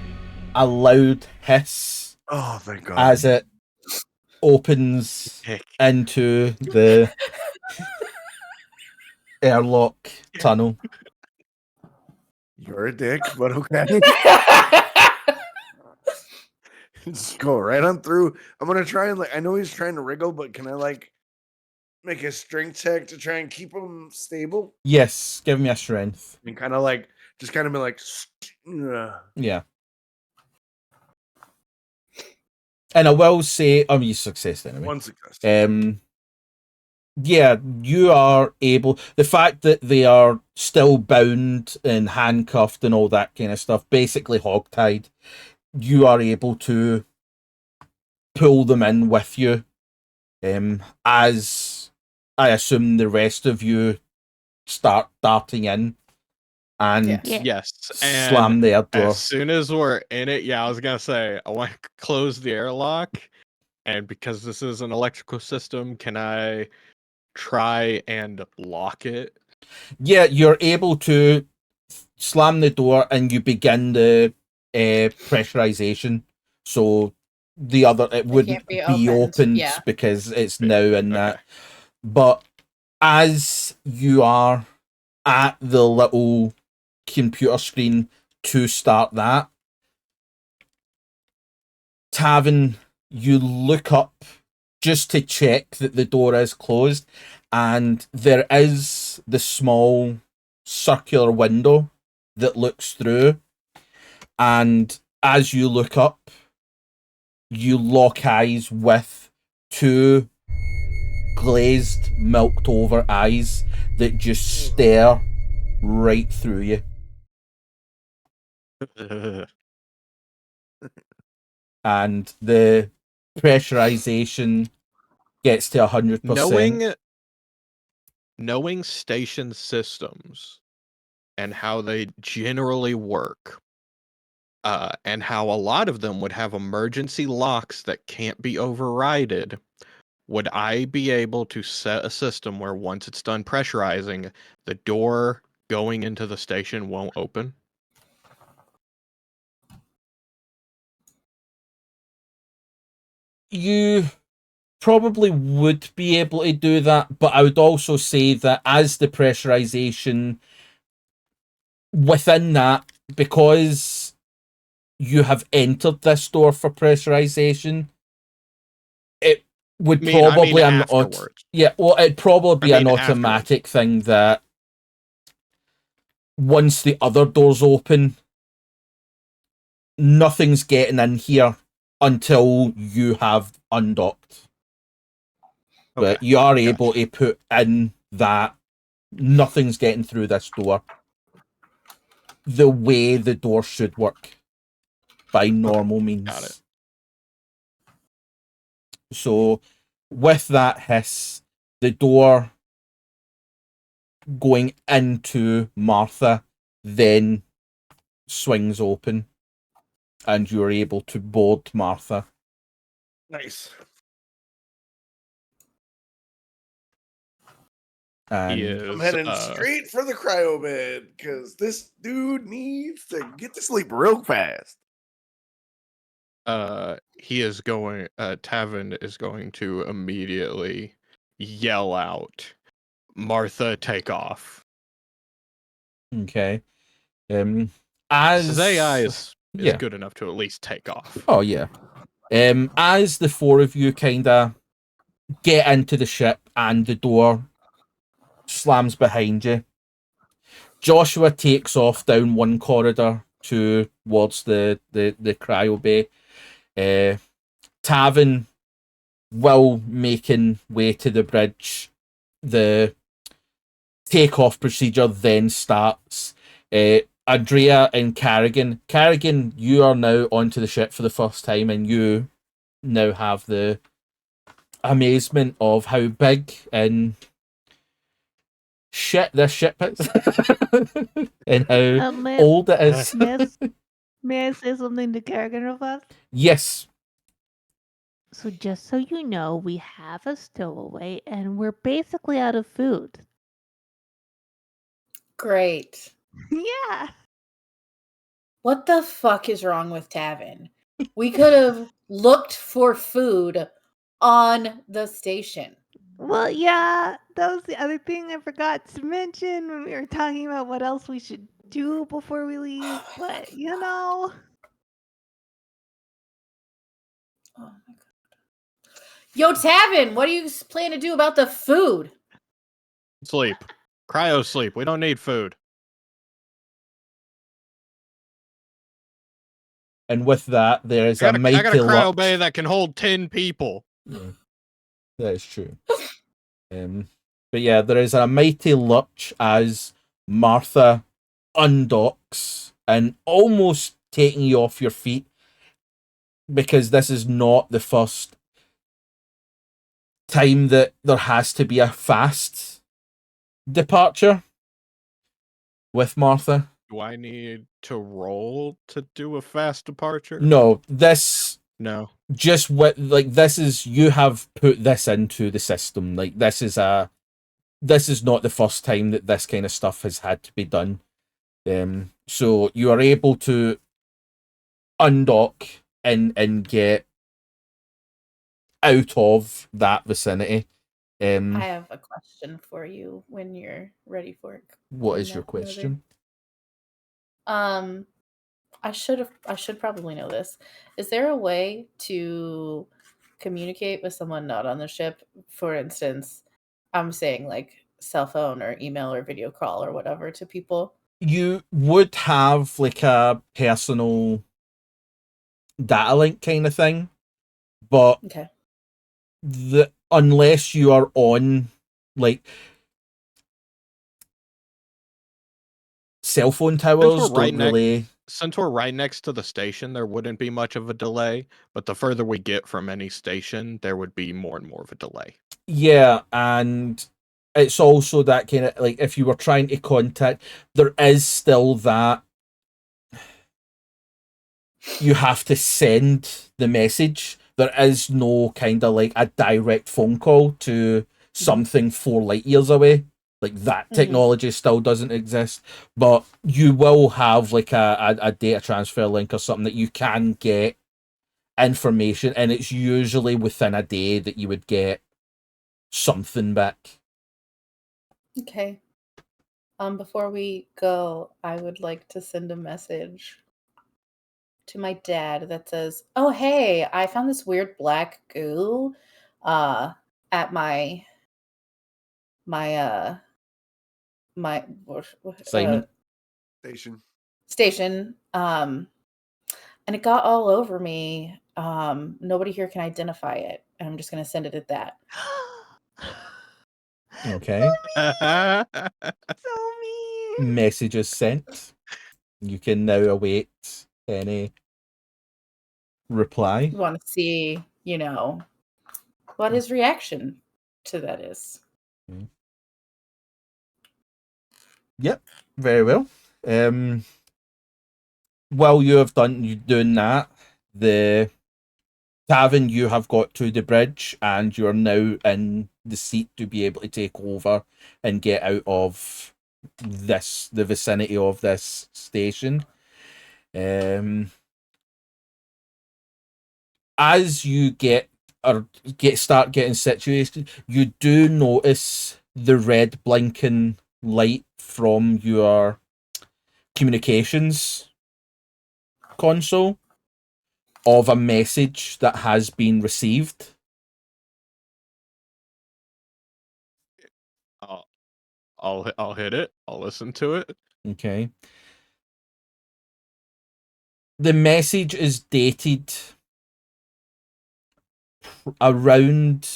a loud hiss oh, thank God. as it opens into the airlock tunnel. You're a dick, but okay. Just go right on through. I'm gonna try and I know he's trying to wriggle, but can I make a strength check to try and keep him stable? Yes, give me a strength. And kind of just kind of be like, Yeah. And I will say, you success anyway. one success. Yeah, you are able. The fact that they are still bound and handcuffed and all that kind of stuff, basically hogtied, you are able to pull them in with you. As I assume the rest of you start darting in and Yeah. Yes, and slam their door. as soon as we're in it, I was gonna say I want to close the airlock, and because this is an electrical system, can I try and lock it? Yeah, you're able to slam the door and you begin the pressurization. So it wouldn't can't be be opened, opened yeah. because it's now in that. Okay. But as you are at the little computer screen to start that, Tavin, you look up just to check that the door is closed, and there is the small circular window that looks through, and as you look up, you lock eyes with 2 glazed, milked over eyes that just stare right through you. And the pressurization gets to 100%. Knowing station systems and how they generally work, and how a lot of them would have emergency locks that can't be overridden, would I be able to set a system where once it's done pressurizing, the door going into the station won't open? You probably would be able to do that, but I would also say that as the pressurization within that, because you have entered this door for pressurization, it would probably afterwards. it'd probably be I an mean automatic thing that once the other doors open, nothing's getting in here until you have undocked. But Okay, you are gotcha. able to put in that nothing's getting through this door the way the door should work by normal means. got it. So with that hiss, the door going into Martha then swings open and you're able to board Martha. Nice. And He is. I'm heading straight for the cryo bed because this dude needs to get to sleep real fast. He is going. Tavin is going to immediately yell out, "Martha, take off!" okay. His As AI is yeah. good enough to at least take off. Oh yeah. As the four of you kind of get into the ship and the door slams behind you, Joshua takes off down one corridor towards the cryo bay. Tavin will making way to the bridge. The takeoff procedure then starts. Andrea and Carrigan. Carrigan, you are now onto the ship for the first time, and you now have the amazement of how big and shit this ship is, and how old it is. May I say something to Carrigan real fast? Yes. So just so you know, we have a stowaway and we're basically out of food. Great. Yeah. What the fuck is wrong with Tavin? We could have looked for food on the station. Well, yeah, that was the other thing I forgot to mention when we were talking about what else we should do before we leave. But, you know. Oh my god. Yo, Tavin, what do you plan to do about the food? Sleep. Cryo sleep. We don't need food. And with that, there is I got a cryo lurch. bay that can hold 10 people. Yeah, that is true. But yeah, there is a mighty lurch as Martha undocks and almost taking you off your feet, because this is not the first time that there has to be a fast departure with Martha. Do I need to roll to do a fast departure? No, this No. just what like this is, you have put this into the system. Like this is not the first time that this kind of stuff has had to be done. So you are able to undock and get out of that vicinity. I have a question for you when you're ready for it. What is your question? I should probably know this. Is there a way to communicate with someone not on the ship? For instance, I'm saying like cell phone or email or video call or whatever to people. You would have like a personal data link kind of thing, but Okay. unless you are on like cell phone towers, Since we're right next to the station, there wouldn't be much of a delay, but the further we get from any station, there would be more and more of a delay. Yeah, and it's also that kind of like if you were trying to contact, there is still that you have to send the message. There is no kind of like a direct phone call to something 4 light years away. Like that technology still doesn't exist, but you will have like a data transfer link or something that you can get information, and it's usually within a day that you would get something back. Okay. Before we go, I would like to send a message to my dad that says, "Oh, hey, I found this weird black goo at my Simon. Station. And it got all over me. Nobody here can identify it. And I'm just gonna send it at that." Okay. So mean. Messages sent. You can now await any reply. Want to see, what his reaction to that is. Yep, very well. While you have doing that, the Tavin, you have got to the bridge and you're now in the seat to be able to take over and get out of the vicinity of this station. As you start getting situated, you do notice the red blinking light from your communications console of a message that has been received. I'll hit it. I'll listen to it. Okay. The message is dated around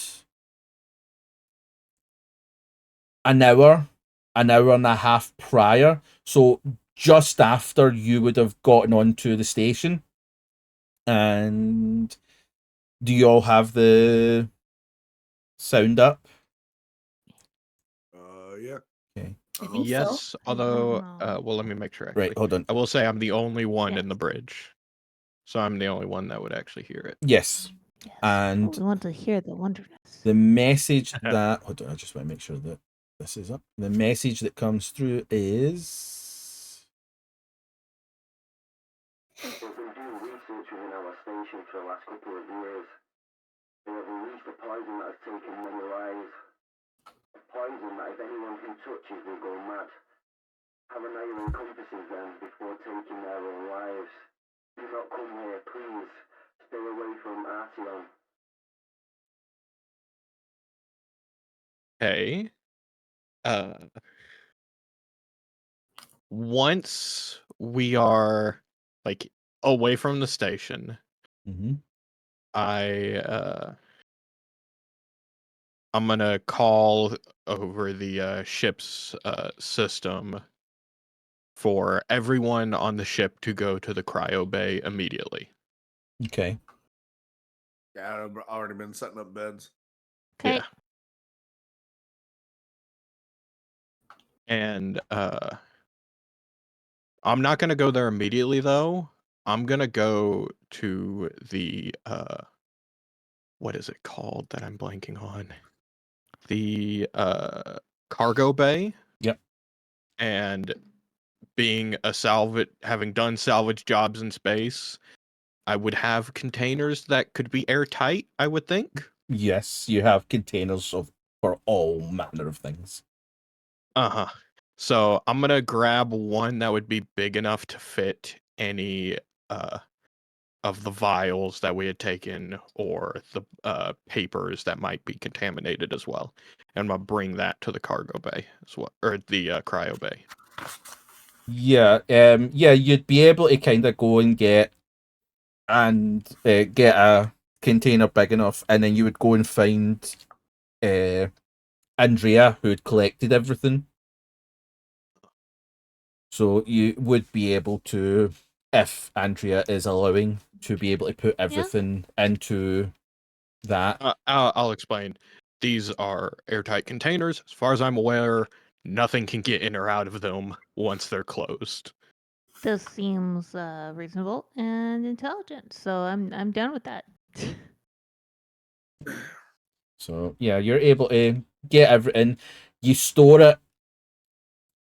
an hour and a half prior. So just after you would have gotten onto the station. And do you all have the sound up? Yeah. Okay. I think so. Yes, I don't although, know. well, let me make sure. Actually, Right, hold on. I will say I'm the only one in the Yes. bridge, so I'm the only one that would actually hear it. Yes. Yes. And we want to hear the wonderness. the message that hold on, I just want to make sure that this is up. The message that comes through is We've been doing research within our station for the last couple of years. We have released a poison that has taken many lives. A poison that if anyone who touches will go mad. Have an eye on compasses then before taking their own lives. Do not come here, please. Stay away from Arceon. Okay. Once we are like away from the station, I'm gonna call over the ship's system for everyone on the ship to go to the cryo bay immediately. okay. Yeah, I've already been setting up beds. Okay. Yeah. And I'm not gonna go there immediately though. I'm gonna go to the what is it called that I'm blanking on? The cargo bay. Yep. And being having done salvage jobs in space, I would have containers that could be airtight, I would think. Yes, you have containers for all manner of things. Uh-huh. So I'm gonna grab one that would be big enough to fit any of the vials that we had taken or the papers that might be contaminated as well. And I'm gonna bring that to the cargo bay as well, or the cryo bay. Yeah, you'd be able to kind of go and get a container big enough, and then you would go and find Andrea, who had collected everything. So you would be able to, if Andrea is allowing, to be able to put everything into that. I'll explain. These are airtight containers. As far as I'm aware, nothing can get in or out of them once they're closed. This seems reasonable and intelligent, so I'm down with that. So yeah, you're able to get everything. You store it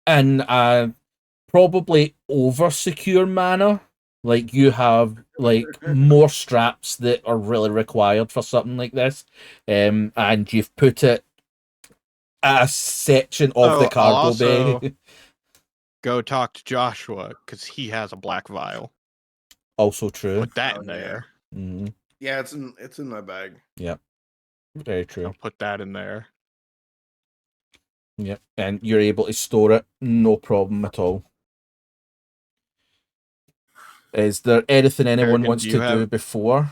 in a probably over secure manner. Like you have like more straps that are really required for something like this, and you've put it at a section of the I'll cargo also bay. go talk to Joshua because he has a black vial. Also true. Put that in yeah. there. Mm-hmm. Yeah, it's in my bag. Yep. Very true. I'll put that in there. Yep. And you're able to store it, no problem at all. Is there anything anyone Carrigan, wants do to you do have- before?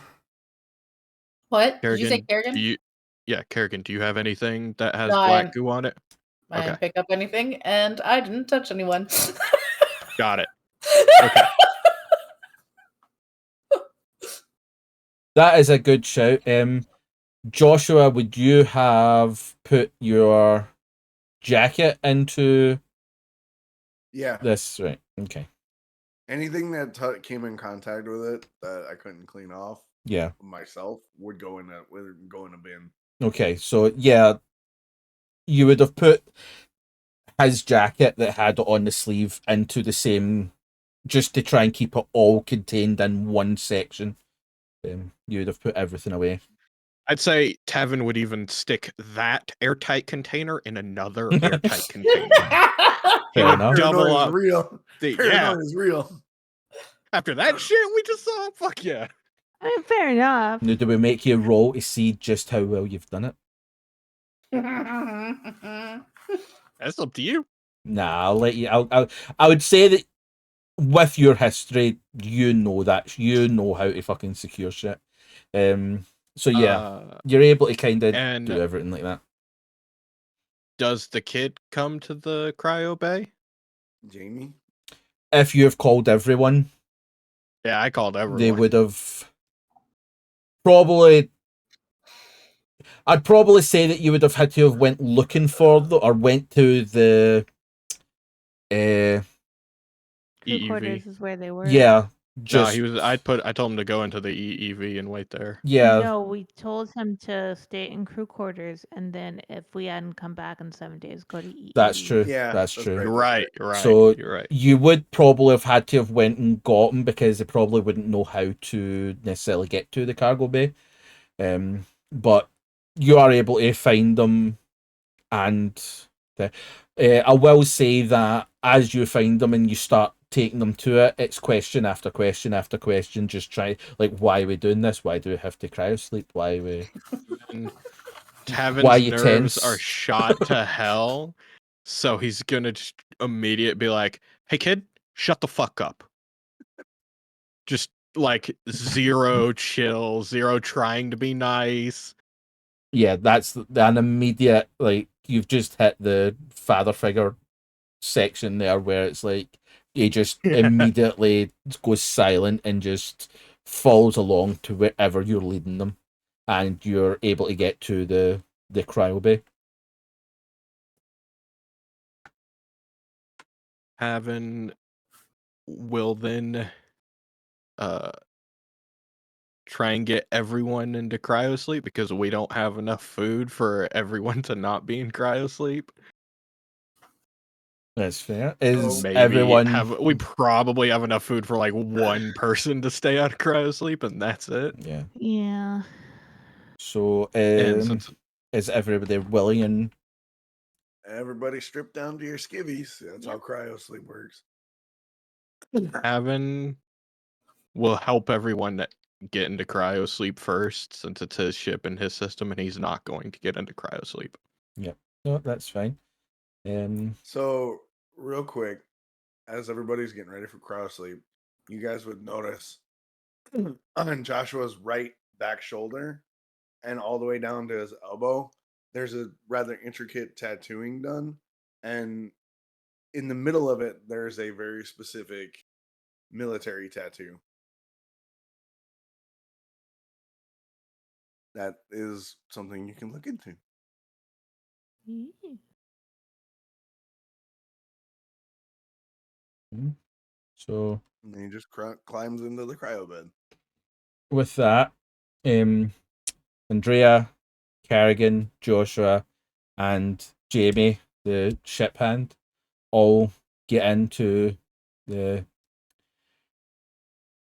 What? Did you say Kerrigan, Carrigan? Kerrigan, do you have anything that has No, black goo on it? I didn't Okay. pick up anything, and I didn't touch anyone. Got it. Okay. That is a good shout. Joshua, would you have put your jacket into Yeah. this? Right. Okay. Anything that came in contact with it that I couldn't clean off, Yeah. myself would go in a bin. Okay, so yeah, you would have put his jacket that had it on the sleeve into the same, just to try and keep it all contained in one section. You would have put everything away. I'd say Tavin would even stick that airtight container in another airtight container. He Fair would enough. double Paranoia is up. real. Yeah. Paranoia is real. After that shit we just saw, fuck yeah. I mean, fair enough. Now, do we make you roll to see just how well you've done it? That's up to you. Nah, I'll let you. I would say that with your history, you know how to fucking secure shit. So yeah, you're able to kind of and do everything like that. does the kid come to the cryo bay? Jamie? If you have called everyone, Yeah, I called everyone. they would have probably. I'd probably say that you would have had to have went looking for or went to the. Crew EEV. quarters is where they were. Yeah, No, just he was. I told him to go into the EEV and wait there. yeah. No, we told him to stay in crew quarters, and then if we hadn't come back in 7 days, go to EE. That's true. Yeah, that's that's true. right. You're right. You're right. So you're right. you would probably have had to have went and got them because they probably wouldn't know how to necessarily get to the cargo bay. But you are able to find them, and I will say that as you find them and you start taking them to it, it's question after question after question. Just try, like, why are we doing this? Why do we have to cryosleep? Why are we? And Why Tavin's you nerves tense? are shot to hell, so he's gonna just immediately be like, "Hey, kid, shut the fuck up." Just like zero chill, zero trying to be nice. Yeah, that's an immediate, like, you've just hit the father figure section there where it's like he just immediately goes silent and just falls along to wherever you're leading them, and you're able to get to the cryo bay. Tavin will then try and get everyone into cryosleep because we don't have enough food for everyone to not be in cryosleep. That's fair. Is Maybe everyone? we probably have enough food for like one person to stay out of cryosleep, and that's it. Yeah. Yeah. So And since is everybody willing and Everybody strip down to your skivvies. That's how cryo sleep works. Tavin will help everyone get into cryosleep first, since it's his ship and his system, and he's not going to get into cryosleep. Yep. No, that's fine. So real quick, as everybody's getting ready for cryo sleep, you guys would notice on Joshua's right back shoulder and all the way down to his elbow, there's a rather intricate tattooing done. And in the middle of it, there's a very specific military tattoo. That is something you can look into. So And then he just climbs into the cryo bed. with that, Andrea, Carrigan, Joshua, and Jamie, the ship hand, all get into the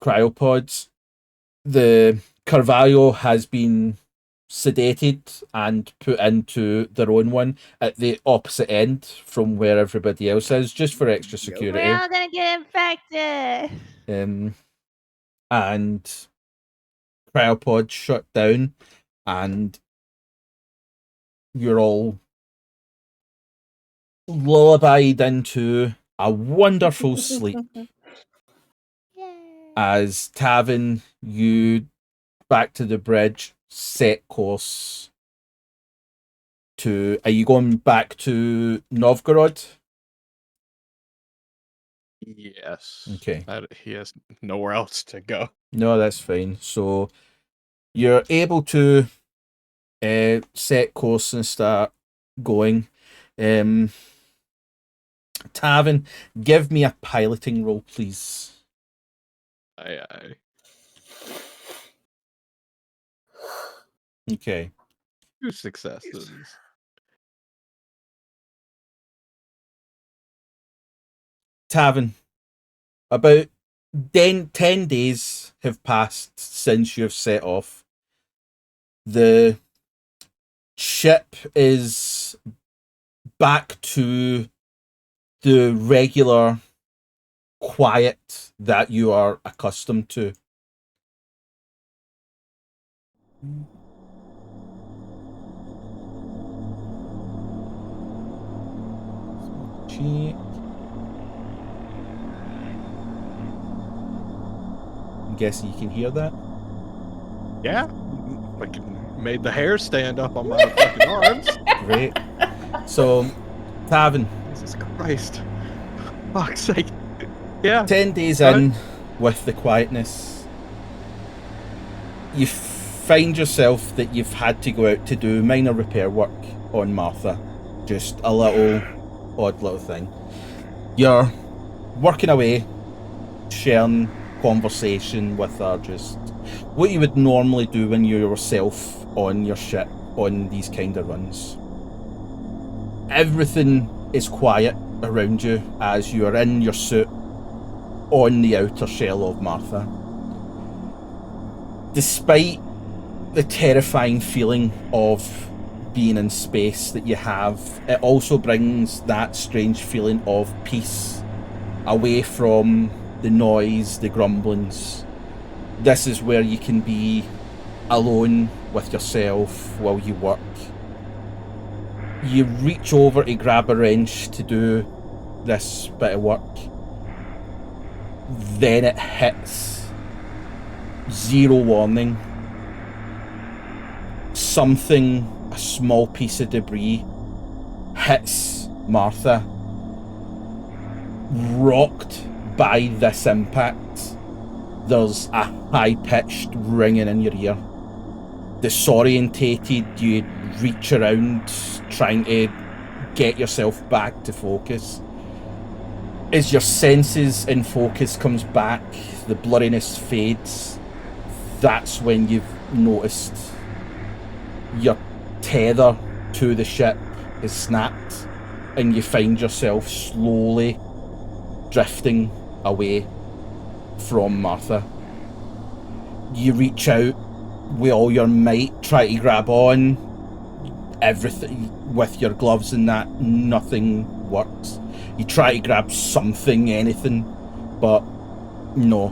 cryopods. The Carvalho has been sedated and put into their own one at the opposite end from where everybody else is, just for extra security. We're all gonna get infected. And cryopod shut down, and you're all lullabied into a wonderful sleep. As Tavin, you back to the bridge, set course to. Are you going back to Novgorod? Yes. Okay. He has nowhere else to go. No, that's fine. So you're able to set course and start going. Tavin, give me a piloting roll, please. Aye. Okay. 2 successes. Tavin, about 10 days have passed since you've set off. The ship is back to the regular quiet that you are accustomed to. Check. I'm guessing you can hear that. Yeah. Like made the hair stand up on my fucking arms. Great. So, Tavin, Jesus Christ. Fuck's sake. Yeah. 10 days Right. in with the quietness, you find yourself that you've had to go out to do minor repair work on Martha. Just a little odd little thing. You're working away, sharing conversation with her, just what you would normally do when you're yourself on your ship on these kind of runs. Everything is quiet around you as you are in your suit on the outer shell of Martha. Despite the terrifying feeling of being in space that you have, it also brings that strange feeling of peace away from the noise, the grumblings. This is where you can be alone with yourself while you work. You reach over to grab a wrench to do this bit of work. Then it hits. Zero warning. Something, a small piece of debris, hits Martha. Rocked by this impact, there's a high-pitched ringing in your ear. Disorientated, you reach around, trying to get yourself back to focus. As your senses in focus comes back, the blurriness fades. That's when you've noticed your tether to the ship is snapped, and you find yourself slowly drifting away from Martha. You reach out with all your might, try to grab on everything with your gloves and that, nothing works. You try to grab something, anything, but no.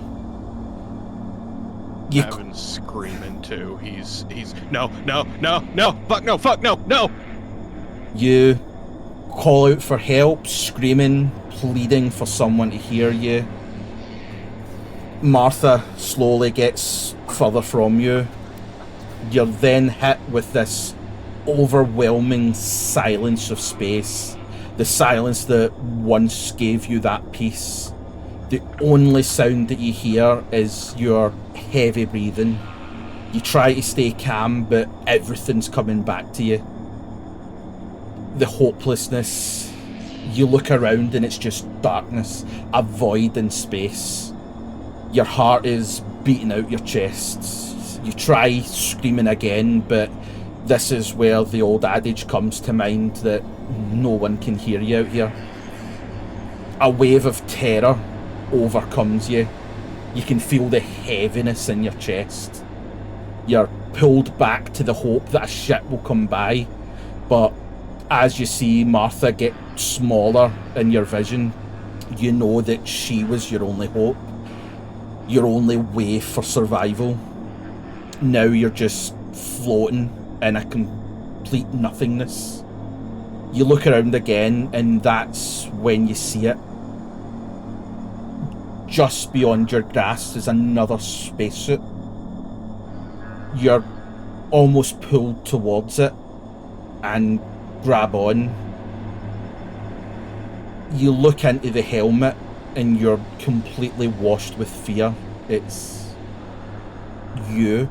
Tavin's screaming too. He's no, fuck no. You call out for help, screaming, pleading for someone to hear you. Martha slowly gets further from you. You're then hit with this overwhelming silence of space. The silence that once gave you that peace. The only sound that you hear is your heavy breathing. You try to stay calm, but everything's coming back to you. The hopelessness. You look around and it's just darkness, a void in space. Your heart is beating out your chest. You try screaming again, but this is where the old adage comes to mind that no one can hear you out here. A wave of terror overcomes you. You can feel the heaviness in your chest. You're pulled back to the hope that a ship will come by, but as you see Martha get smaller in your vision, you know that she was your only hope, your only way for survival. Now you're just floating in a complete nothingness. You look around again, and that's when you see it. Just beyond your grasp is another spacesuit. You're almost pulled towards it and grab on. You look into the helmet and you're completely washed with fear. It's you.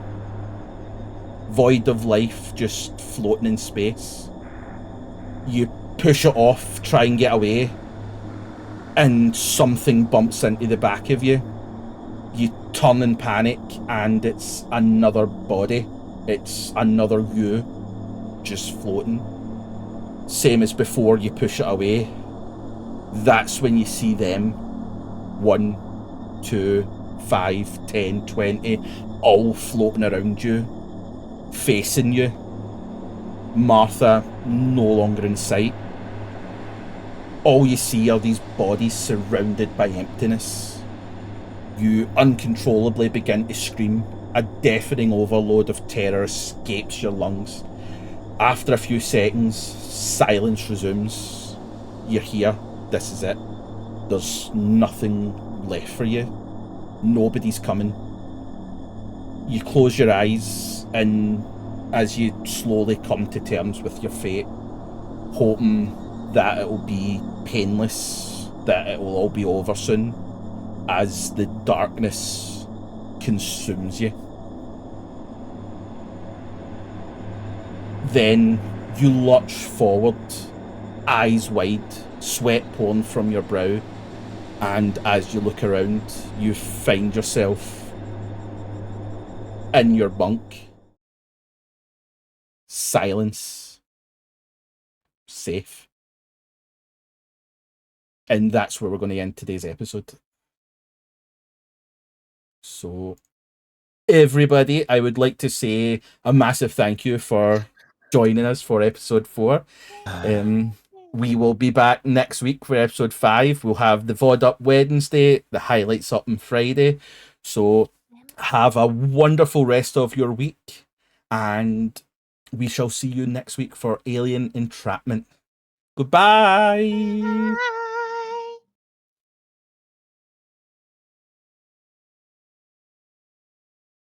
Void of life, just floating in space. You push it off, try and get away, and something bumps into the back of you. You turn in panic, and it's another body. It's another you just floating. Same as before, you push it away. That's when you see them. 1, 2, 5, 10, 20, all floating around you, facing you. Martha no longer in sight. All you see are these bodies surrounded by emptiness. You uncontrollably begin to scream. A deafening overload of terror escapes your lungs. After a few seconds, silence resumes. You're here. This is it. There's nothing left for you. Nobody's coming. You close your eyes, and as you slowly come to terms with your fate, hoping that it will be painless, that it will all be over soon, as the darkness consumes you. Then you lurch forward, eyes wide, sweat pouring from your brow, and as you look around, you find yourself in your bunk. Silence. Safe. And that's where we're going to end today's episode. So, everybody, I would like to say a massive thank you for joining us for episode 4. We will be back next week for episode 5. We'll have the VOD up Wednesday, the highlights up on Friday. So have a wonderful rest of your week, and we shall see you next week for Alien Entrapment. Goodbye.